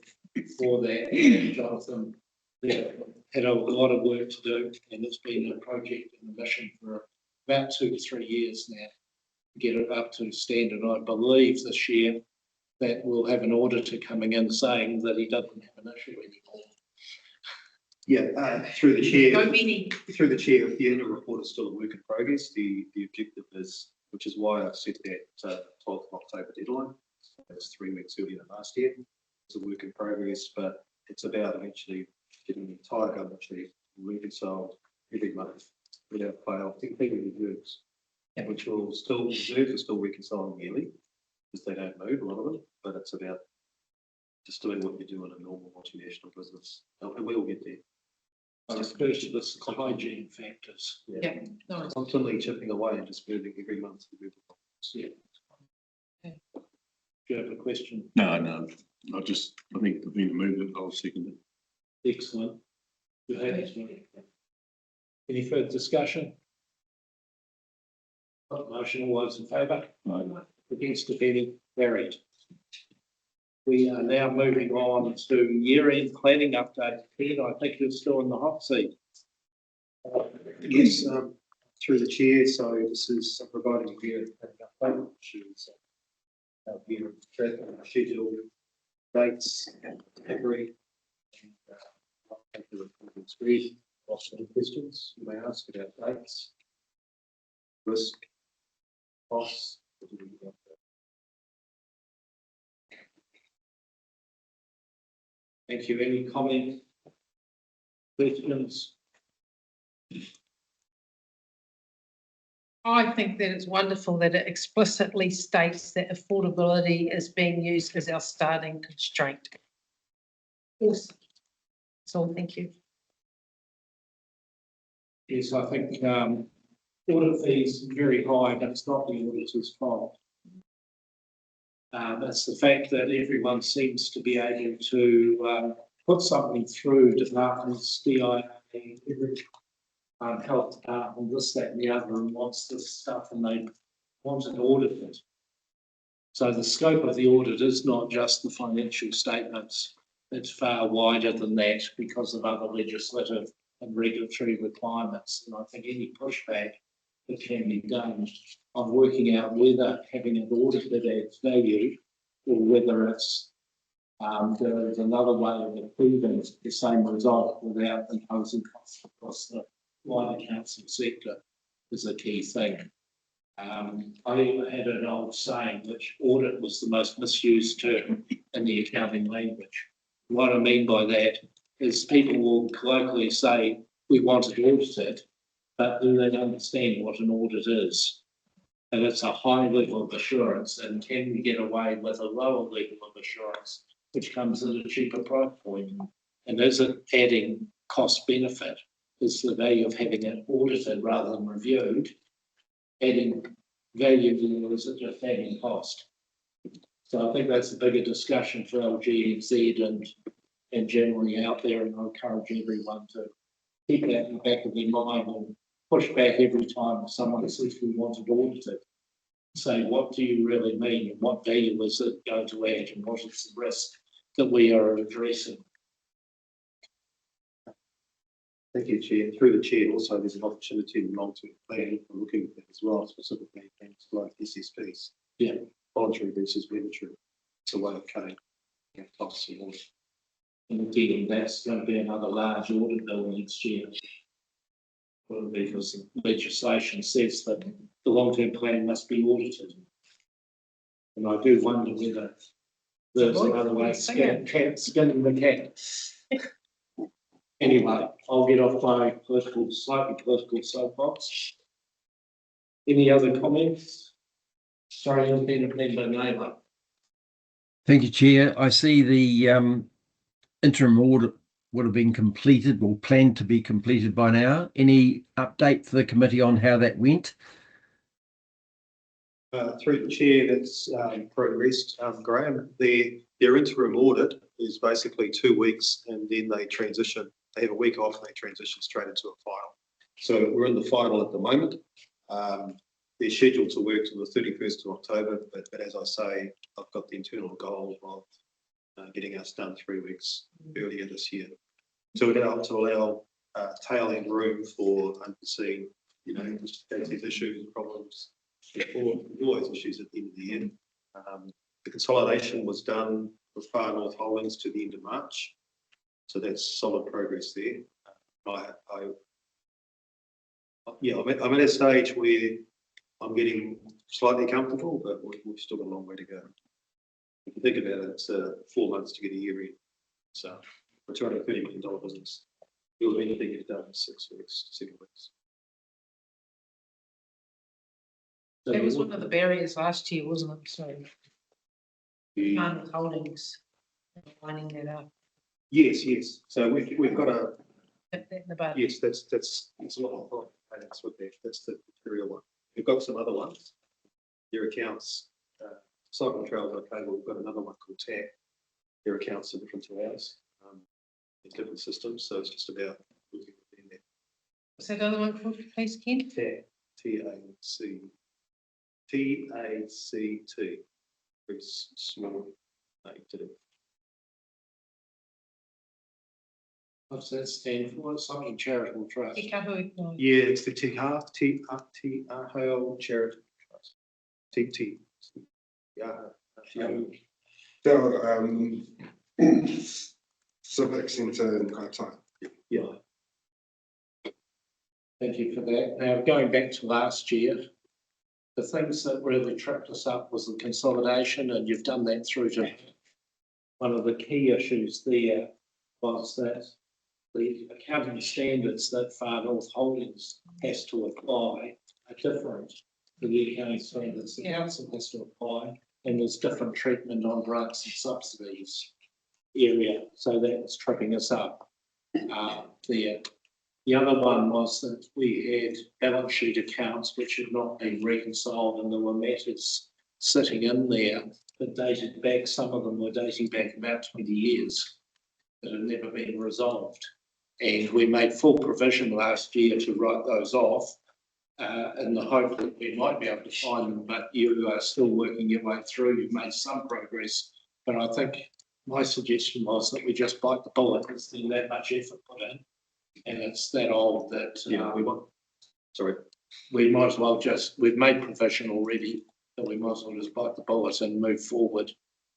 for that, and Jonathan, they had a lot of work to do, and it's been a project and a mission for about 2 to 3 years now to get it up to standard. I believe this year that we'll have an auditor coming in saying that he doesn't have an issue anymore. Yeah, through the chair. Go many. Through the chair, the annual report is still a work in progress. The objective is, which is why I've set that 12th of October deadline. That's 3 weeks earlier than last year. It's a work in progress, but it's about eventually getting the entire balance sheet reconciled every month without fail, including reserves, which will still reserves are still reconciling yearly because they don't move, a lot of them. But it's about just doing what you do in a normal multinational business, and we'll get there. Especially the hygiene factors. Yeah. No. Constantly chipping away and just moving every month. Yeah. Do you have a question? No. I think the being movement, I'll second it. Excellent. Any further discussion? Motion, all those in favour? No. Against, if any, carried. We are now moving on to year-end planning update. Ken, I think you're still in the hot seat. Yes, through the chair. So this is providing a year-end planning update, which is our year schedule, dates, February. I'll take the report on screen. Ask any questions you may ask about dates, risk, costs. Thank you. Any comment? Questions? I think that it's wonderful that it explicitly states that affordability is being used as our starting constraint. Awesome. That's all. Thank you. Yes, I think audit fees are very high, but it's not the auditor's fault. It's the fact that everyone seems to be able to put something through departments, DIA, health department, this, that, and the other, and wants this stuff, and they want it audited. So the scope of the audit is not just the financial statements. It's far wider than that because of other legislative and regulatory requirements. And I think any pushback that can be done on working out whether having it audited adds value or whether it's there is another way of achieving the same result without imposing costs across the wider council sector is a key thing. I had an old saying which audit was the most misused term in the accounting language. What I mean by that is people will colloquially say, we want it audited, but do they understand what an audit is? And it's a high level of assurance, and can we get away with a lower level of assurance, which comes at a cheaper price point? And is it adding cost benefit? Is the value of having it audited rather than reviewed adding value, or is it just adding cost? So I think that's a bigger discussion for LGNZ and generally out there, and I encourage everyone to keep that in the back of their mind and push back every time someone says we want it audited. Say, what do you really mean, and what value is it going to add, and what is the risk that we are addressing? Thank you, Chair. Through the Chair, also there's an opportunity in long-term planning for looking at that as well, specifically things like SSPs. Yeah. Voluntary versus mandatory. It's a way of cutting costs and all. And again, that's going to be another large audit bill next year. Well, because the legislation says that the long-term planning must be audited. And I do wonder whether there's another way of skinning the cat. Anyway, I'll get off my slightly political soapbox. Any other comments? Sorry, Independent Member Naylor. Thank you, Chair. I see the interim audit would have been completed or planned to be completed by now. Any update for the committee on how that went? Through the Chair, that's progressed, Graham. Their interim audit is basically 2 weeks, and then they transition. They have a week off and they transition straight into a final. So we're in the final at the moment. They're scheduled to work till the 31st of October, but as I say, I've got the internal goal of getting us done 3 weeks earlier this year. To allow tail end room for unforeseen, these issues, problems, always issues at the end of the year. The consolidation was done with Far North Holdings to the end of March. So that's solid progress there. I'm at a stage where I'm getting slightly comfortable, but we've still got a long way to go. If you think about it, it's 4 months to get a year in. So for a $230 million business, you'll have anything you've done in 6 weeks, 7 weeks. That was one of the barriers last year, wasn't it? So, Fund Holdings lining that up. Yes. So we've got a. The budget. Yes, it's a lot of that's what that's the material one. We've got some other ones. Their accounts, cycle trails. Okay, well, we've got another one called TAC. Their accounts are different to ours. In different systems, so it's just about looking within there. What's that other one called, please, Ken? TAC, TAC, TACT. Very small name to do. What's that stand for? It's something charitable trust. Yeah, it's the Te Charitable Trust. TT. Civic Centre in Kaitaia. Yeah. Thank you for that. Now, going back to last year, the things that really tripped us up was the consolidation, and you've done that through to one of the key issues there was that the accounting standards that Far North Holdings has to apply are different to the accounting standards the council has to apply, and there's different treatment on grants and subsidies area, so that was tripping us up there. The other one was that we had balance sheet accounts which had not been reconciled, and there were matters sitting in there that dated back, some of them were dating back about 20 years that have never been resolved. And we made full provision last year to write those off in the hope that we might be able to find them, but you are still working your way through. You've made some progress, but I think my suggestion was that we just bite the bullet. There's been that much effort put in, and it's that old that we might as well we've made provision already, that we might as well just bite the bullet and move forward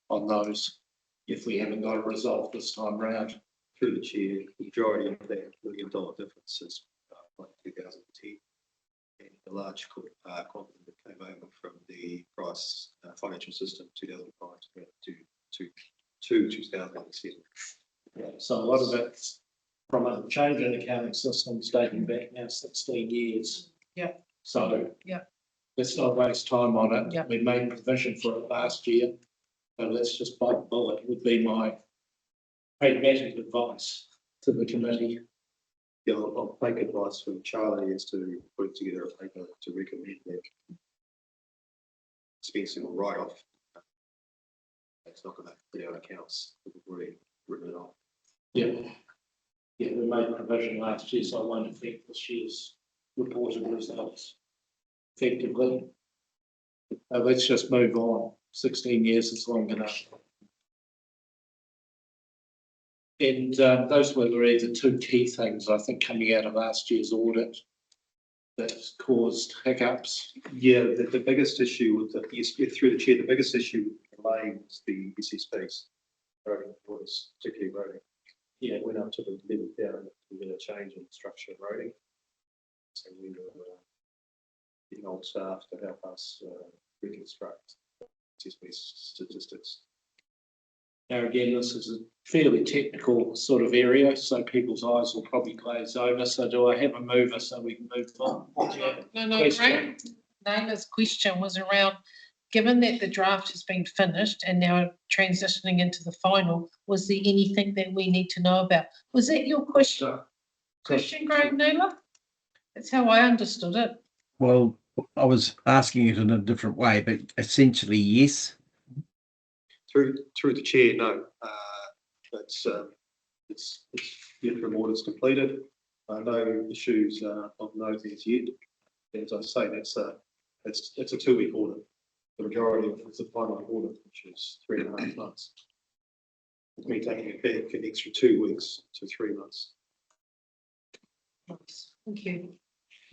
on those if we haven't got a result this time round. Through the chair, the majority of that $1 million difference is like 2010. And the large quantum that came over from the price financial system 2005 to 2007. Yeah, so a lot of it from a change in accounting systems dating back now 16 years. Yeah. So yeah, let's not waste time on it. Yeah. We made provision for it last year, so let's just bite the bullet would be my pragmatic advice to the committee. Yeah, I'll take advice from Charlie as to put together a paper to recommend that expensing or write-off. It's not going to put our accounts. We've already written it off. Yeah. Yeah, we made provision last year, so I won't affect this year's reported results effectively. Let's just move on. 16 years is long enough. And those were really the two key things, I think, coming out of last year's audit that caused hiccups. Yeah, the biggest issue with through the chair, the biggest issue with the delay was the SSPs, roading orders, particularly roading. Yeah, it went up to the level down to get a change in structure of roading. So we were getting old staff to help us reconstruct SSP statistics. Now, again, this is a fairly technical sort of area, so people's eyes will probably glaze over. So do I have a mover so we can move on? No, Question. Naila's question was around, given that the draft has been finished and now transitioning into the final, was there anything that we need to know about? Was that your question? Question, Greg, Naila? That's how I understood it. Well, I was asking it in a different way, but essentially, yes. Through the chair, no. It's the interim audit's completed. No issues of note as yet. As I say, it's a 2-week audit. The majority of it's a final audit, which is 3.5 months. With me taking it back an extra 2 weeks to 3 months. Thank you.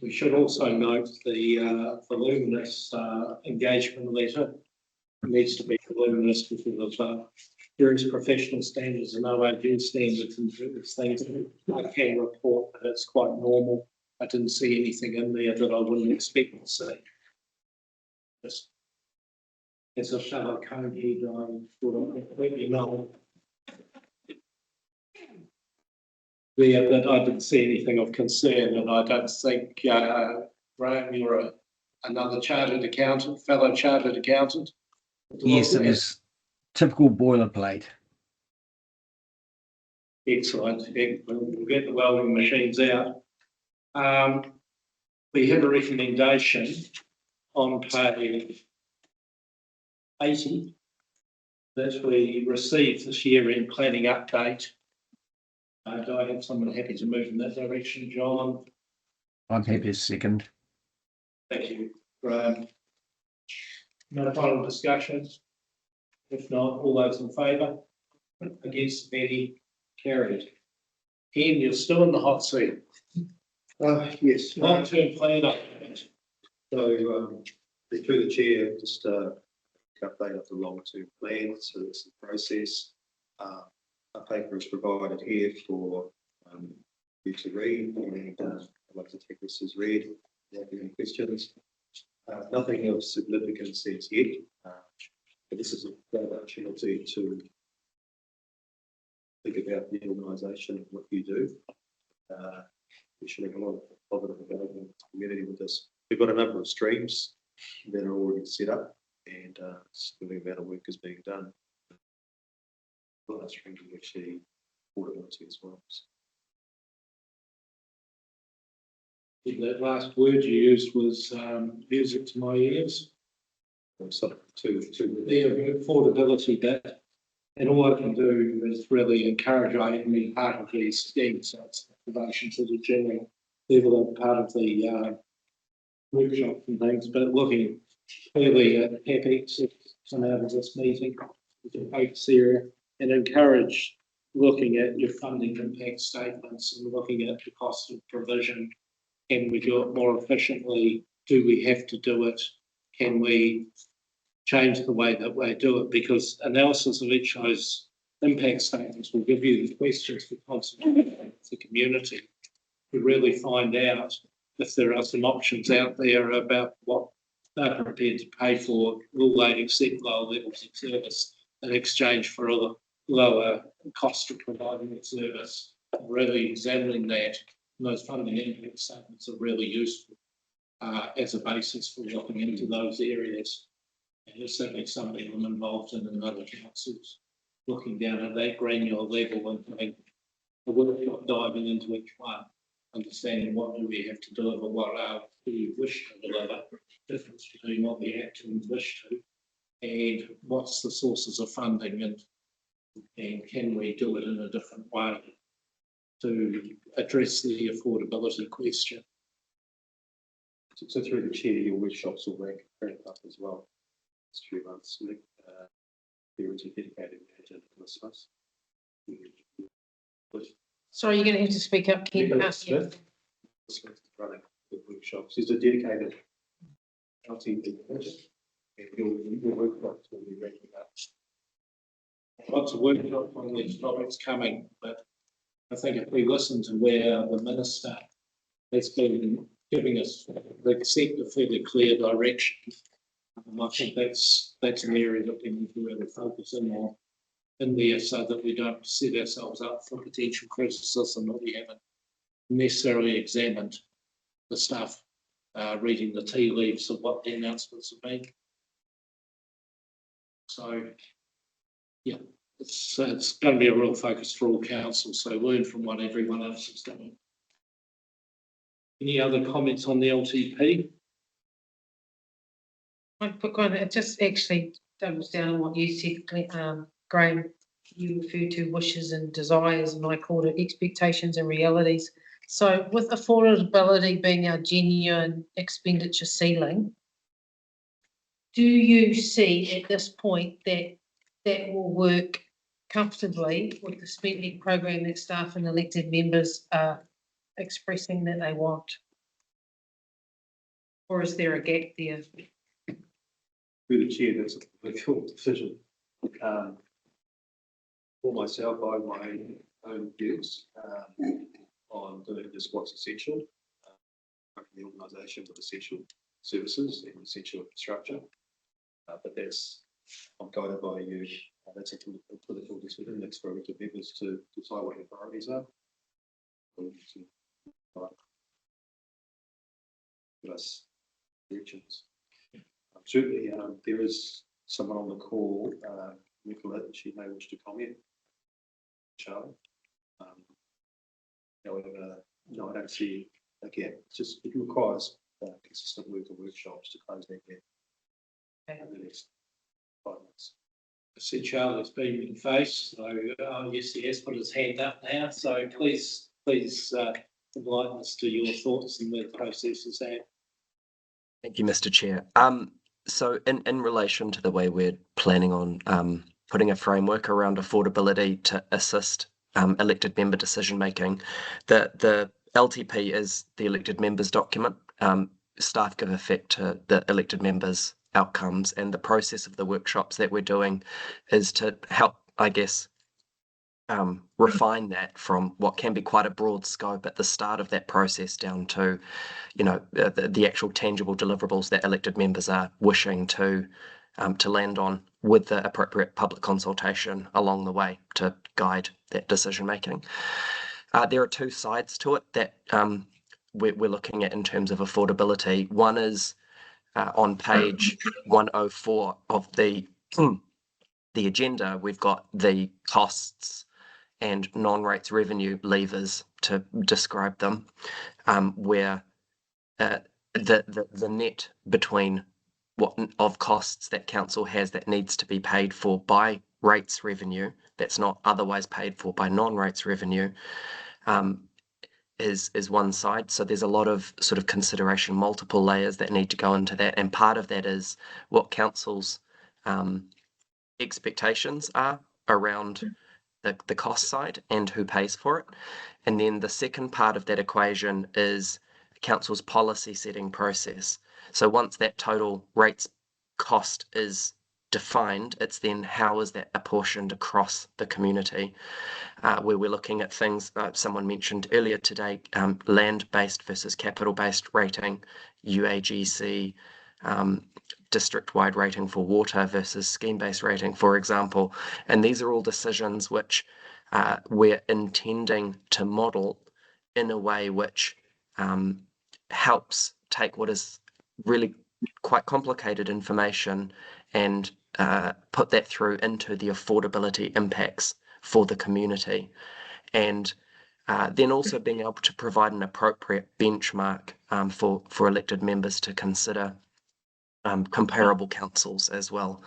We should also note the voluminous engagement letter. It needs to be voluminous because of various professional standards and OAG standards and things. I can report that it's quite normal. I didn't see anything in there that I wouldn't expect to see. Just as a fellow co-head, I sort of completely know. Yeah, but I didn't see anything of concern, and I don't think, Graham, you're another chartered accountant, fellow chartered accountant. Yes, it was typical boilerplate. Excellent. We'll get the welding machines out. We have a recommendation on page 80 that we received this year in planning update. Do I have someone happy to move in that direction, John? I'm happy to second. Thank you, Graham. No final discussions? If not, all those in favour? Against, any? Carried. Ken, you're still in the hot seat. Yes. Long-term plan update. So through the chair, just update of the long-term plan. So it's the process. A paper is provided here for you to read, and I'd like to take this as read. If you have any questions? Nothing of significance as yet, but this is a great opportunity to think about the organisation and what you do. We should have a lot of positive engagement in the community with this. We've got a number of streams that are already set up, and the amount of work is being done. A lot of streams we actually audit into as well. That last word you used was music to my ears. The affordability bit, and all I can do is really encourage I to be part of these schemes, so it's relation to the general level of part of the workshops and things, but looking clearly at CapEx come out of this meeting, the focus area, and encourage looking at your funding impact statements and looking at the cost of provision. Can we do it more efficiently? Do we have to do it? Can we change the way that we do it? Because analysis of each of those impact statements will give you the questions for consultation with the community to really find out if there are some options out there about what they're prepared to pay for, will they accept lower levels of service in exchange for a lower cost of providing the service. Really examining that, and those funding impact statements are really useful as a basis for looking into those areas. And there's certainly something I'm involved in other councils, looking down at that granular level and doing a workshop diving into each one, understanding what do we have to deliver, what do we wish to deliver, difference between what we actually wish to, and what's the sources of funding, and can we do it in a different way to address the affordability question. So through the chair, your workshops will rank up as well. It's 3 months. There is a dedicated agenda for this space. Sorry, you're going to have to speak up, Ken. Running the workshops. There's a dedicated LTP and your workshops will be ranking up. Lots of workshops on these topics coming, but I think if we listen to where the minister has been giving us the sector fairly clear direction, I think that's an area that we need to really focus in there, so that we don't set ourselves up for potential criticism that we haven't necessarily examined the stuff, reading the tea leaves of what the announcements have been. So, yeah, it's going to be a real focus for all councils, so learn from what everyone else is doing. Any other comments on the LTP? It just actually doubles down on what you said, Graham. You referred to wishes and desires, and I called it expectations and realities. So with affordability being our genuine expenditure ceiling, do you see at this point that will work comfortably with the spending program that staff and elected members are expressing that they want? Or is there a gap there? Through the chair, that's a political decision. For myself, I have my own views on doing just what's essential. The organisation with essential services and essential infrastructure. But I'm guided by you. That's a political decision. That's for elected members to decide what your priorities are. Plus directions. Certainly, there is someone on the call, Nicola, she may wish to comment. Charlie. However, no, I don't see a gap. It requires consistent work and workshops to close that gap in the next 5 months. I see Charlie's been in face, so yes, he has put his hand up now. So please enlighten us to your thoughts and where the process is at. Thank you, Mr. Chair. So in relation to the way we're planning on putting a framework around affordability to assist elected member decision making, the LTP is the elected members document. Staff give effect to the elected members' outcomes, and the process of the workshops that we're doing is to help, I guess, refine that from what can be quite a broad scope at the start of that process down to, the actual tangible deliverables that elected members are wishing to land on, with the appropriate public consultation along the way to guide that decision making. There are 2 sides to it that we're looking at in terms of affordability. One is on page 104 of the agenda. We've got the costs and non-rates revenue levers to describe them, where the net between of costs that council has that needs to be paid for by rates revenue that's not otherwise paid for by non-rates revenue is one side. So there's a lot of sort of consideration, multiple layers that need to go into that, and part of that is what council's expectations are around the cost side and who pays for it. And then the second part of that equation is council's policy setting process. So once that total rates cost is defined, it's then how is that apportioned across the community, where we're looking at things someone mentioned earlier today, land-based versus capital-based rating, UAGC, district-wide rating for water versus scheme-based rating, for example. And these are all decisions which we're intending to model in a way which helps take what is really quite complicated information and put that through into the affordability impacts for the community. And then also being able to provide an appropriate benchmark for elected members to consider comparable councils as well.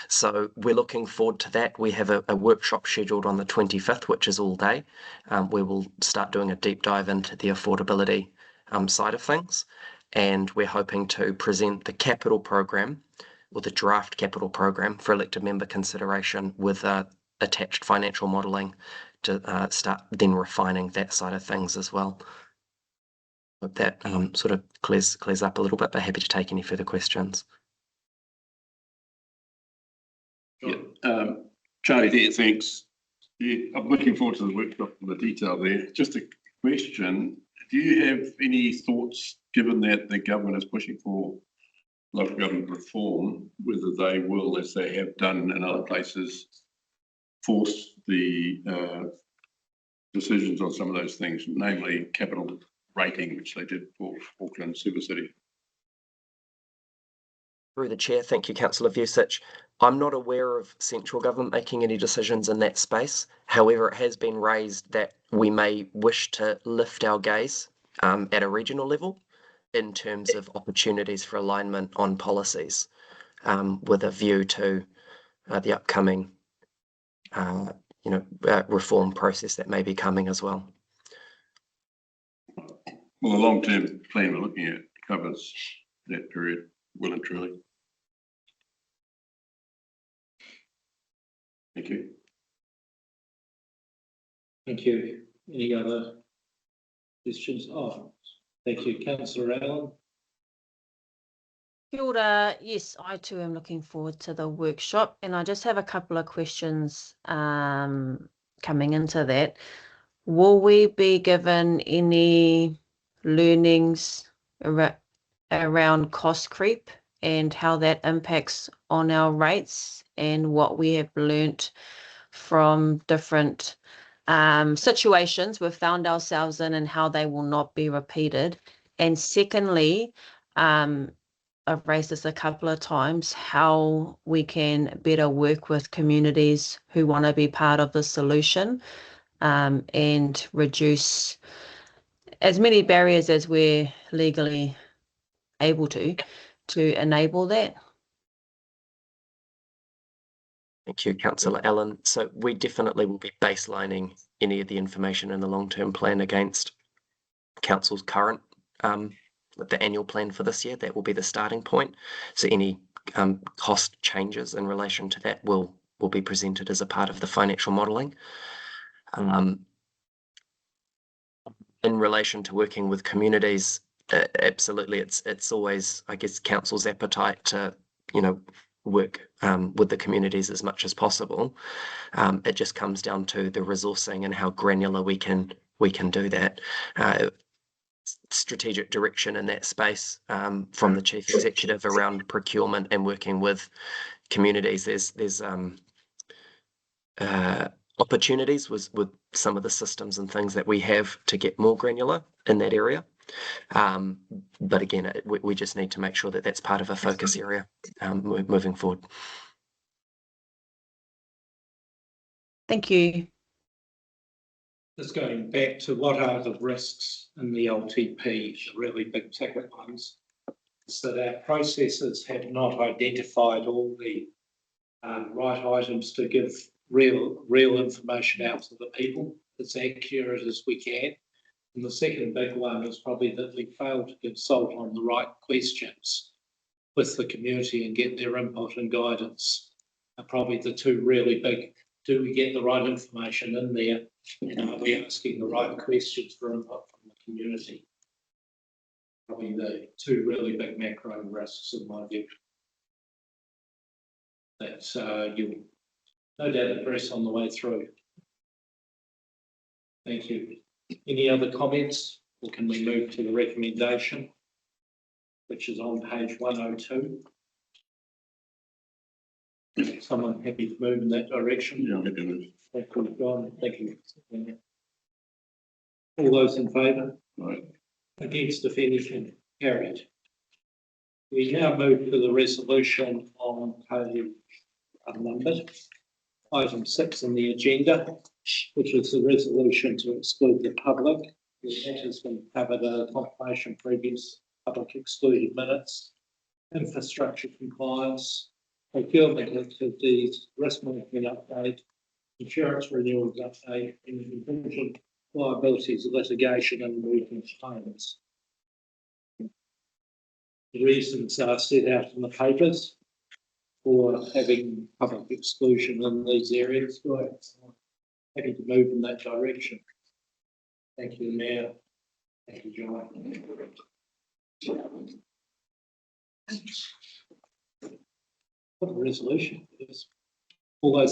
So we're looking forward to that. We have a workshop scheduled on the 25th, which is all day, where we'll start doing a deep dive into the affordability side of things. And we're hoping to present the capital program or the draft capital program for elected member consideration with attached financial modelling to start then refining that side of things as well. Hope that sort of clears up a little bit, but happy to take any further questions. Yeah, Charlie there, thanks. Yeah, I'm looking forward to the workshop and the detail there. Just a question, do you have any thoughts, given that the government is pushing for local government reform, whether they will, as they have done in other places, force the decisions on some of those things, namely capital rating, which they did for Auckland Super City? Through the chair, thank you, Councillor Vusic. I'm not aware of central government making any decisions in that space. However, it has been raised that we may wish to lift our gaze at a regional level in terms of opportunities for alignment on policies, with a view to the upcoming reform process that may be coming as well. Well, the long-term plan we're looking at covers that period well and truly. Thank you. Thank you. Any other questions? Oh, thank you, Councillor Allen. Kia ora. Yes, I too am looking forward to the workshop, and I just have a couple of questions coming into that. Will we be given any learnings around cost creep and how that impacts on our rates, and what we have learnt from different situations we've found ourselves in and how they will not be repeated? And secondly, I've raised this a couple of times, how we can better work with communities who want to be part of the solution, and reduce as many barriers as we're legally able to enable that. Thank you, Councillor Allen. So we definitely will be baselining any of the information in the long-term plan against Council's current the annual plan for this year. That will be the starting point. So any cost changes in relation to that will be presented as a part of the financial modelling. In relation to working with communities, absolutely, it's always, I guess, Council's appetite to work with the communities as much as possible. It just comes down to the resourcing and how granular we can do that. Strategic direction in that space from the Chief Executive around procurement and working with communities. There's opportunities with some of the systems and things that we have to get more granular in that area. But again, we just need to make sure that that's part of a focus area moving forward. Thank you. Just going back to what are the risks in the LTP, the really big ticket ones. is that our processors have not identified all the right items to give real information out to the people as accurate as we can. And the second big one is probably that we failed to consult on the right questions with the community and get their input and guidance. Are probably the two really big. Do we get the right information in there? And are we asking the right questions for input from the community? Probably the two really big macro risks in my view. That you'll no doubt address on the way through. Thank you. Any other comments, or can we move to the recommendation, which is on page 102? Someone happy to move in that direction? Yeah, I'm happy to move. Thank you, John. Thank you. All those in favour? Right. Against, if anything, carried. We now move to the resolution on page unnumbered, item 6 in the agenda, which is the resolution to exclude the public. That has been covered as confirmation previous public excluded minutes, infrastructure compliance, procurement activities, risk management update, insurance renewals update, and contingent liabilities, litigation and movement claims. The reasons are set out in the papers for having public exclusion in these areas. Happy to move in that direction. Thank you, Mayor. Thank you, John. What a resolution it is. All those